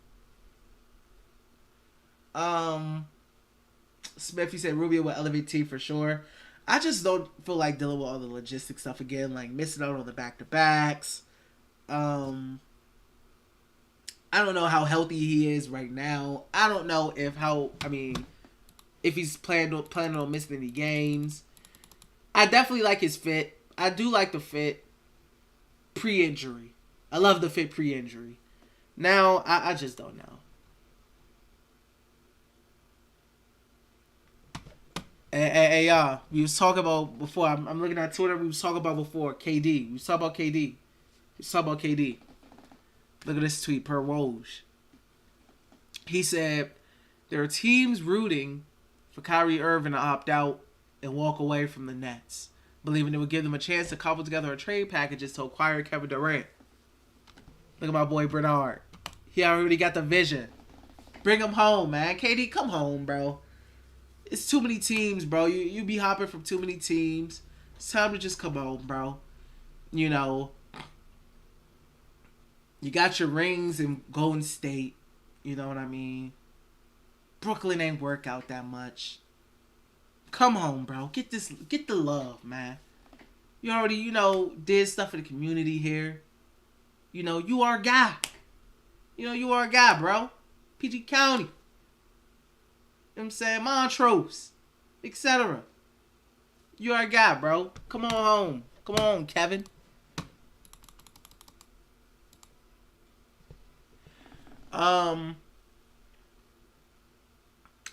[SPEAKER 1] Smith, you said Rubio will elevate team for sure. I just don't feel like dealing with all the logistic stuff again, like missing out on the back-to-backs. I don't know how healthy he is right now. I don't know if he's planning on missing any games. I definitely like his fit. I do like the fit pre-injury. I love the fit pre-injury. Now, I just don't know. Hey, y'all. We was talking about before. I'm looking at Twitter. We was talking about before KD. We was talking about KD. We was talking about KD. Look at this tweet per Woj. He said there are teams rooting for Kyrie Irving to opt out and walk away from the Nets, believing it would give them a chance to cobble together a trade packages to acquire Kevin Durant. Look at my boy Bernard. He already got the vision. Bring him home, man. KD, come home, bro. It's too many teams, bro. You be hopping from too many teams. It's time to just come home, bro. You know, you got your rings in Golden State. You know what I mean? Brooklyn ain't work out that much. Come home, bro. Get the love, man. You already, did stuff for the community here. You are a guy. You are a guy, bro. PG County. You know what I'm saying? Montrose. Etc. You are a guy, bro. Come on home. Come on, Kevin.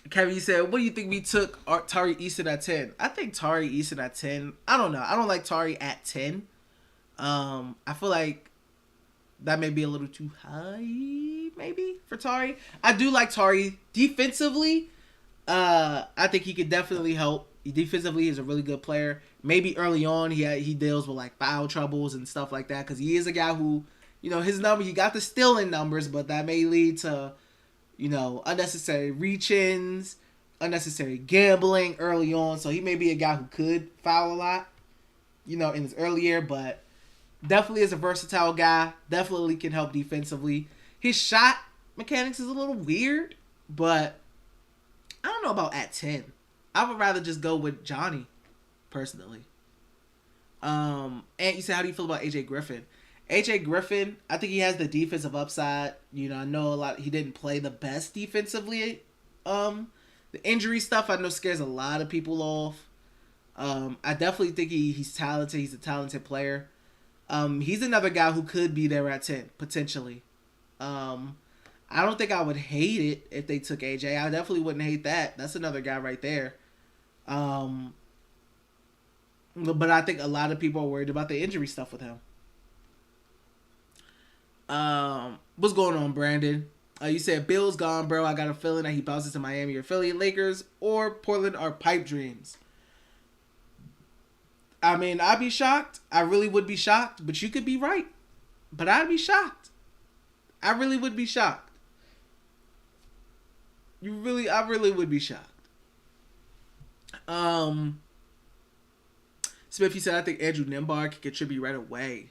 [SPEAKER 1] Kevin, you said, what do you think we took Tari Eason at 10? I think Tari Eason at 10. I don't know. I don't like Tari at 10. I feel like that may be a little too high, maybe, for Tari. I do like Tari defensively. I think he could definitely help. Defensively, he's a really good player. Maybe early on, he deals with like foul troubles and stuff like that, because he is a guy who, his number, he got the stealing numbers, but that may lead to, unnecessary reach-ins, unnecessary gambling early on. So he may be a guy who could foul a lot, in his early year, but definitely is a versatile guy. Definitely can help defensively. His shot mechanics is a little weird, but I don't know about at 10. I would rather just go with Johnny, personally. And you said, how do you feel about AJ Griffin? AJ Griffin, I think he has the defensive upside. I know he didn't play the best defensively. The injury stuff I know scares a lot of people off. I definitely think he's talented. He's a talented player. He's another guy who could be there at 10, potentially. I don't think I would hate it if they took AJ. I definitely wouldn't hate that. That's another guy right there. But I think a lot of people are worried about the injury stuff with him. What's going on, Brandon? You said Beal's gone, bro. I got a feeling that he bounces to Miami or Philly, Lakers, or Portland are pipe dreams. I mean, I'd be shocked. I really would be shocked, but you could be right. But I'd be shocked. I really would be shocked. I really would be shocked. Smith, he said, I think Andrew Nimbar can contribute right away.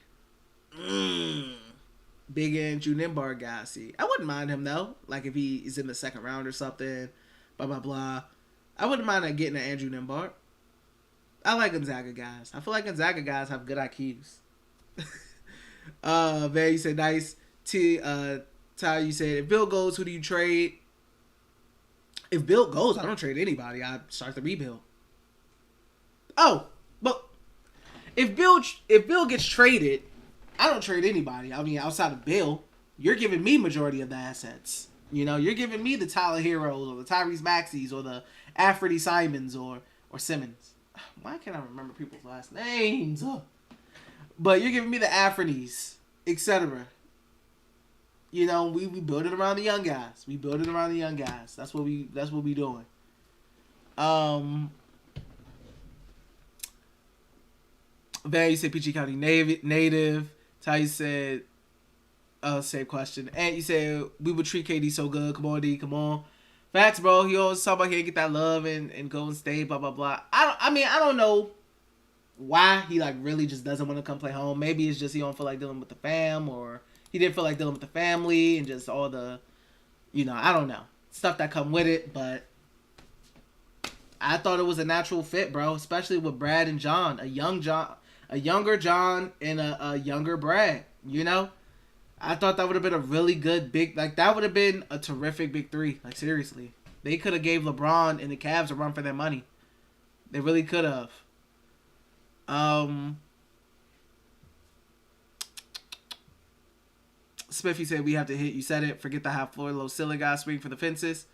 [SPEAKER 1] Big Andrew Nimbar guy, see. I wouldn't mind him, though. Like, if he is in the second round or something, blah, blah, blah. I wouldn't mind getting an Andrew Nimbar. I like Gonzaga guys. I feel like Gonzaga guys have good IQs. Man, you said, nice. Ty, you said, if Bill goes, who do you trade? If Bill goes, I don't trade anybody. I start the rebuild. Oh, but if Bill gets traded, I don't trade anybody. I mean, outside of Bill, you're giving me majority of the assets. You're giving me the Tyler Heroes or the Tyrese Maxeys or the Afridi Simons or Simmons. Why can't I remember people's last names? But you're giving me the Afridis, etc. We build it around the young guys. That's what we doing. Van, you said PG County native. Ty said, same question. And you said we would treat KD so good. Come on, D. Come on. Facts, bro. He always talk about he get that love and Golden State, blah blah blah. I don't know why he really just doesn't want to come play home. Maybe it's just he don't feel like dealing with the fam, or he didn't feel like dealing with the family and just all the, I don't know, stuff that come with it. But I thought it was a natural fit, bro. Especially with Brad and John, a younger John and a younger Brad. I thought that would have been a really good that would have been a terrific big three. Like, seriously. They could have gave LeBron and the Cavs a run for their money. They really could have. Spiffy said we have to hit. You said it. Forget the high floor, low ceiling guy swing for the fences.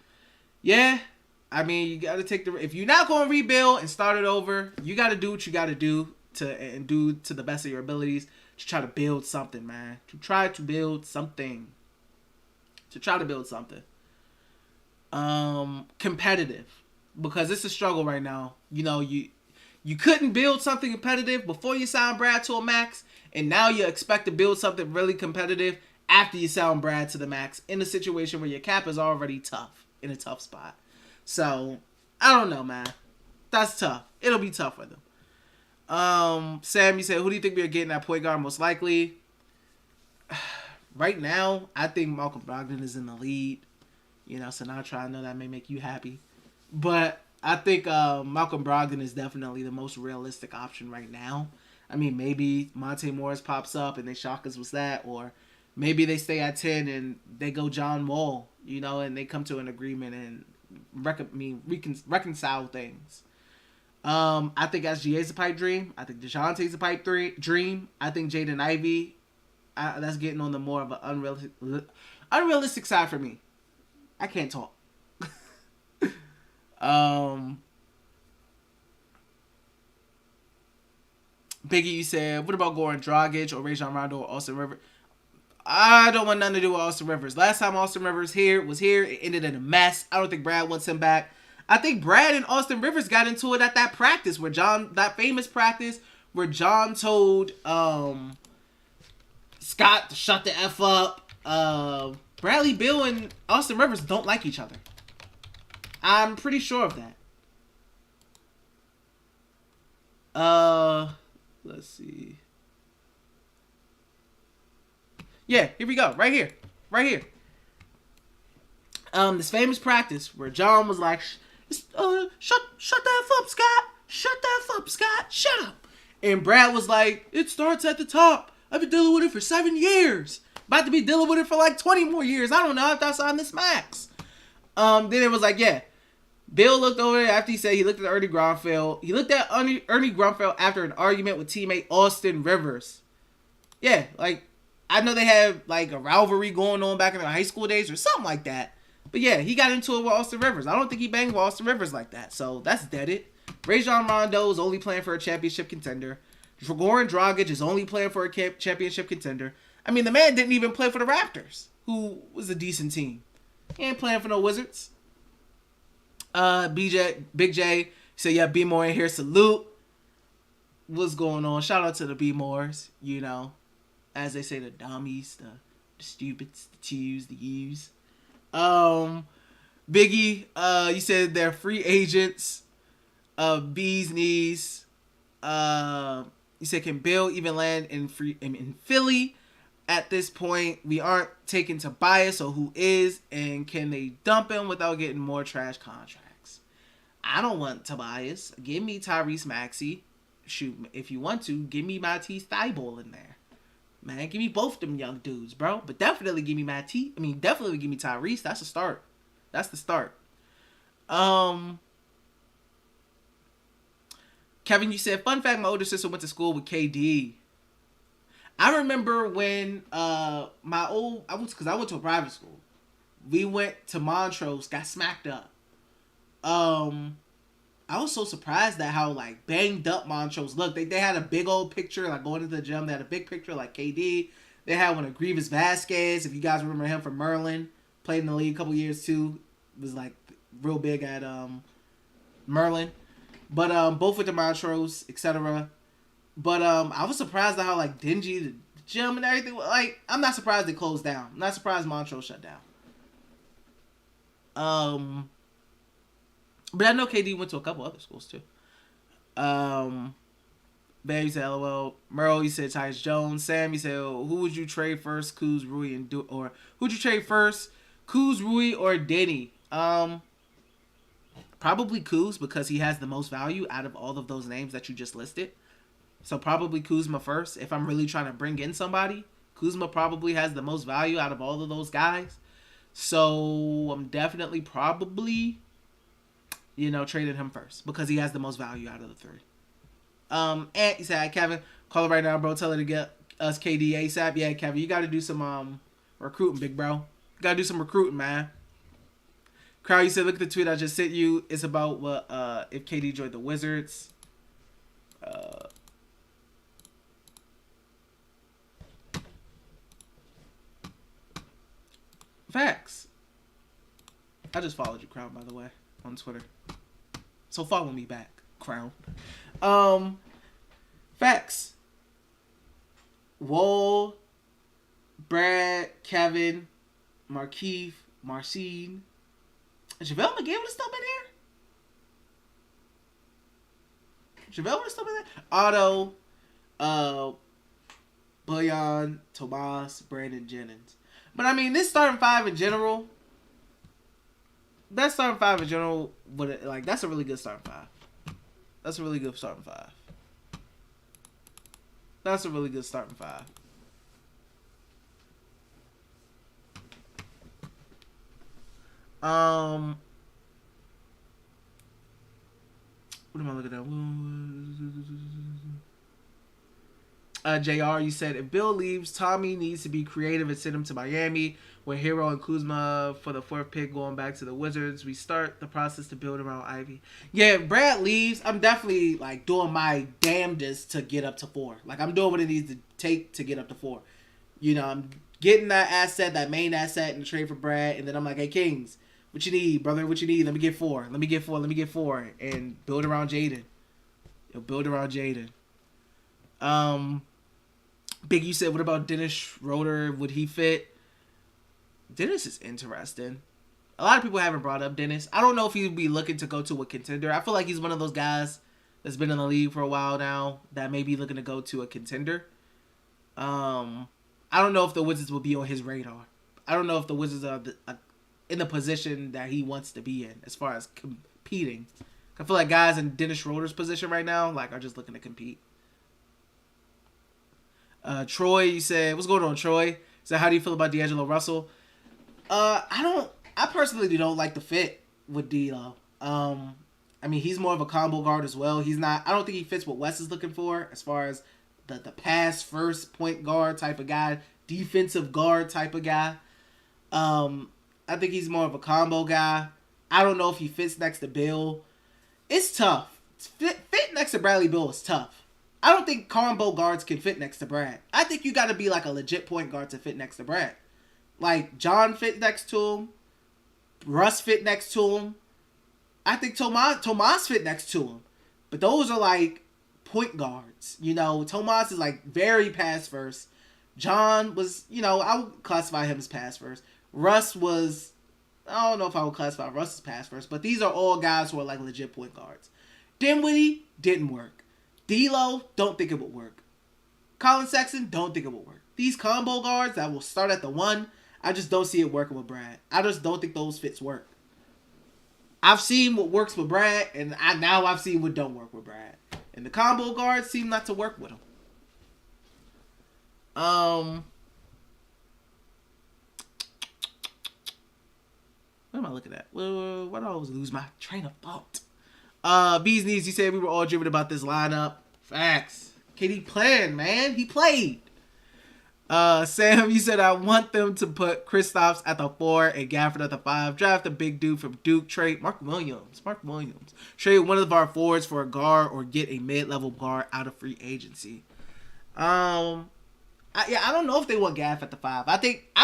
[SPEAKER 1] Yeah. I mean, you got to take the. If you're not going to rebuild and start it over, you got to do what you got to do and do to the best of your abilities to try to build something, man. To try to build something. Competitive, because it's a struggle right now. You know, you couldn't build something competitive before you signed Brad to a max, and now you expect to build something really competitive after you sign Brad to the max in a situation where your cap is already tough, in a tough spot. So, I don't know, man. That's tough. It'll be tough for them. Sam, you said, who do you think we're getting at point guard most likely? Right now, I think Malcolm Brogdon is in the lead. You know, Sinatra, I know that may make you happy. But I think Malcolm Brogdon is definitely the most realistic option right now. I mean, maybe Monte Morris pops up and they shock us with that, or maybe they stay at 10 and they go John Wall, you know, and they come to an agreement and reconcile things. I think SGA's a pipe dream. I think DeJounte's a pipe dream. I think Jaden Ivey, that's getting on the more of an unrealistic side for me. I can't talk. Biggie, you said, what about Goran Dragic or Rajon Rondo or Austin Rivers? I don't want nothing to do with Austin Rivers. Last time Austin Rivers was here, it ended in a mess. I don't think Brad wants him back. I think Brad and Austin Rivers got into it at that practice that famous practice where John told Scott to shut the F up. Bradley Beal and Austin Rivers don't like each other. I'm pretty sure of that. Let's see. Yeah, here we go. Right here. This famous practice where John was like, shut the F up, Scott. Shut the F up, Scott. Shut up. And Brad was like, it starts at the top. I've been dealing with it for 7 years. About to be dealing with it for like 20 more years. I don't know if that's on this max. Then it was like, yeah. Bill looked over it after he said he looked at Ernie Grunfeld. He looked at Ernie Grunfeld after an argument with teammate Austin Rivers. Yeah, like, I know they had like a rivalry going on back in their high school days or something like that. But yeah, he got into it with Austin Rivers. I don't think he banged with Austin Rivers like that. So that's deaded. Rajon Rondo is only playing for a championship contender. Goran Dragic is only playing for a championship contender. I mean, the man didn't even play for the Raptors, who was a decent team. He ain't playing for no Wizards. Big J said, yeah, B More in here. Salute. What's going on? Shout out to the B Mores, you know. As they say, the dummies, the stupids, the twos, the U's. Biggie, you said they're free agents. Bees knees. You said, can Bill even land in Philly? At this point, we aren't taking Tobias, so who is? And can they dump him without getting more trash contracts? I don't want Tobias. Give me Tyrese Maxey. Shoot, if you want to, give me Matisse Thybulle in there. Man, give me both them young dudes, bro. But definitely give me definitely give me Tyrese. That's a start. That's the start. Kevin, you said, fun fact, my older sister went to school with KD. I remember when I went to a private school. We went to Montrose, got smacked up. I was so surprised at how like banged up Montrose looked. They had a big old picture, like going to the gym. They had a big picture like KD. They had one of Grievous Vasquez. If you guys remember him from Merlin, played in the league a couple years too. Was like real big at Merlin. But both with the Montrose, etc. But I was surprised at how like dingy the gym and everything. Like, I'm not surprised they closed down. I'm not surprised Montrose shut down. But I know KD went to a couple other schools too. Barry said, LOL. Merle, you said Tyus Jones. Sam, you said, who would you trade first? Kuz, Rui, or who'd you trade first? Kuz, Rui, or Denny? Probably Kuz, because he has the most value out of all of those names that you just listed. So probably Kuzma first. If I'm really trying to bring in somebody, Kuzma probably has the most value out of all of those guys. So I'm definitely probably, trading him first because he has the most value out of the three. And he said, Kevin, call it right now, bro. Tell her to get us KD ASAP. Yeah, Kevin, you got to do some recruiting, big bro. You got to do some recruiting, man. Crowd, you said, look at the tweet I just sent you. It's about what if KD joined the Wizards. Facts. I just followed you, Crown, by the way, on Twitter. So follow me back, Crown. Facts. Wall, Brad, Kevin, Markeith, Marcine. JaVale McGee would have still been here? JaVale would have still been there? Otto, Bojan, Tomas, Brandon Jennings. But I mean, this starting five in general, that's a really good starting five. That's a really good starting five. That's a really good starting five. What am I looking at? JR, you said if Bill leaves, Tommy needs to be creative and send him to Miami, where Hero and Kuzma for the 4th pick going back to the Wizards. We start the process to build around Ivy. Yeah, if Brad leaves, I'm definitely like doing my damnedest to get up to 4. Like I'm doing what it needs to take to get up to 4. You know, I'm getting that asset, that main asset in the trade for Brad, and then I'm like, hey Kings, what you need, brother? What you need? Let me get 4. Let me get 4. Let me get 4, and build around Jaden. Build around Jaden. Big, you said, what about Dennis Schroeder? Would he fit? Dennis is interesting. A lot of people haven't brought up Dennis. I don't know if he'd be looking to go to a contender. I feel like he's one of those guys that's been in the league for a while now that may be looking to go to a contender. I don't know if the Wizards will be on his radar. I don't know if the Wizards are in the position that he wants to be in as far as competing. I feel like guys in Dennis Schroeder's position right now are just looking to compete. Troy, you said, what's going on, Troy? So how do you feel about D'Angelo Russell? I personally don't like the fit with D'Lo. I mean, he's more of a combo guard as well. I don't think he fits what Wes is looking for as far as the pass first point guard type of guy, defensive guard type of guy. I think he's more of a combo guy. I don't know if he fits next to Beal. It's tough. Fit next to Bradley Beal is tough. I don't think combo guards can fit next to Brad. I think you got to be like a legit point guard to fit next to Brad. Like, John fit next to him. Russ fit next to him. I think Tomas fit next to him. But those are like point guards. You know, Tomas is like very pass first. John was, I would classify him as pass first. Russ was, I don't know if I would classify Russ as pass first. But these are all guys who are like legit point guards. Dinwiddie didn't work. D'Lo, don't think it would work. Colin Sexton, don't think it would work. These combo guards that will start at the 1, I just don't see it working with Brad. I just don't think those fits work. I've seen what works with Brad, and now I've seen what don't work with Brad. And the combo guards seem not to work with him. What am I looking at? Why do I always lose my train of thought? Bees Knees, you said we were all driven about this lineup. Facts. KD playing, man. He played. Sam, you said I want them to put Kristaps at the 4 and Gafford at the 5. Draft a big dude from Duke. Trade Mark Williams. Trade one of our forwards for a guard or get a mid-level guard out of free agency. I don't know if they want Gaff at the 5. I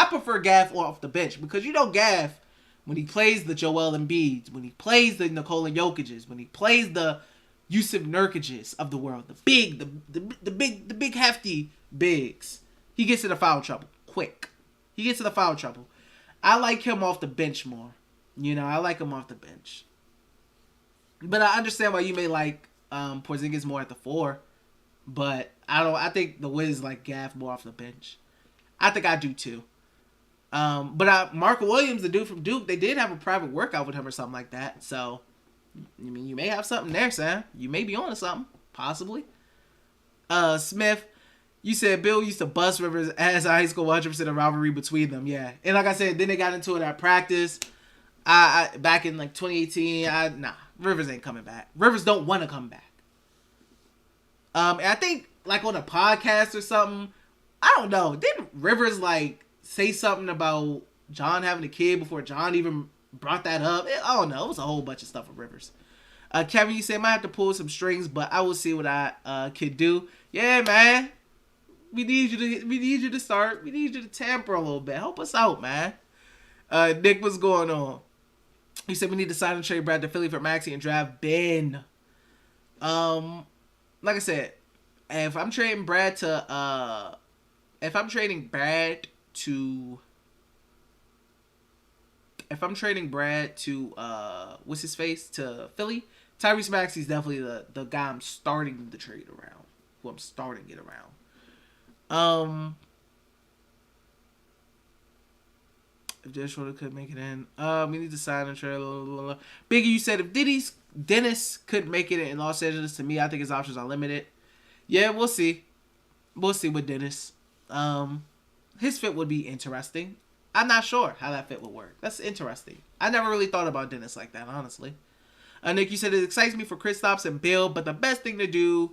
[SPEAKER 1] prefer Gaff off the bench because Gaff, when he plays the Joel Embiids, when he plays the Nikola Jokic's, when he plays the Yusuf Nurkic's of the world, the big hefty bigs, he gets into foul trouble quick. I like him off the bench more. I like him off the bench. But I understand why you may like Porzingis more at the 4. But I think the Wiz like Gaff more off the bench. I think I do too. But Mark Williams, the dude from Duke, they did have a private workout with him or something like that. So, I mean, you may have something there, Sam. You may be on to something, possibly. Smith, you said Bill used to bust Rivers as a high school 100% of rivalry between them. Yeah, and like I said, then they got into it at practice. Back in like 2018, Rivers ain't coming back. Rivers don't want to come back. And I think like on a podcast or something, I don't know. Didn't Rivers like say something about John having a kid before John even brought that up. I don't know. It was a whole bunch of stuff with Rivers. Kevin, you said might have to pull some strings, but I will see what I could do. Yeah, man. We need you to start. We need you to tamper a little bit. Help us out, man. Nick, what's going on? He said we need to sign and trade Brad to Philly for Maxey and draft Ben. Like I said, if I'm trading Brad to what's his face, to Philly, Tyrese Maxey's definitely the guy I'm starting the trade around. Who I'm starting it around. If Dennis Schroeder could make it in, we need to sign and trade. Biggie, you said if Dennis could make it in Los Angeles, to me, I think his options are limited. Yeah, we'll see. We'll see with Dennis. His fit would be interesting. I'm not sure how that fit would work. That's interesting. I never really thought about Dennis like that, honestly. Nick, you said it excites me for Kristaps and Beal, but the best thing to do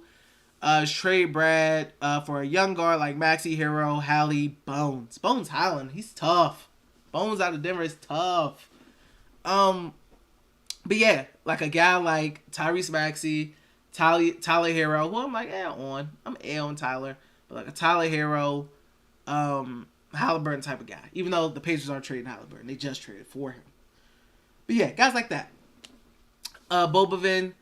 [SPEAKER 1] is trade Brad for a young guard like Maxey, Hero, Hallie, Bones. Bones Highland, he's tough. Bones out of Denver is tough. But yeah, like a guy like Tyrese Maxey, Tyler Hero, who I'm like, I'm on Tyler. But like a Tyler Hero, Halliburton type of guy. Even though the Pacers aren't trading Halliburton. They just traded for him. But yeah, guys like that. Bobovin,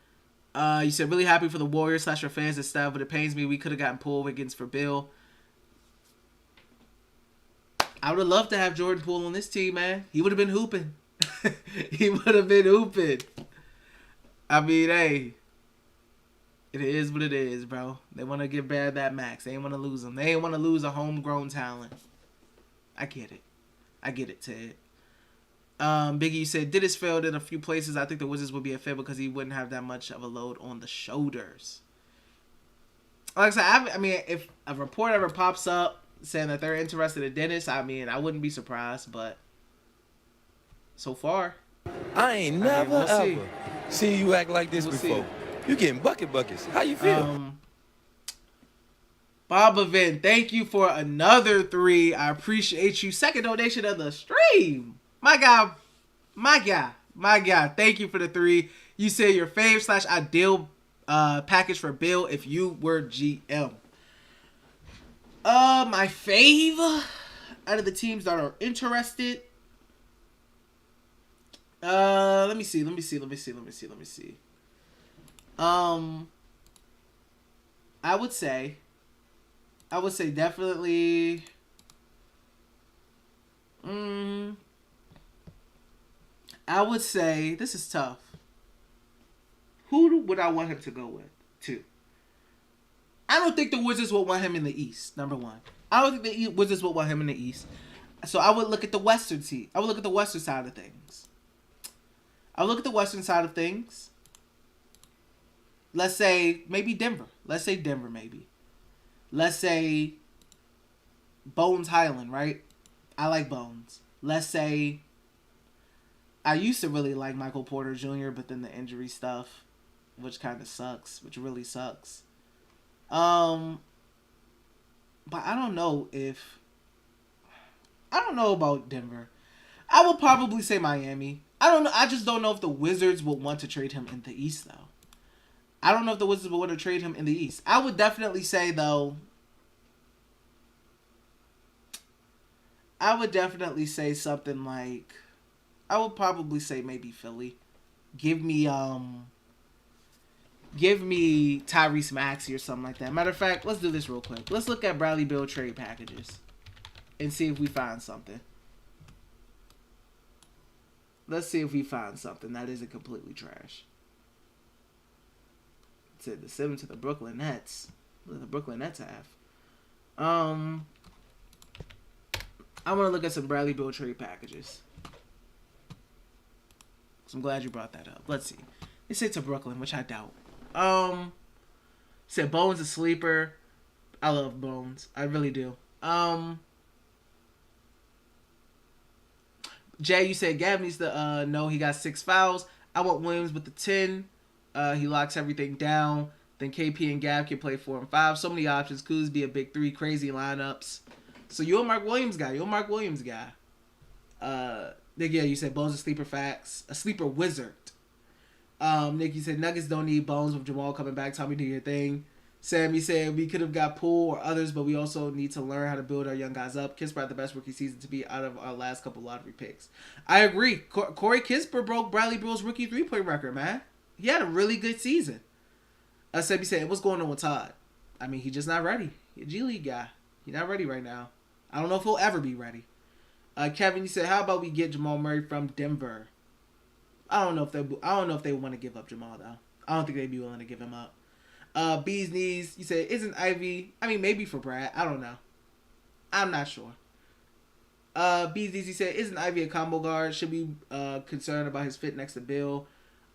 [SPEAKER 1] you said really happy for the Warriors / your fans and stuff, but it pains me we could have gotten Poole Wiggins for Bill. I would have loved to have Jordan Poole on this team, man. He would have been hooping. He would have been hooping. I mean, hey, it is what it is, bro. They want to give Brad that max. They ain't want to lose him. They ain't want to lose a homegrown talent. I get it. I get it, Ted. Biggie, you said Dennis failed in a few places. I think the Wizards would be a fit because he wouldn't have that much of a load on the shoulders. Like I said, I mean, if a report ever pops up saying that they're interested in Dennis, I mean, I wouldn't be surprised, but so far,
[SPEAKER 2] I ain't never ever seen you act like this before. You getting buckets. How you feel?
[SPEAKER 1] Bobovin, thank you for another 3. I appreciate you. Second donation of the stream. My guy. Thank you for the 3. You said your fave / ideal package for Bill if you were GM. My fave out of the teams that are interested. Let me see. I would say definitely. I would say this is tough. Who would I want him to go with? 2. I don't think the Wizards will want him in the East. Number 1, I don't think the Wizards will want him in the East. So I would look at the Western team. I would look at the Western side of things. Let's say maybe Denver. Let's say Bones Highland, right? I like Bones. Let's say I used to really like Michael Porter Jr., but then the injury stuff, which really sucks. But I don't know about Denver. I would probably say Miami. I don't know. I just don't know if the Wizards would want to trade him in the East, though. I don't know if the Wizards would want to trade him in the East. I would definitely say, though, something like, I would probably say maybe Philly. Give me Tyrese Maxey or something like that. Matter of fact, let's do this real quick. Let's look at Bradley Beal trade packages and see if we find something. Let's see if we find something that isn't completely trash. To the 7 to the Brooklyn Nets. What do the Brooklyn Nets have? I want to look at some Bradley Beal trade packages. So I'm glad you brought that up. Let's see. They say to Brooklyn, which I doubt. Said Bones a sleeper. I love Bones. I really do. Jay, you said Gav needs to know he got 6 fouls. I want Williams with the 10. He locks everything down. Then KP and Gav can play 4 and 5. So many options. Kuz be a big 3. Crazy lineups. So you're a Mark Williams guy. Nick, yeah, you said Bones a sleeper facts. A sleeper wizard. Nick, you said Nuggets don't need Bones with Jamal coming back. Tommy, do your thing. Sam, you said we could have got Poole or others, but we also need to learn how to build our young guys up. Kispert had the best rookie season to be out of our last couple lottery picks. I agree. Corey Kispert broke Bradley Beal's rookie 3-point record, man. He had a really good season. Sam, you said, what's going on with Todd? I mean, he's just not ready. He's a G League guy. He's not ready right now. I don't know if he'll ever be ready. Kevin, you said, how about we get Jamal Murray from Denver? I don't know if they want to give up Jamal though. I don't think they'd be willing to give him up. Bees Knees, you said, isn't Ivy? I mean, maybe for Brad. I don't know. I'm not sure. Bees Knees, you said, isn't Ivy a combo guard? Should be concerned about his fit next to Bill.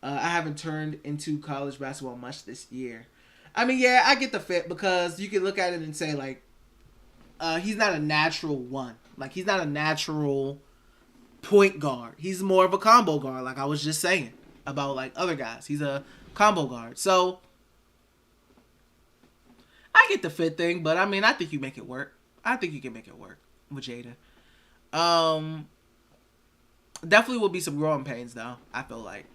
[SPEAKER 1] I haven't turned into college basketball much this year. I mean, yeah, I get the fit because you can look at it and say like, he's not a natural one. Like he's not a natural point guard. He's more of a combo guard, like I was just saying about like other guys. He's a combo guard. So I get the fit thing, but I mean I think you make it work. I think you can make it work with Jaden. Definitely will be some growing pains though, I feel like.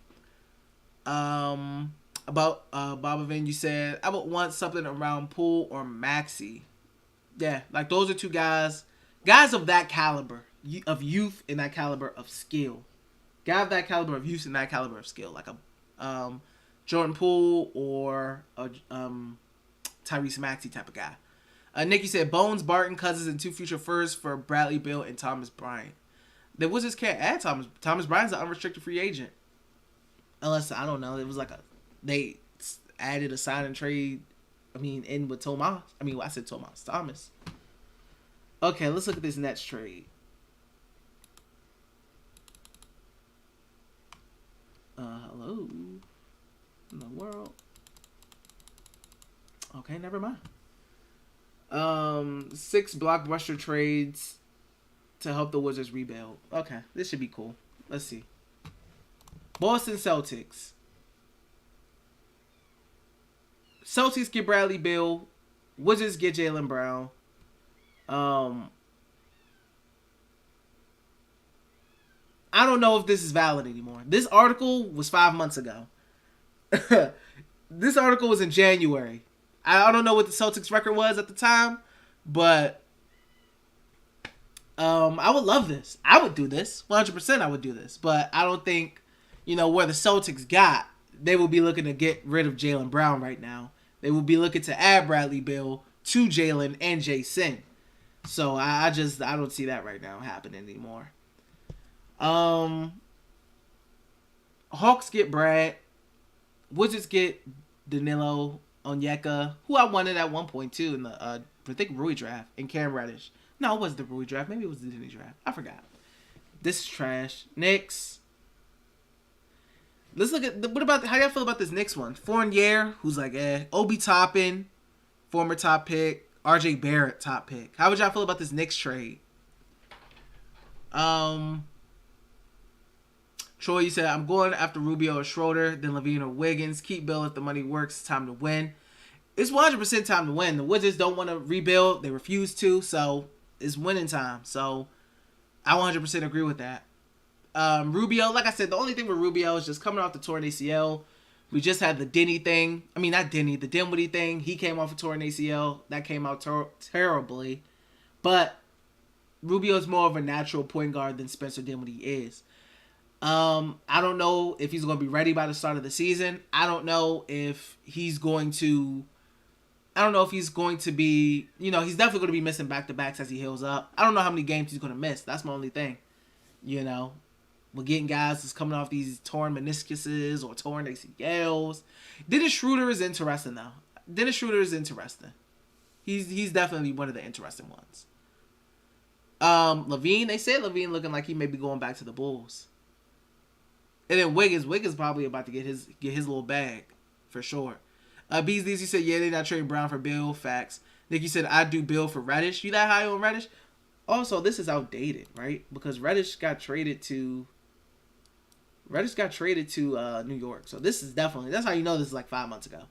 [SPEAKER 1] About Boba Vin, you said I would want something around Poole or Maxey. Yeah, like those are two guys of that caliber of youth and that caliber of skill. Guy of that caliber of youth and that caliber of skill, like a Jordan Poole or a Tyrese Maxey type of guy. Nikki said Bones, Barton, Cousins, and 2 future firsts for Bradley Beal and Thomas Bryant. The Wizards can't add Thomas. Thomas Bryant's an unrestricted free agent. Unless, I don't know, it was like they added a sign and trade, in with Thomas. I said Thomas. Okay, let's look at this Nets trade. Hello? In the world? Okay, never mind. 6 blockbuster trades to help the Wizards rebuild. Okay, this should be cool. Let's see. Boston Celtics. Celtics get Bradley Beal. Wizards get Jaylen Brown. I don't know if this is valid anymore. This article was 5 months ago. This article was in January. I don't know what the Celtics record was at the time, but I would love this. I would do this. 100% I would do this. But I don't think, where the Celtics got, they will be looking to get rid of Jaylen Brown right now. They will be looking to add Bradley Beal to Jaylen and Jason. So I don't see that right now happening anymore. Hawks get Brad. Wizards get Danilo Onyeka, who I wanted at 1.2 in the I think Rui draft, and Cam Reddish. No, it wasn't the Rui draft. Maybe it was the Denny draft. I forgot. This is trash. Knicks. Let's look at how y'all feel about this Knicks one. Fournier, who's like Obi Toppin, former top pick. RJ Barrett, top pick. How would y'all feel about this Knicks trade? Troy, you said, I'm going after Rubio or Schroeder, then Levine or Wiggins. Keep Bill if the money works. It's time to win. It's 100% time to win. The Wizards don't want to rebuild. They refuse to, so it's winning time. So I 100% agree with that. Rubio, like I said, the only thing with Rubio is just coming off the torn ACL. We just had the Denny thing. Not Denny, the Dinwiddie thing. He came off a torn ACL. That came out terribly. But Rubio's more of a natural point guard than Spencer Dinwiddie is. I don't know if he's going to be ready by the start of the season. I don't know if he's going to be, he's definitely going to be missing back-to-backs as he heals up. I don't know how many games he's going to miss. That's my only thing. We're getting guys that's coming off these torn meniscuses or torn ACLs. Dennis Schroeder is interesting, though. He's definitely one of the interesting ones. Levine, they said Levine looking like he may be going back to the Bulls. And then Wiggins probably about to get his little bag for sure. Beasley, you said they're not trading Brown for Bill. Facts. Nick, you said I'd do Bill for Reddish. You that high on Reddish? Also, this is outdated, right? Because Reddish got traded to New York. So this is definitely, that's how you know this is like 5 months ago.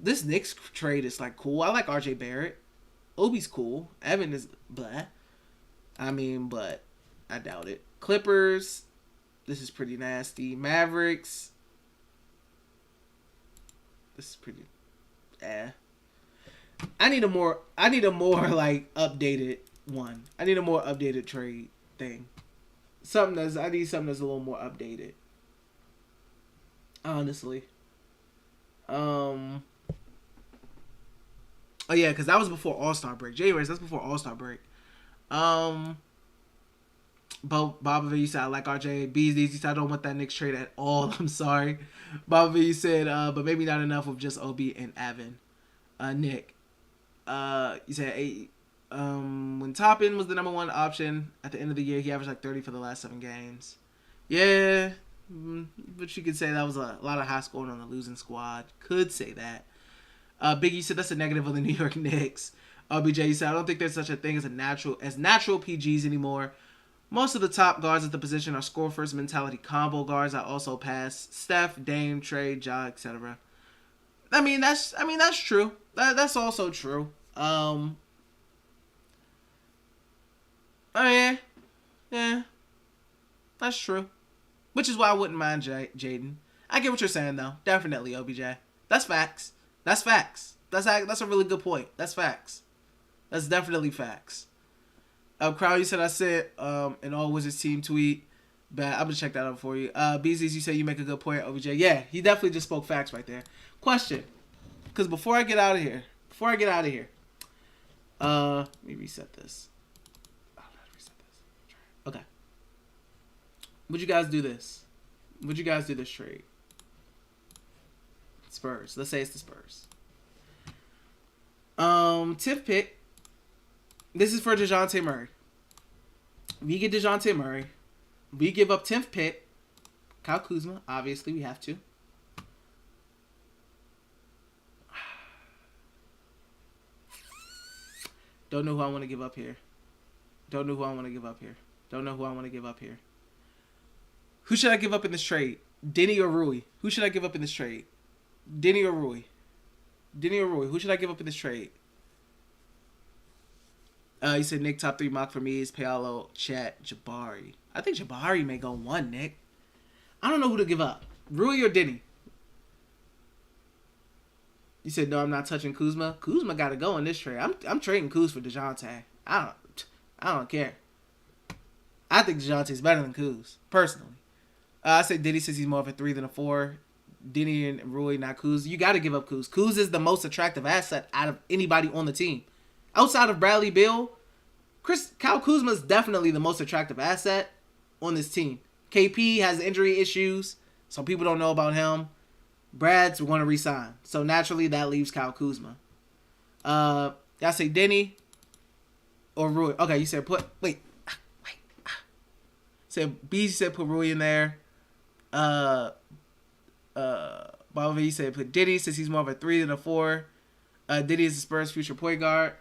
[SPEAKER 1] This Knicks trade is like cool. I like RJ Barrett. Obi's cool. Evan is blah. But I doubt it. Clippers. This is pretty nasty. Mavericks. This is pretty. I need a more like updated one. I need a more updated trade thing. I need something that's a little more updated. Honestly. Oh yeah, because that was before All-Star break. January, that's before All-Star break. Bobby V said I like RJ. Beasley said I don't want that Knicks trade at all. I'm sorry. Bobby V said, but maybe not enough with just Obi and Avin. Nick. You said when Toppin was the number one option at the end of the year, he averaged like 30 for the last 7 games. Yeah, but you could say that was a lot of high scoring on a losing squad. Could say that. Biggie said that's a negative of the New York Knicks. BJ said I don't think there's such a thing as natural PGs anymore. Most of the top guards at the position are score first mentality combo guards. I also pass Steph, Dame, Trey, Ja, etc. I mean that's true. That's also true. Oh yeah, that's true. Which is why I wouldn't mind Jaden. I get what you're saying though. Definitely OBJ. That's facts. That's a really good point. That's facts. That's definitely facts. Crowley said I said an All Wizards team tweet. But I'm gonna check that out for you. BZs, you say you make a good point, OBJ. Yeah, he definitely just spoke facts right there. Question. Because before I get out of here, let me reset this. Okay. Would you guys do this? Would you guys do this trade? Spurs. Let's say it's the Spurs. 10th pick. This is for DeJounte Murray. We get DeJounte Murray. We give up 10th pick. Kyle Kuzma. Obviously, we have to. Don't know who I want to give up here. Who should I give up in this trade? Denny or Rui? Who should I give up in this trade? Denny or Rui? Who should I give up in this trade? You said Nick top 3 mock for me is Paolo, Chat, Jabari. I think Jabari may go 1, Nick. I don't know who to give up. Rui or Denny? You said no, I'm not touching Kuzma. Kuzma got to go in this trade. I'm trading Kuz for DeJounte. I don't care. I think DeJounte's better than Kuz, personally. I say Diddy says he's more of a 3 than a 4. Denny and Rui, not Kuz. You got to give up Kuz. Kuz is the most attractive asset out of anybody on the team. Outside of Bradley Beal, Kyle Kuzma is definitely the most attractive asset on this team. KP has injury issues, so people don't know about him. Brad's going to resign, so naturally that leaves Kyle Kuzma. Y'all say Denny or Rui. Okay, you said Said B said put Rui in there. Bobby said put Diddy since he's more of a 3 than a 4. Diddy is the Spurs' future point guard.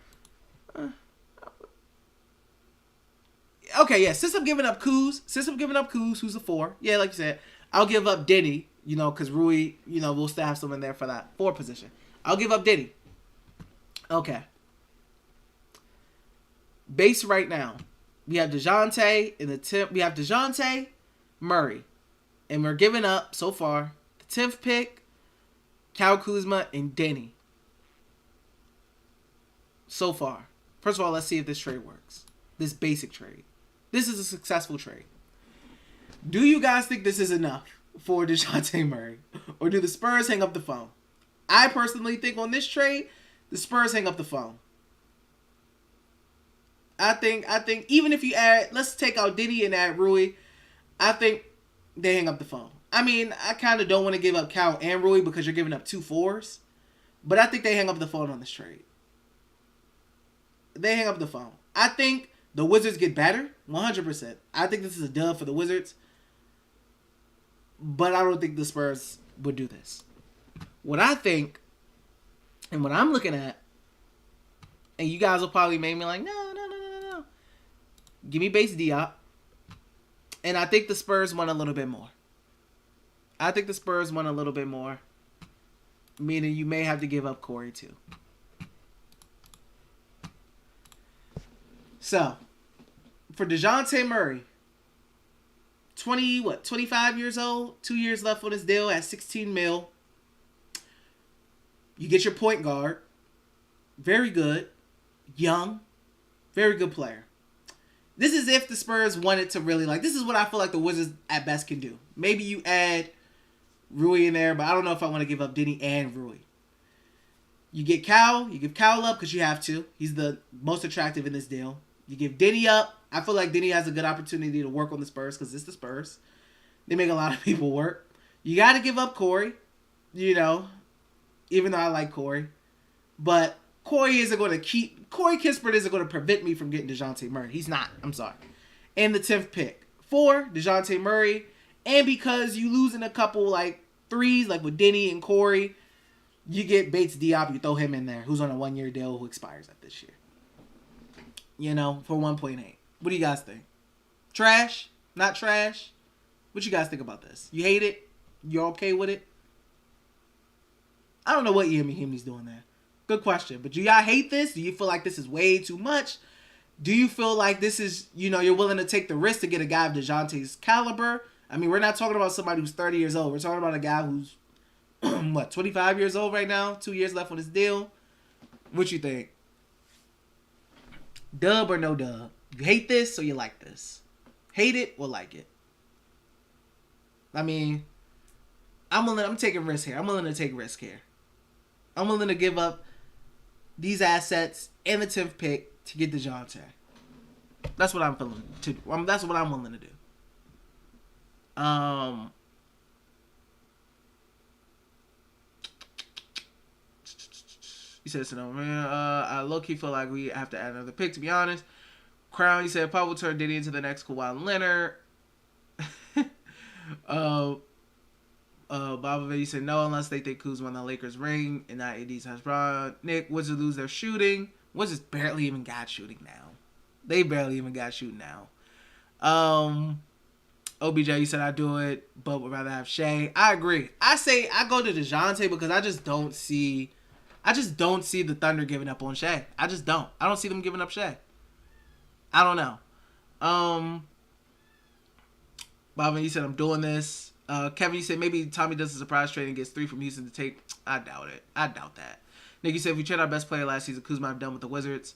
[SPEAKER 1] Okay, yeah. Since I'm giving up Kuz, who's a 4. Yeah, like you said, I'll give up Diddy, because Rui, we'll still have someone there for that 4 position. I'll give up Diddy. Okay. Base right now. We have DeJounte in the 10th. We have DeJounte, Murray. And we're giving up, so far, the 10th pick, Kyle Kuzma, and Denny. So far. First of all, let's see if this trade works. This basic trade. This is a successful trade. Do you guys think this is enough for DeJounte Murray? Or do the Spurs hang up the phone? I personally think on this trade, the Spurs hang up the phone. I think even if you add, let's take out Diddy and add Rui, I think they hang up the phone. I mean, I kind of don't want to give up Cal and Rui because you're giving up 2 4s. But I think they hang up the phone on this trade. They hang up the phone. I think the Wizards get better, 100%. I think this is a dub for the Wizards. But I don't think the Spurs would do this. What I think, and what I'm looking at, and you guys will probably make me like, no. Give me base Diop. And I think the Spurs want a little bit more. Meaning you may have to give up Corey too. So, for DeJounte Murray, 25 years old, 2 years left on his deal at 16 mil. You get your point guard. Very good. Young. Very good player. This is if the Spurs wanted to really this is what I feel like the Wizards at best can do. Maybe you add Rui in there, but I don't know if I want to give up Denny and Rui. You get Cal. You give Cal up because you have to. He's the most attractive in this deal. You give Denny up. I feel like Denny has a good opportunity to work on the Spurs because it's the Spurs. They make a lot of people work. You got to give up Corey, even though I like Corey. But Corey Kispert isn't going to prevent me from getting DeJounte Murray. He's not. I'm sorry. And the 10th pick. 4, DeJounte Murray. And because you losing a couple threes with Denny and Corey, you get Bates Diop. You throw him in there, who's on a 1-year deal who expires at this year. For 1.8. What do you guys think? Trash? Not trash? What you guys think about this? You hate it? You're okay with it? I don't know what Ian Mahim's doing there. Good question. But do y'all hate this? Do you feel like this is way too much? Do you feel like this is, you're willing to take the risk to get a guy of DeJounte's caliber? I mean, we're not talking about somebody who's 30 years old. We're talking about a guy who's, 25 years old right now? 2 years left on his deal? What you think? Dub or no dub? You hate this or you like this? Hate it or like it? I mean, I'm taking risk here. I'm willing to take risk here. I'm willing to give up these assets and the 10th pick to get DeJounte. That's what I'm feeling to do. That's what I'm willing to do. He says, "No, man. I low-key feel like we have to add another pick, to be honest." Crown, he said, "Paul will turn Diddy into the next Kawhi Leonard." Baba he said, "No, unless they think Kuzma on the Lakers ring and not AD's has brought." Nick, Wizards lose their shooting. Wizards barely even got shooting now. They barely even got shooting now. OBJ, you said I do it, but would rather have Shea. I agree. I say I go to DeJounte because I just don't see the Thunder giving up on Shea. I just don't. I don't see them giving up Shea. I don't know. Bobby, you said I'm doing this. Kevin, you said maybe Tommy does a surprise trade and gets 3 from Houston to take. I doubt it. I doubt that. Nick, you said if we trade our best player last season, Kuzma, I'm done with the Wizards.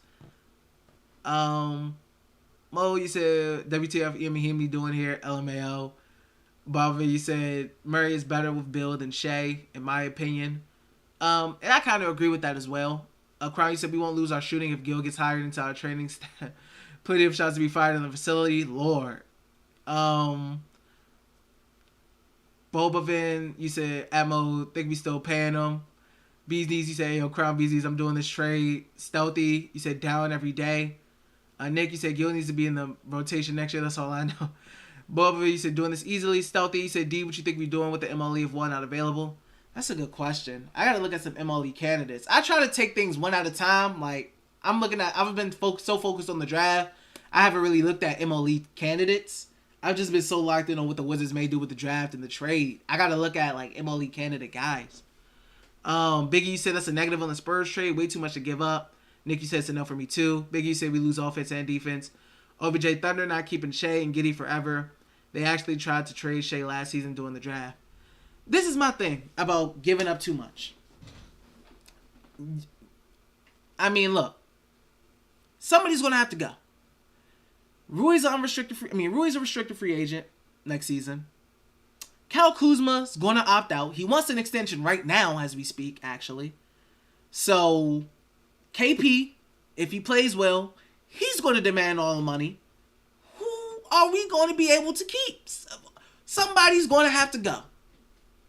[SPEAKER 1] Mo, you said WTF Ian Mahimi doing here? LMAO. Bobby, you said Murray is better with Beal than Shea, in my opinion. And I kind of agree with that as well. Crown, you said we won't lose our shooting if Gil gets hired into our training staff. Plenty of shots to be fired in the facility. Lord. Bobavin, you said Ammo, think we still paying him. Bees Knees, you said, yo, Crown Bees Knees, I'm doing this trade. Stealthy, you said down every day. Nick, you said Gil needs to be in the rotation next year. That's all I know. Bobavin, you said doing this easily. Stealthy, you said D, what you think we doing with the MLE if one not available? That's a good question. I got to look at some MLE candidates. I try to take things one at a time. I've been so focused on the draft. I haven't really looked at MLE candidates. I've just been so locked in on what the Wizards may do with the draft and the trade. I got to look at MLE candidate guys. Biggie, you said that's a negative on the Spurs trade. Way too much to give up. Nick, you said it's a no for me too. Biggie, you said we lose offense and defense. OBJ, Thunder not keeping Shea and Giddey forever. They actually tried to trade Shea last season during the draft. This is my thing about giving up too much. I mean, look. Somebody's going to have to go. Rui's a restricted free agent next season. Kyle Kuzma's going to opt out. He wants an extension right now as we speak, actually. So, KP, if he plays well, he's going to demand all the money. Who are we going to be able to keep? Somebody's going to have to go.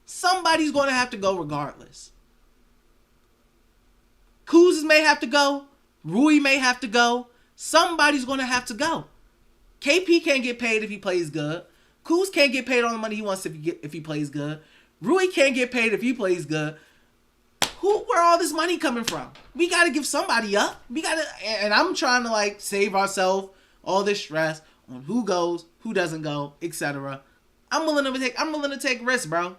[SPEAKER 1] Somebody's going to have to go regardless. Kuz may have to go. Rui may have to go. Somebody's going to have to go. KP can't get paid if he plays good. Kuz can't get paid all the money he wants if he plays good. Rui can't get paid if he plays good. Where all this money coming from? We got to give somebody up. And I'm trying to save ourselves all this stress on who goes, who doesn't go, etc. I'm willing to take risks, bro.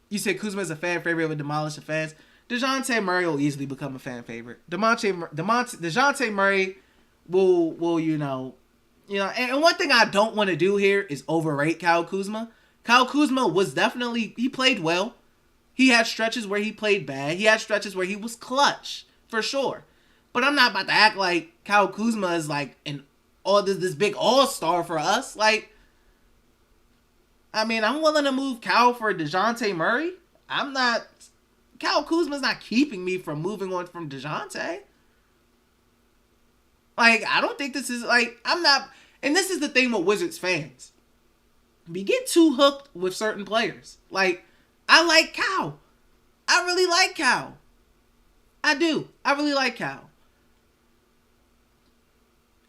[SPEAKER 1] You said Kuzma is a fan favorite would demolish the fans. DeJounte Murray will easily become a fan favorite. DeJounte Murray will You know, and one thing I don't want to do here is overrate Kyle Kuzma. Kyle Kuzma was definitely, he played well. He had stretches where he played bad. He had stretches where he was clutch, for sure. But I'm not about to act like Kyle Kuzma is like this big all-star for us. Like, I mean, I'm willing to move Kyle for DeJounte Murray. Kyle Kuzma's not keeping me from moving on from DeJounte. Like, I don't think this is, like, I'm not, and this is the thing with Wizards fans. We get too hooked with certain players. Like, I like Kyle. I really like Kyle. I do. I really like Kyle.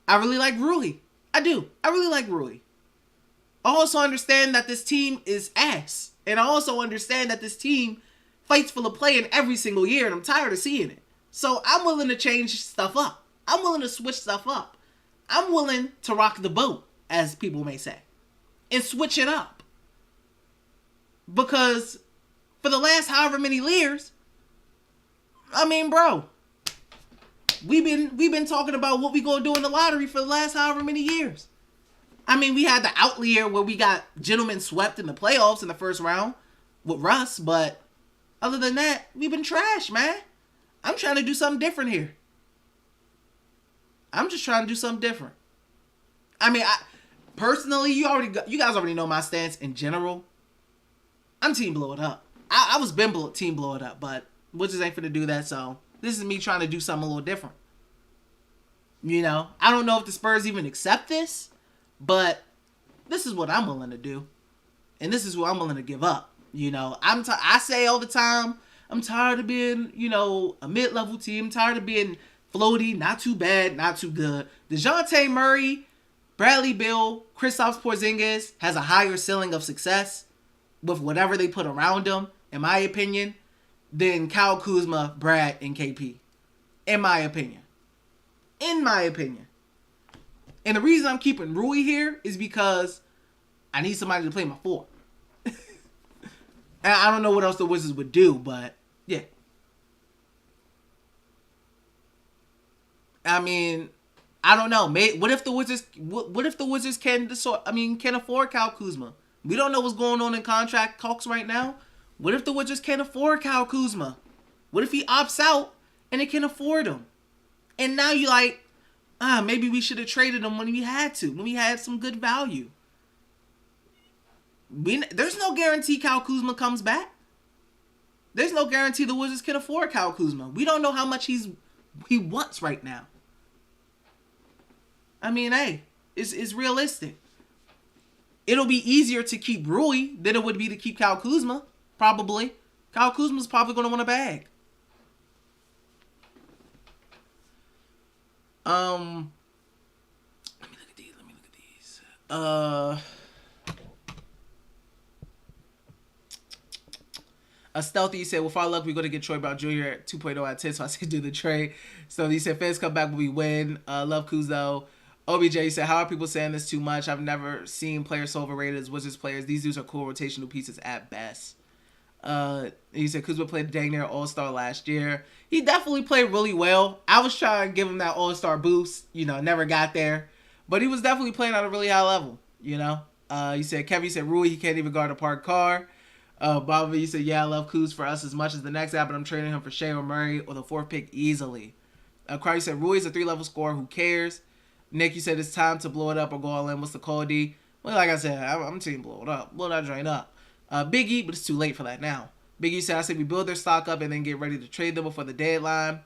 [SPEAKER 1] I really like Rui. I do. I really like Rui. I also understand that this team is ass. And I also understand that this team fights for the play in every single year, and I'm tired of seeing it. So I'm willing to change stuff up. I'm willing to switch stuff up. I'm willing to rock the boat, as people may say, and switch it up. Because for the last however many years, I mean, bro, we've been talking about what we gonna do in the lottery for the last however many years. I mean, we had the outlier where we got gentlemen swept in the playoffs in the first round with Russ, but other than that, we've been trash, man. I'm trying to do something different here. I'm just trying to do something different. I mean, personally, you guys already know my stance in general. I'm team blow it up. I was been team blow it up, but Wizards ain't finna do that, so this is me trying to do something a little different. You know, I don't know if the Spurs even accept this, but this is what I'm willing to do. And this is what I'm willing to give up. You know, I say all the time, I'm tired of being, you know, a mid-level team. I'm tired of being floaty, not too bad, not too good. DeJounte Murray, Bradley Beal, Kristaps Porzingis has a higher ceiling of success with whatever they put around them, in my opinion, than Kyle Kuzma, Brad, and KP. In my opinion. In my opinion. And the reason I'm keeping Rui here is because I need somebody to play my 4. And I don't know what else the Wizards would do, but yeah. I mean, I don't know. What if the Wizards can afford Kyle Kuzma? We don't know what's going on in contract talks right now. What if the Wizards can't afford Kyle Kuzma? What if he opts out and they can afford him? And now you're like, maybe we should have traded him when we had to, when we had some good value. There's no guarantee Kyle Kuzma comes back. There's no guarantee the Wizards can afford Kyle Kuzma. We don't know how much he wants right now. I mean, hey, it's realistic. It'll be easier to keep Rui than it would be to keep Kyle Kuzma, probably. Kyle Kuzma's probably going to want a bag. Let me look at these. A Stealthy said, with our luck, we're going to get Troy Brown Jr. at 2.0 at 10, so I said do the trade. So he said, fans come back when we win. Love Kuz, though. OBJ said, how are people saying this too much? I've never seen players so overrated as Wizards players. These dudes are cool rotational pieces at best. He said, Kuzma played dang near All-Star last year. He definitely played really well. I was trying to give him that All-Star boost. You know, never got there. But he was definitely playing at a really high level, you know. Kevin said, Rui, he can't even guard a parked car. Bobby said, yeah, I love Kuz for us as much as the next guy, but I'm trading him for Shea or Murray or the 4th pick easily. Crowley said, Rui's a 3-level scorer. Who cares? Nick, you said it's time to blow it up or go all in. What's the call, D? Well, like I said, I'm team blow it up. Blow that drain up. Biggie, but it's too late for that now. Biggie said, I said we build their stock up and then get ready to trade them before the deadline.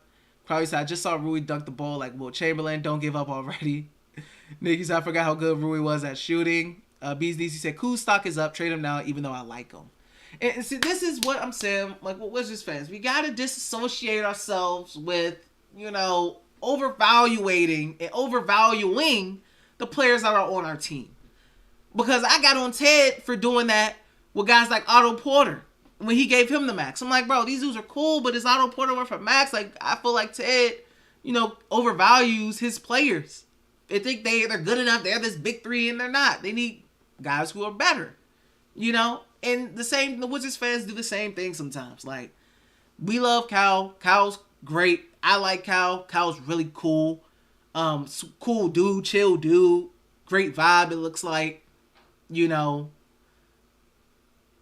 [SPEAKER 1] Crowley said, I just saw Rui dunk the ball like Will Chamberlain. Don't give up already. Nicky said, I forgot how good Rui was at shooting. Bees DC said, Kuz stock is up. Trade him now, even though I like him. And see, this is what I'm saying. Like, what Wizards fans, we got to disassociate ourselves with, you know, overvaluing the players that are on our team. Because I got on Ted for doing that with guys like Otto Porter when he gave him the max. I'm like, bro, these dudes are cool, but is Otto Porter worth a max? Like, I feel like Ted, you know, overvalues his players. They think they're good enough. They're this big 3, and they're not. They need guys who are better, you know? And the Wizards fans do the same thing sometimes. Like, we love Kyle. Kyle's great. I like Kyle. Kyle's really cool. Cool dude, chill dude. Great vibe, it looks like, you know.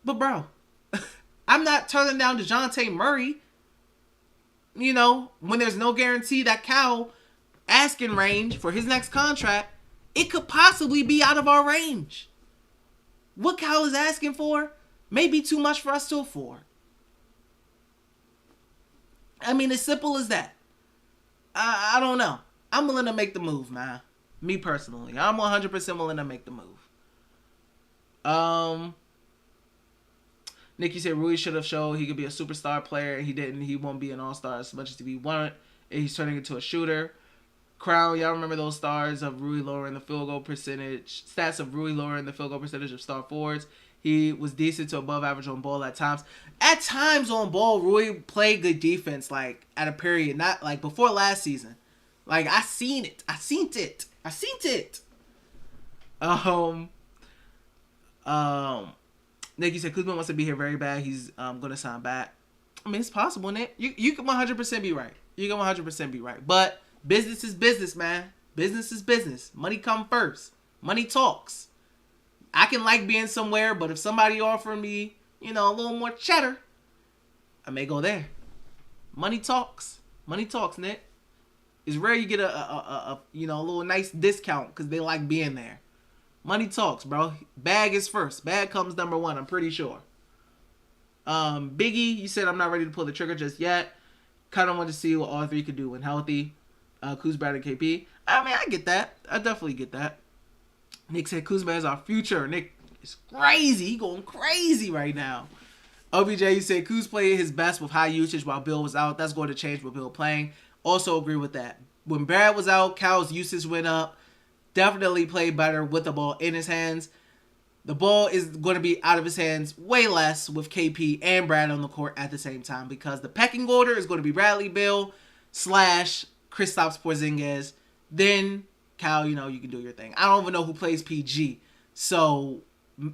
[SPEAKER 1] But, bro, I'm not turning down DeJounte Murray, you know, when there's no guarantee that Cal asking range for his next contract, it could possibly be out of our range. What Cal is asking for may be too much for us to afford. I mean, as simple as that. I don't know. I'm willing to make the move, man. Me personally. I'm 100% willing to make the move. Nikki said Rui should have shown he could be a superstar player, and he didn't. He won't be an all-star as much as he wanted. And he's turning into a shooter. Crown, y'all remember those stars of Rui lowering the field goal percentage, stats of Rui lowering the field goal percentage of star forwards. He was decent to above average on ball at times. At times on ball, Rui played good defense, like, at a period, not, like, before last season. Like, I seen it. Nicky said Kuzma wants to be here very bad. He's going to sign back. I mean, it's possible, Nick. You can 100% be right. You can 100% be right. But business is business, man. Business is business. Money come first. Money talks. I can like being somewhere, but if somebody offering me, you know, a little more cheddar, I may go there. Money talks. Money talks, Nick. It's rare you get a you know, a little nice discount because they like being there. Money talks, bro. Bag is first. Bag comes number one, I'm pretty sure. Biggie, you said I'm not ready to pull the trigger just yet. Kind of want to see what all three could do when healthy. Kuzma and KP. I mean, I get that. I definitely get that. Nick said Kuzma is our future. Nick is crazy. He going crazy right now. OBJ, you said Kuz played his best with high usage while Bill was out. That's going to change with Bill playing. Also agree with that. When Brad was out, Cal's usage went up. Definitely played better with the ball in his hands. The ball is going to be out of his hands way less with KP and Brad on the court at the same time because the pecking order is going to be Bradley Beal / Kristaps Porzingis. Then Cal, you know, you can do your thing. I don't even know who plays PG. So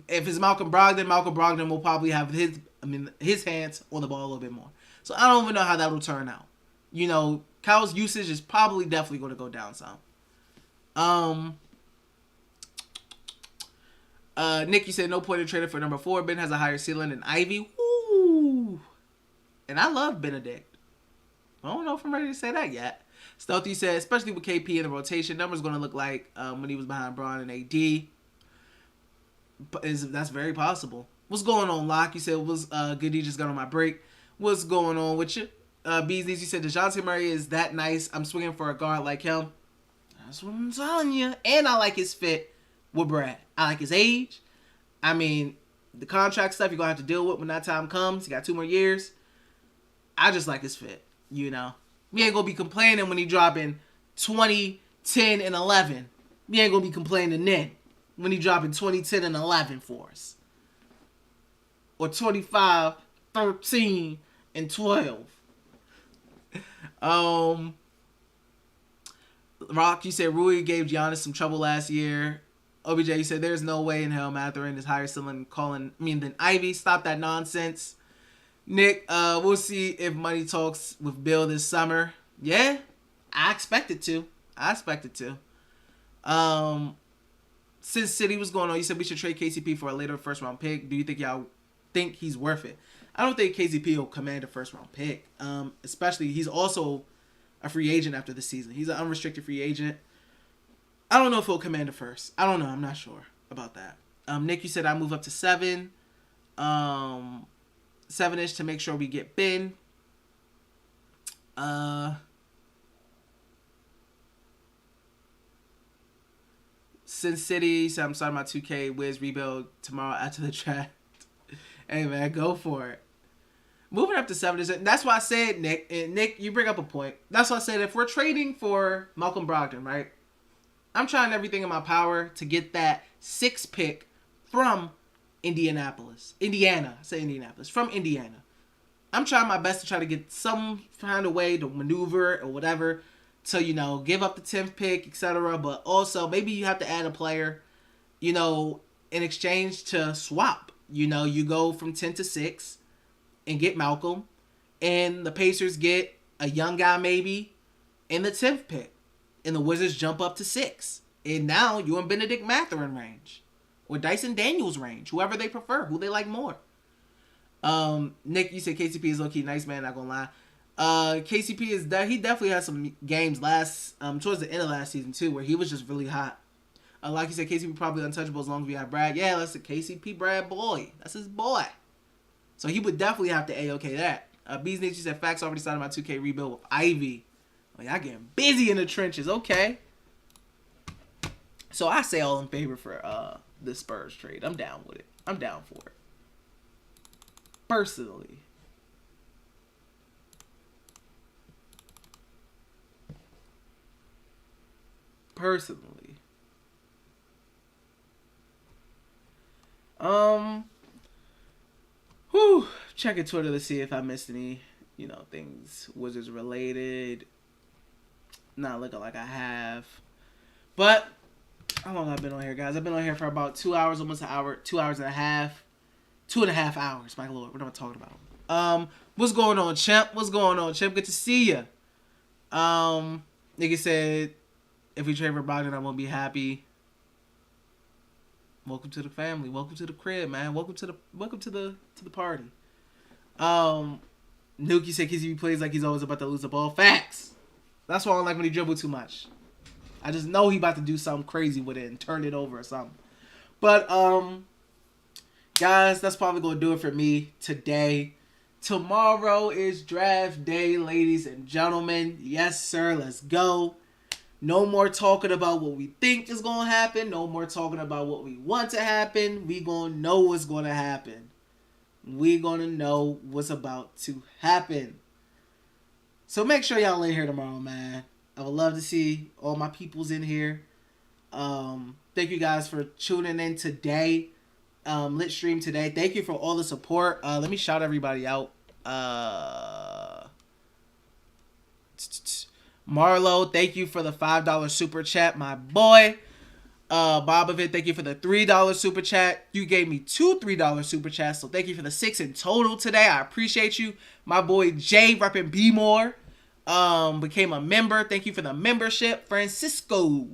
[SPEAKER 1] if it's Malcolm Brogdon will probably have his hands on the ball a little bit more. So I don't even know how that will turn out. You know, Cal's usage is probably definitely going to go down some. Nick, you said no point in trading for number 4. Ben has a higher ceiling than Ivy. Woo! And I love Benedict. I don't know if I'm ready to say that yet. Stealthy said, especially with KP in the rotation, numbers going to look like when he was behind Braun and AD. But that's very possible. What's going on, Locke? You said, was good he just got on my break. What's going on with you? Beasleys, you said, DeJounte Murray is that nice. I'm swinging for a guard like him. That's what I'm telling you. And I like his fit with Brad. I like his age. I mean, the contract stuff you're going to have to deal with when that time comes. He got 2 more years. I just like his fit, you know. We ain't going to be complaining when he dropping 20, 10, and 11. We ain't going to be complaining then when he dropping 20, 10, and 11 for us. Or 25, 13, and 12. Rock, you said Rui gave Giannis some trouble last year. OBJ, you said there's no way in hell Mathurin is higher ceiling than Ivy. Stop that nonsense. Nick, we'll see if money talks with Bill this summer. Yeah, I expect it to. Since City was going on, you said we should trade KCP for a later first round pick. Do you think y'all think he's worth it? I don't think KCP will command a first round pick. Especially he's also a free agent after the season. He's an unrestricted free agent. I don't know if he'll command a first. I don't know. I'm not sure about that. Nick, you said I move up to 7. 7-ish to make sure we get Ben. Sin City said I'm starting my 2K Wiz rebuild tomorrow after the draft. Hey man, go for it. Moving up to 7 is that's why I said, Nick, and Nick, you bring up a point. That's why I said if we're trading for Malcolm Brogdon, right? I'm trying everything in my power to get that 6th pick from Indiana. From Indiana. I'm trying my best to try to get some kind of way to maneuver or whatever to, you know, give up the 10th pick, etc. But also maybe you have to add a player, you know, in exchange to swap. You know, you go from 10 to 6 and get Malcolm, and the Pacers get a young guy maybe in the 10th pick, and the Wizards jump up to 6 And now you're in Benedict Mathurin range. Or Dyson Daniels range. Whoever they prefer. Who they like more. Nick, you said KCP is low-key nice, man. Not gonna lie. KCP is he definitely had some games towards the end of last season too, where he was just really hot. Like you said, KCP probably untouchable as long as we have Brad. Yeah, that's a KCP Brad boy. That's his boy. So he would definitely have to A-OK that. Bees Nick, you said facts already started my 2K rebuild with Ivy. Oh, y'all getting busy in the trenches. Okay. So I say all in favor for the Spurs trade. I'm down with it. I'm down for it. Personally. Checking Twitter to see if I missed any, things Wizards related. Not looking like I have. But how long have I been on here, guys? I've been on here for about 2 hours, almost an hour, 2 hours and a half. 2.5 hours, my lord. What am I talking about? What's going on, Champ? What's going on, Champ? Good to see ya. Nigga said, if we trade for Brogdon, I won't be happy. Welcome to the family. Welcome to the crib, man. Welcome to the party. Nuki said KCP plays like he's always about to lose the ball. Facts. That's why I don't like when he dribble too much. I just know he about to do something crazy with it and turn it over or something. But guys, that's probably gonna do it for me today. Tomorrow is draft day, ladies and gentlemen. Yes, sir. Let's go. No more talking about what we think is going to happen. No more talking about what we want to happen. We going to know what's going to happen. We going to know what's about to happen. So make sure y'all in here tomorrow, man. I would love to see all my peoples in here. Thank you guys for tuning in today. Lit stream today. Thank you for all the support. Let me shout everybody out. Marlo, thank you for the $5 super chat, my boy. Bobovit, thank you for the $3 super chat. You gave me two $3 super chats, so thank you for the 6 in total today. I appreciate you. My boy Jay, repping B More, became a member. Thank you for the membership. Francisco,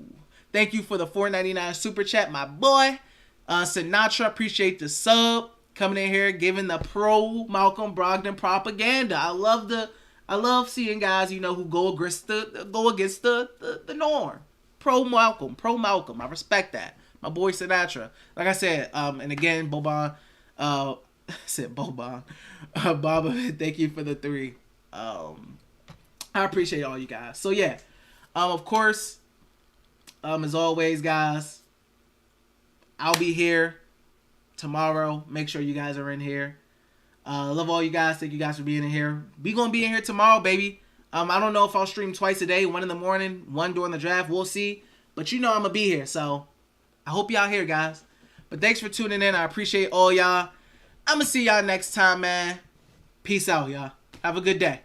[SPEAKER 1] thank you for the $4.99 super chat, my boy. Sinatra, appreciate the sub. Coming in here, giving the pro Malcolm Brogdon propaganda. I love seeing guys, who go against the norm. Pro Malcolm. I respect that. My boy Sinatra. Like I said, and again, Boban, said Boban. Baba, thank you for the 3. I appreciate all you guys. So yeah, of course, as always, guys, I'll be here tomorrow. Make sure you guys are in here. Love all you guys. Thank you guys for being in here. We gonna be in here tomorrow, baby. I don't know if I'll stream twice a day, 1 in the morning, 1 during the draft. We'll see. But I'm gonna be here, so I hope y'all here, guys. But thanks for tuning in. I appreciate all y'all. I'm gonna see y'all next time, man. Peace out, y'all. Have a good day.